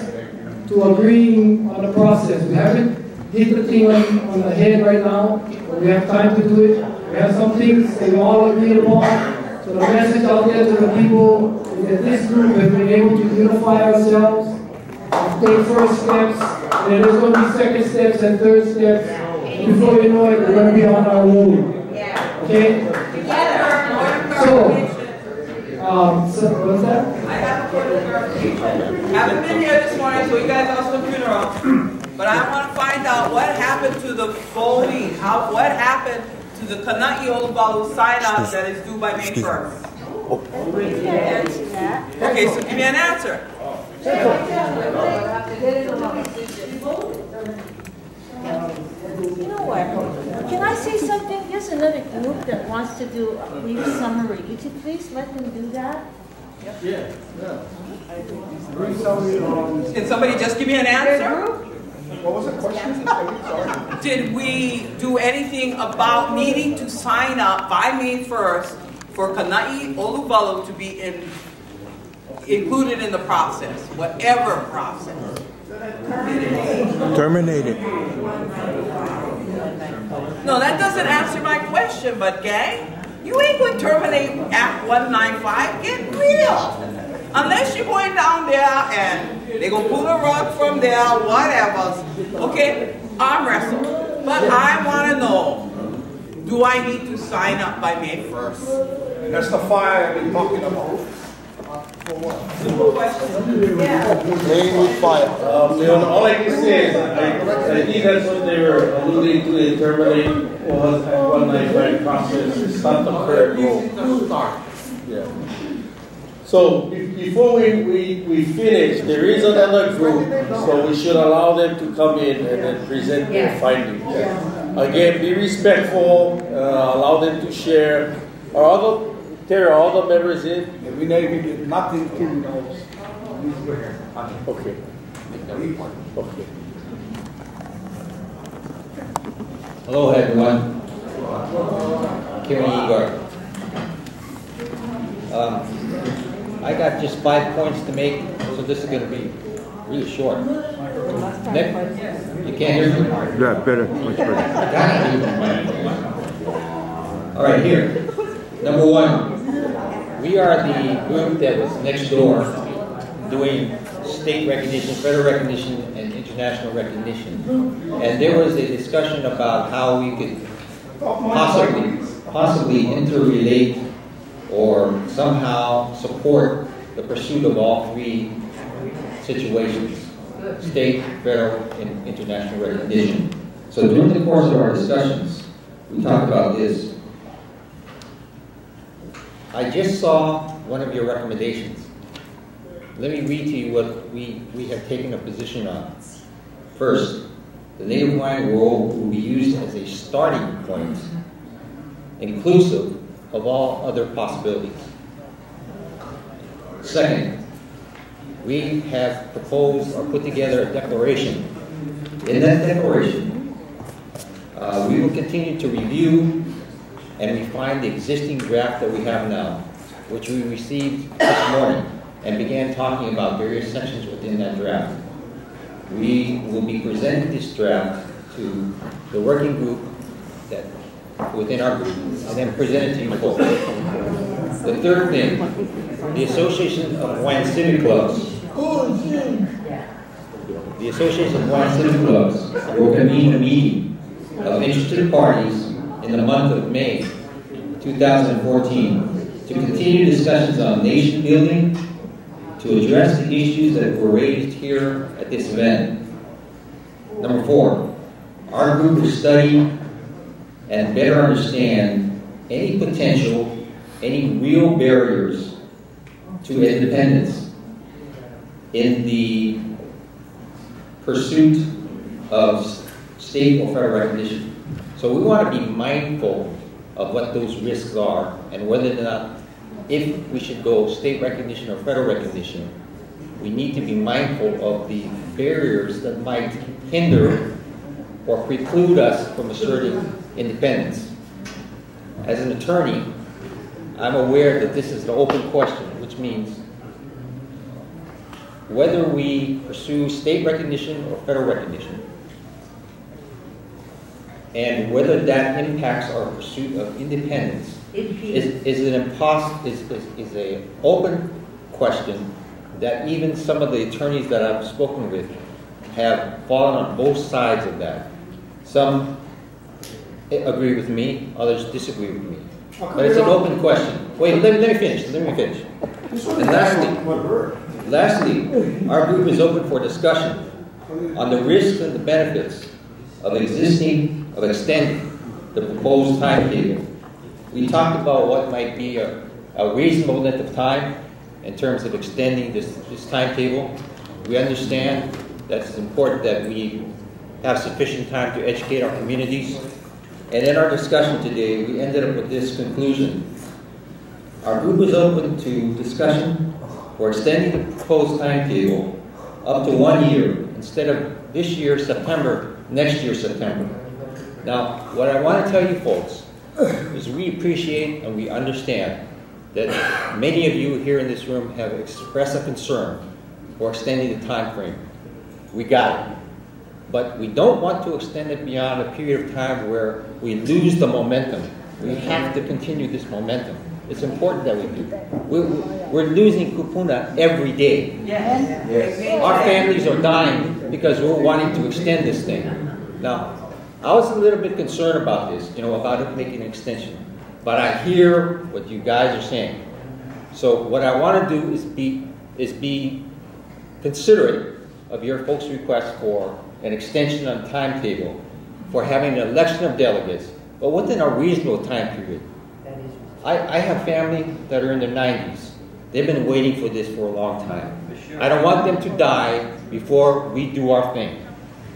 to agreeing on the process. We haven't hit the thing on the head right now, but we have time to do it. We have some things that we all agree upon. So the message out there to the people is that this group has been able to unify ourselves, take first steps, and then there's going to be second steps and third steps. And before you know it, we're going to be on our road. Okay? So what's that? I have a point of clarification. Haven't been here this morning, so you guys are some funeral. But I want to find out what happened to the voting. What happened to the Kana'i Olubalu sign-up that is due by May 1st? Okay, so give me an answer. You know what? Can I say something? Here's another group that wants to do a brief summary. Would you please let them do that? Yeah. Can somebody just give me an answer? What was the question? Sorry. Did we do anything about needing to sign up by May 1st for Kana'i Olubalu to be included in the process, whatever process? Terminated. No, that doesn't answer my question, but gang, you ain't going to terminate Act 195. Get real. Unless you're going down there and they're going to pull a rug from there, whatever. Okay, arm wrestle. But I want to know, do I need to sign up by May 1st? And that's the fire I've been talking about. Simple question. Yeah. Playing with fire. All I can say is, I think that's what they were alluding to in terminating was Act 195 process. It's not the correct goal. Yeah. So before we finish, there is another group, so we should allow them to come in and then present their findings. Again, be respectful, allow them to share. Are all the members in? We never did nothing to those. Okay. Okay. Hello everyone. Kieran Igor. I got just 5 points to make, so this is going to be really short. Nick, you can't hear me? Yeah, better. Much better. All right, here. Number 1. We are the group that was next door doing state recognition, federal recognition, and international recognition. And there was a discussion about how we could possibly interrelate or somehow support the pursuit of all 3 situations, state, federal, and international recognition. So during the course of our discussions, we talked about this. I just saw one of your recommendations. Let me read to you what we have taken a position on. First, the Native Hawaiian role will be used as a starting point, inclusive of all other possibilities. Second, we have proposed or put together a declaration In that declaration, we will continue to review and refine the existing draft that we have now, which we received this morning, and began talking about various sections within that draft. We will be presenting this draft to the working group that within our group, and then present it to you folks. The third thing, the Association of Wine Civic Clubs. The Association of Wine Civic Clubs will convene a meeting of interested parties in the month of May 2014 to continue discussions on nation building, to address the issues that were raised here at this event. Number 4, our group will study and better understand any potential, any real barriers to independence in the pursuit of state or federal recognition. So we want to be mindful of what those risks are and whether or not, if we should go state recognition or federal recognition, we need to be mindful of the barriers that might hinder or preclude us from asserting independence. As an attorney, I'm aware that this is an open question, which means whether we pursue state recognition or federal recognition, and whether that impacts our pursuit of independence is an open question that even some of the attorneys that I've spoken with have fallen on both sides of that. Some agree with me, others disagree with me. But it's an open question. Wait, let me finish. And lastly, our group is open for discussion on the risks and the benefits of extending the proposed timetable. We talked about what might be a reasonable length of time in terms of extending this timetable. We understand that it's important that we have sufficient time to educate our communities. And in our discussion today, we ended up with this conclusion. Our group is open to discussion for extending the proposed timetable up to 1 year instead of this year, September, next year, September. Now, what I want to tell you folks is we appreciate and we understand that many of you here in this room have expressed a concern for extending the time frame. We got it. But we don't want to extend it beyond a period of time where we lose the momentum. We have to continue this momentum. It's important that we do. We're losing kupuna every day. Yes. Our families are dying because we're wanting to extend this thing. Now, I was a little bit concerned about this, about it making an extension. But I hear what you guys are saying. So what I want to do is be considerate of your folks' request for an extension on timetable, for having an election of delegates, but within a reasonable time period. I have family that are in their 90s. They've been waiting for this for a long time. I don't want them to die before we do our thing,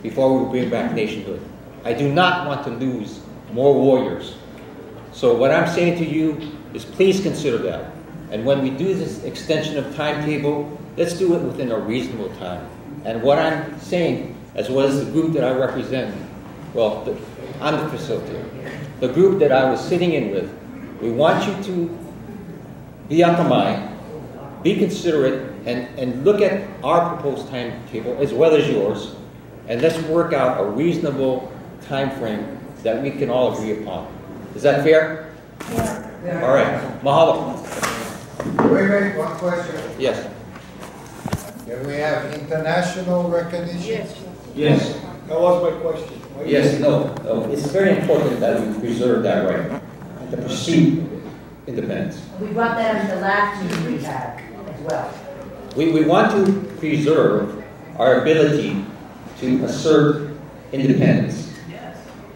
before we bring back nationhood. I do not want to lose more warriors. So what I'm saying to you is please consider that. And when we do this extension of timetable, let's do it within a reasonable time. And what I'm saying, as well as the group that I represent, I'm the facilitator. The group that I was sitting in with, we want you to be on the mind, be considerate, and look at our proposed timetable as well as yours, and let's work out a reasonable time frame that we can all agree upon. Is that fair? Yeah. All right. Mahalo. Wait, one question. Yes. Can we have international recognition? Yes. That was my question. Yes, no. It's very important that we preserve that right to pursue independence. We brought that in the last meeting we had as well. We want to preserve our ability to assert independence.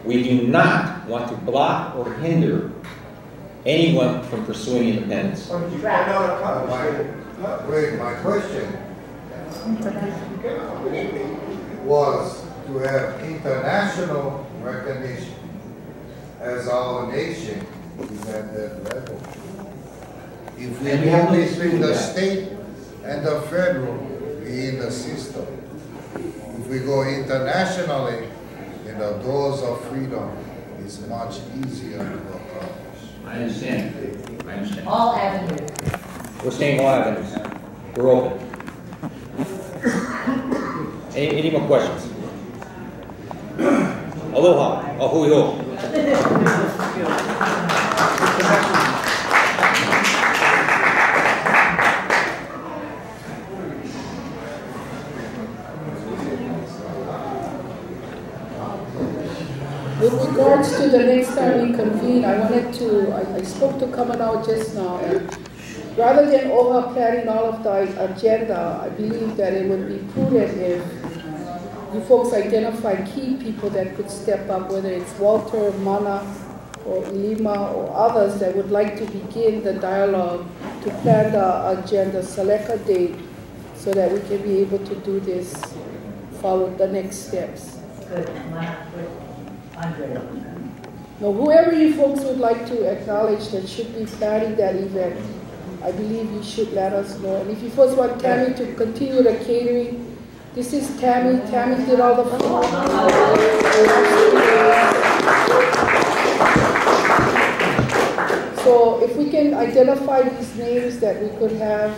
We do not want to block or hinder anyone from pursuing independence. My question was to have international recognition as our nation is at that level. If we have between the state and the federal in the system, If we go internationally, then the doors of freedom is much easier to accomplish. I understand. I understand. All avenues. We're saying all avenues. We're open. Any more questions? Aloha. Ahui-ho. With regards to the next time we convene, I wanted to, I spoke to Kamanau just now, and rather than OHA planning all of the agenda, I believe that it would be prudent if you folks identify key people that could step up, whether it's Walter, Mana, or Ilima, or others that would like to begin the dialogue to plan the agenda, select a date, so that we can be able to do this, follow the next steps. Good. Now, whoever you folks would like to acknowledge that should be planning that event, I believe you should let us know. And if you folks want Tammy to continue the catering, this is Tammy. Tammy did all the food. So if we can identify these names that we could have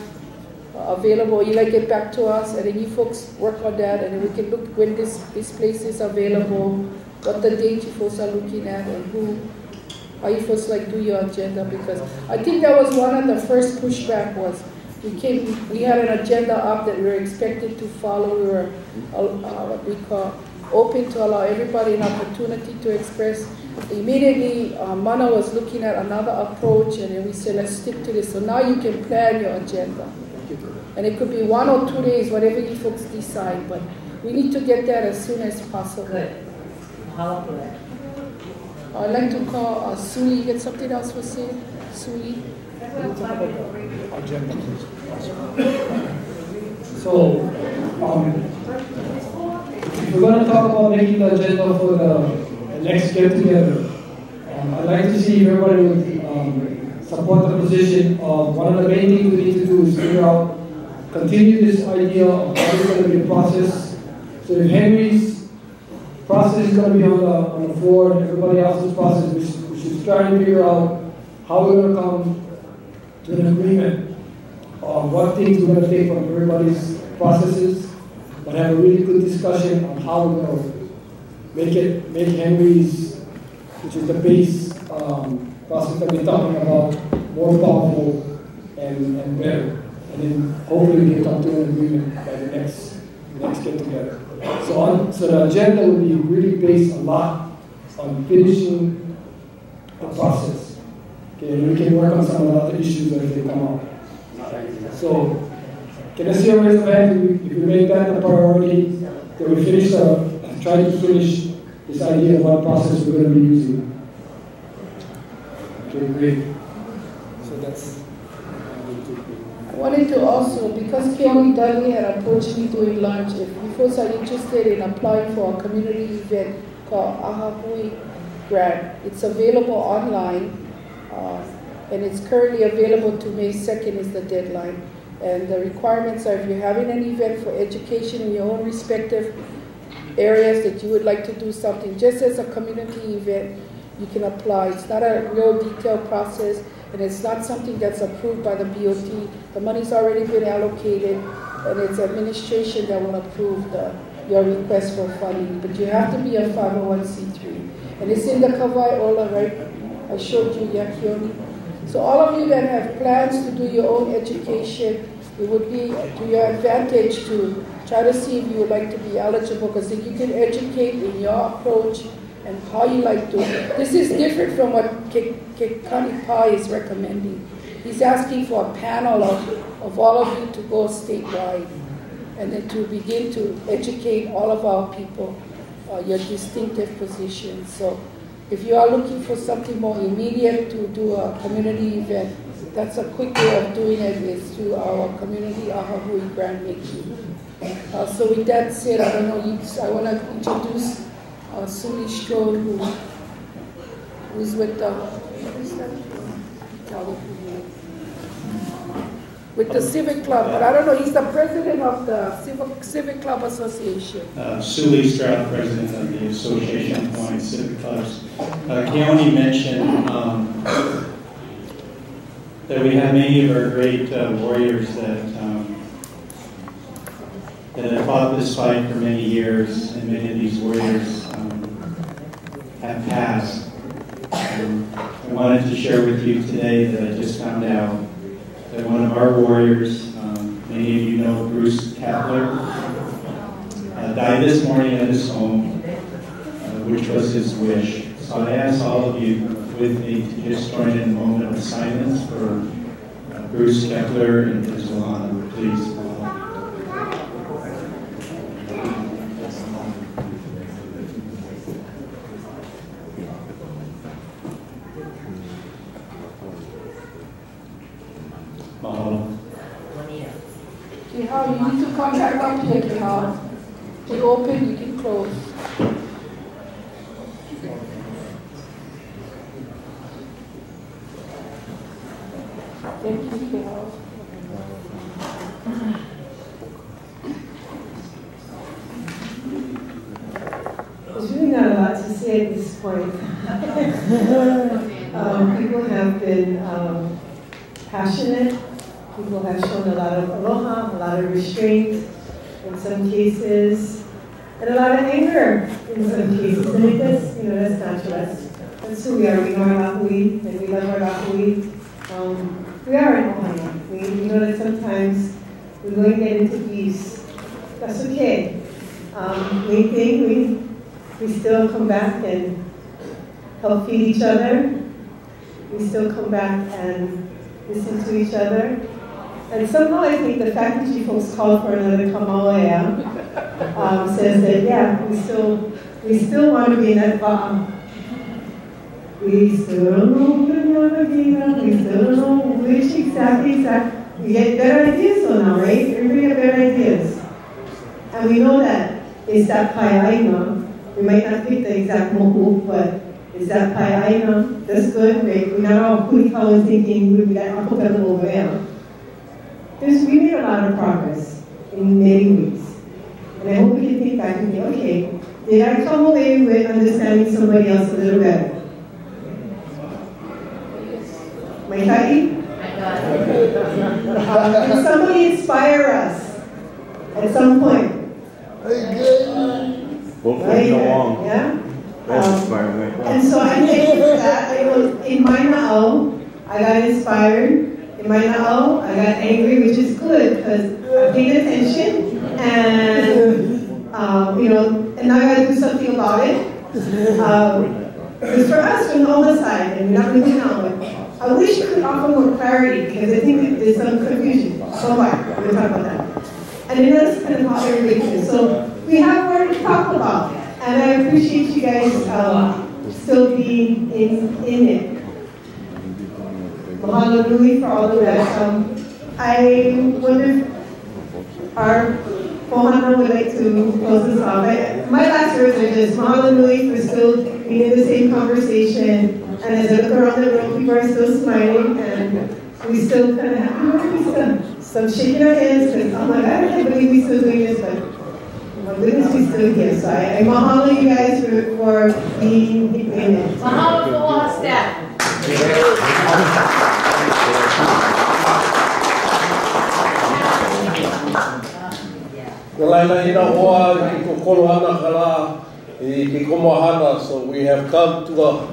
available, you like get back to us, and then you folks work on that, and then we can look when this place is available, what the date you folks are looking at, and how you folks like do your agenda, because I think that was one of the first pushback was we had an agenda up that we were expected to follow. We were what we call open to allow everybody an opportunity to express. Immediately, Mana was looking at another approach, and then we said, let's stick to this. So now you can plan your agenda. And it could be 1 or 2 days, whatever you folks decide, but we need to get that as soon as possible. Good. How for that? I'd like to call Suli. You get something else to say? Suli? Agenda, please. So, if we're going to talk about making the agenda for the next get-together, I'd like to see if everybody would support the position of one of the main things we need to do is figure out, continue this idea of how it's going to be a process. So if Henry's process is going to be on the floor and everybody else's process, we should try and figure out how we're going to come to an agreement on what things we're going to take from everybody's processes, but have a really good discussion on how we're going to make Henry's, which is the base process that we're talking about, more powerful and better. And then hopefully we can come to an agreement by the next get together. So the agenda will be really based a lot on finishing the process. Okay, and we can work on some of the other issues as they come up. So, can I see a raise of hands if we make that a priority, that we try to finish this idea of what process we're going to be using. Okay, great. So that's. I wanted to also, because Keone Dudley had approached me during lunch, if you folks are interested in applying for a community event called OHA Grant, it's available online, and it's currently available to May 2nd is the deadline. And the requirements are if you're having an event for education in your own respective areas that you would like to do something just as a community event, you can apply. It's not a real detailed process, and it's not something that's approved by the BOT. The money's already been allocated, and it's administration that will approve your request for funding. But you have to be a 501c3. And it's in the Kawai Ola, right? I showed you Yakioni. So all of you that have plans to do your own education, it would be to your advantage to try to see if you would like to be eligible, because if you can educate in your approach and how you like to. This is different from what Kekani Pai is recommending. He's asking for a panel of all of you to go statewide and then to begin to educate all of our people, your distinctive positions. So if you are looking for something more immediate to do a community event, that's a quick way of doing it is through our community Ahahui grant making. So with that said, I don't know, I want to introduce Suli Strode, who's with the, what is that? with the Civic Club, but I don't know, he's the president of the Civic Club Association. Sully Stroud, president of the Association of Hawaiian Civic Clubs. Keone mentioned that we have many of our great warriors that have fought this fight for many years, and many of these warriors have passed. I wanted to share with you today that I just found out that one of our warriors, many of you know Bruce Kapler, died this morning at his home, which was his wish. So I ask all of you with me to just join in a moment of silence for Bruce Kapler and his Ohana, please. Kihao, you need to come back up here, Kihao. You open, you can close. Thank you, Kihao. There's really not a lot to say at this point. People have been passionate. People have shown a lot of aloha, a lot of restraint in some cases, and a lot of anger in some cases. And it does, that's natural. That's who we are. We know our lahui, and we love our lahui. We are in Ohio. We know that sometimes we're going to get into peace. That's okay. Main thing, we still come back and help feed each other. We still come back and listen to each other. And somehow I think the fact that you folks called for another Kamauea says that, yeah, we still want to be in that we still don't know who to navigate, we still don't know which exactly. We get better ideas though now, right? Everybody get better ideas. And we know that it's that paiaina. We might not pick the exact mohu, but it's that paiaina. That's good, right? We're not all kulikau and thinking we got akopelo over there. We made a lot of progress in many ways. And I hope we can think back and think, okay, did I come away with understanding somebody else a little better? Mai kai? Can somebody inspire us at some point? Hopefully, no long. Yeah? Inspiring. And so I'm thankful for that. In my na'au, I got inspired. In my na'au, I got angry, which is good because I paid attention and, and now I got to do something about it. Because for us, we're on the other side and we're not really now. I wish you could offer more clarity because I think there's some confusion. So what? We'll talk about that. And then that's kind of how everybody is. So we have more to talk about. And I appreciate you guys still being in it. Mahalo nui for all of that. I wonder if our Ohana would like to close this off. My last words are just mahalo nui for still being in the same conversation. And as I look around the room, people are still smiling, and we still kind of have some shaking our heads because, oh my God, I can't believe we're still doing this, but my goodness, we're still here. So I mahalo you guys for being in it. Mahalo for all staff. So we have come to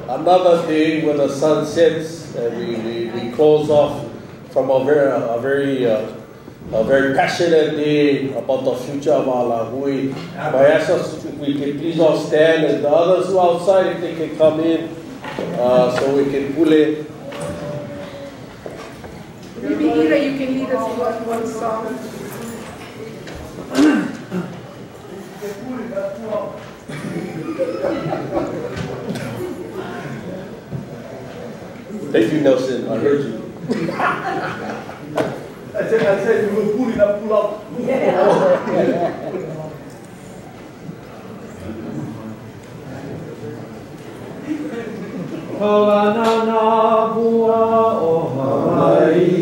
another day when the sun sets and we close off from a very passionate day about the future of our lahui. I ask us if we can please all stand, and the others who are outside, if they can come in so we can pull it. Maybe Ira, you can lead us in one song. Thank you, Nelson. I heard you. I said we will pull it up, pull up. Kalanana bua o Hawaii.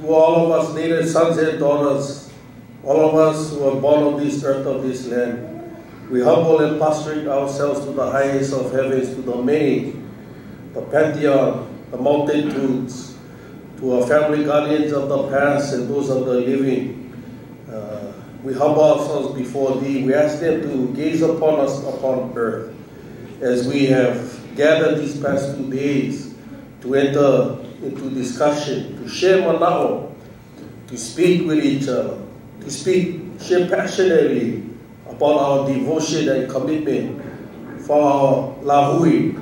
To all of us native sons and daughters, all of us who are born on this earth of this land, we humble and prostrate ourselves to the highest of heavens, to the many, the pantheon, the multitudes, to our family guardians of the past and those of the living. We humble ourselves before Thee. We ask them to gaze upon us upon earth as we have gathered these past 2 days to enter into discussion, to share manao, to speak with each other, to share passionately about our devotion and commitment for our lahui,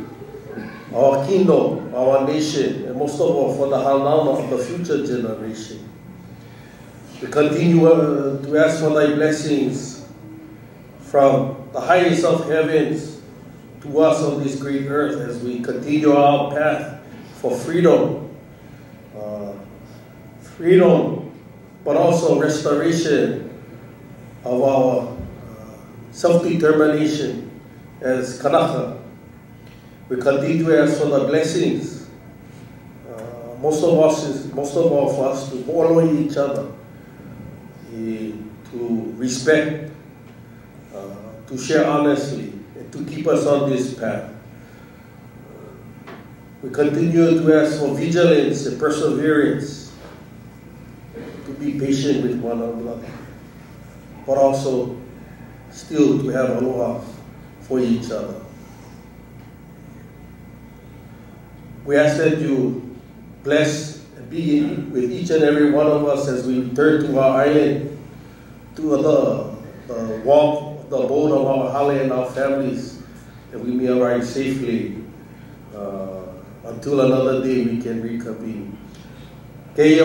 our kingdom, our nation, and most of all for the hanana of the future generation. We continue to ask for Thy blessings from the highest of heavens to us on this great earth as we continue our path for freedom, but also restoration of our self-determination as Kanaka. We continue to ask for the blessings, most of us to follow each other, respect, to share honestly, and to keep us on this path. We continue to ask for vigilance and perseverance, to be patient with one another, but also still to have aloha for each other. We ask that you bless and be with each and every one of us as we return to our island, to the walk, the boat of our hale and our families, that we may arrive safely until another day we can reconvene. We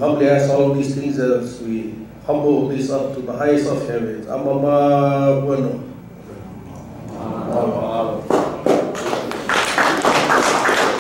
humbly ask all of these things as we humble this up to the highest of heavens. Amama bueno.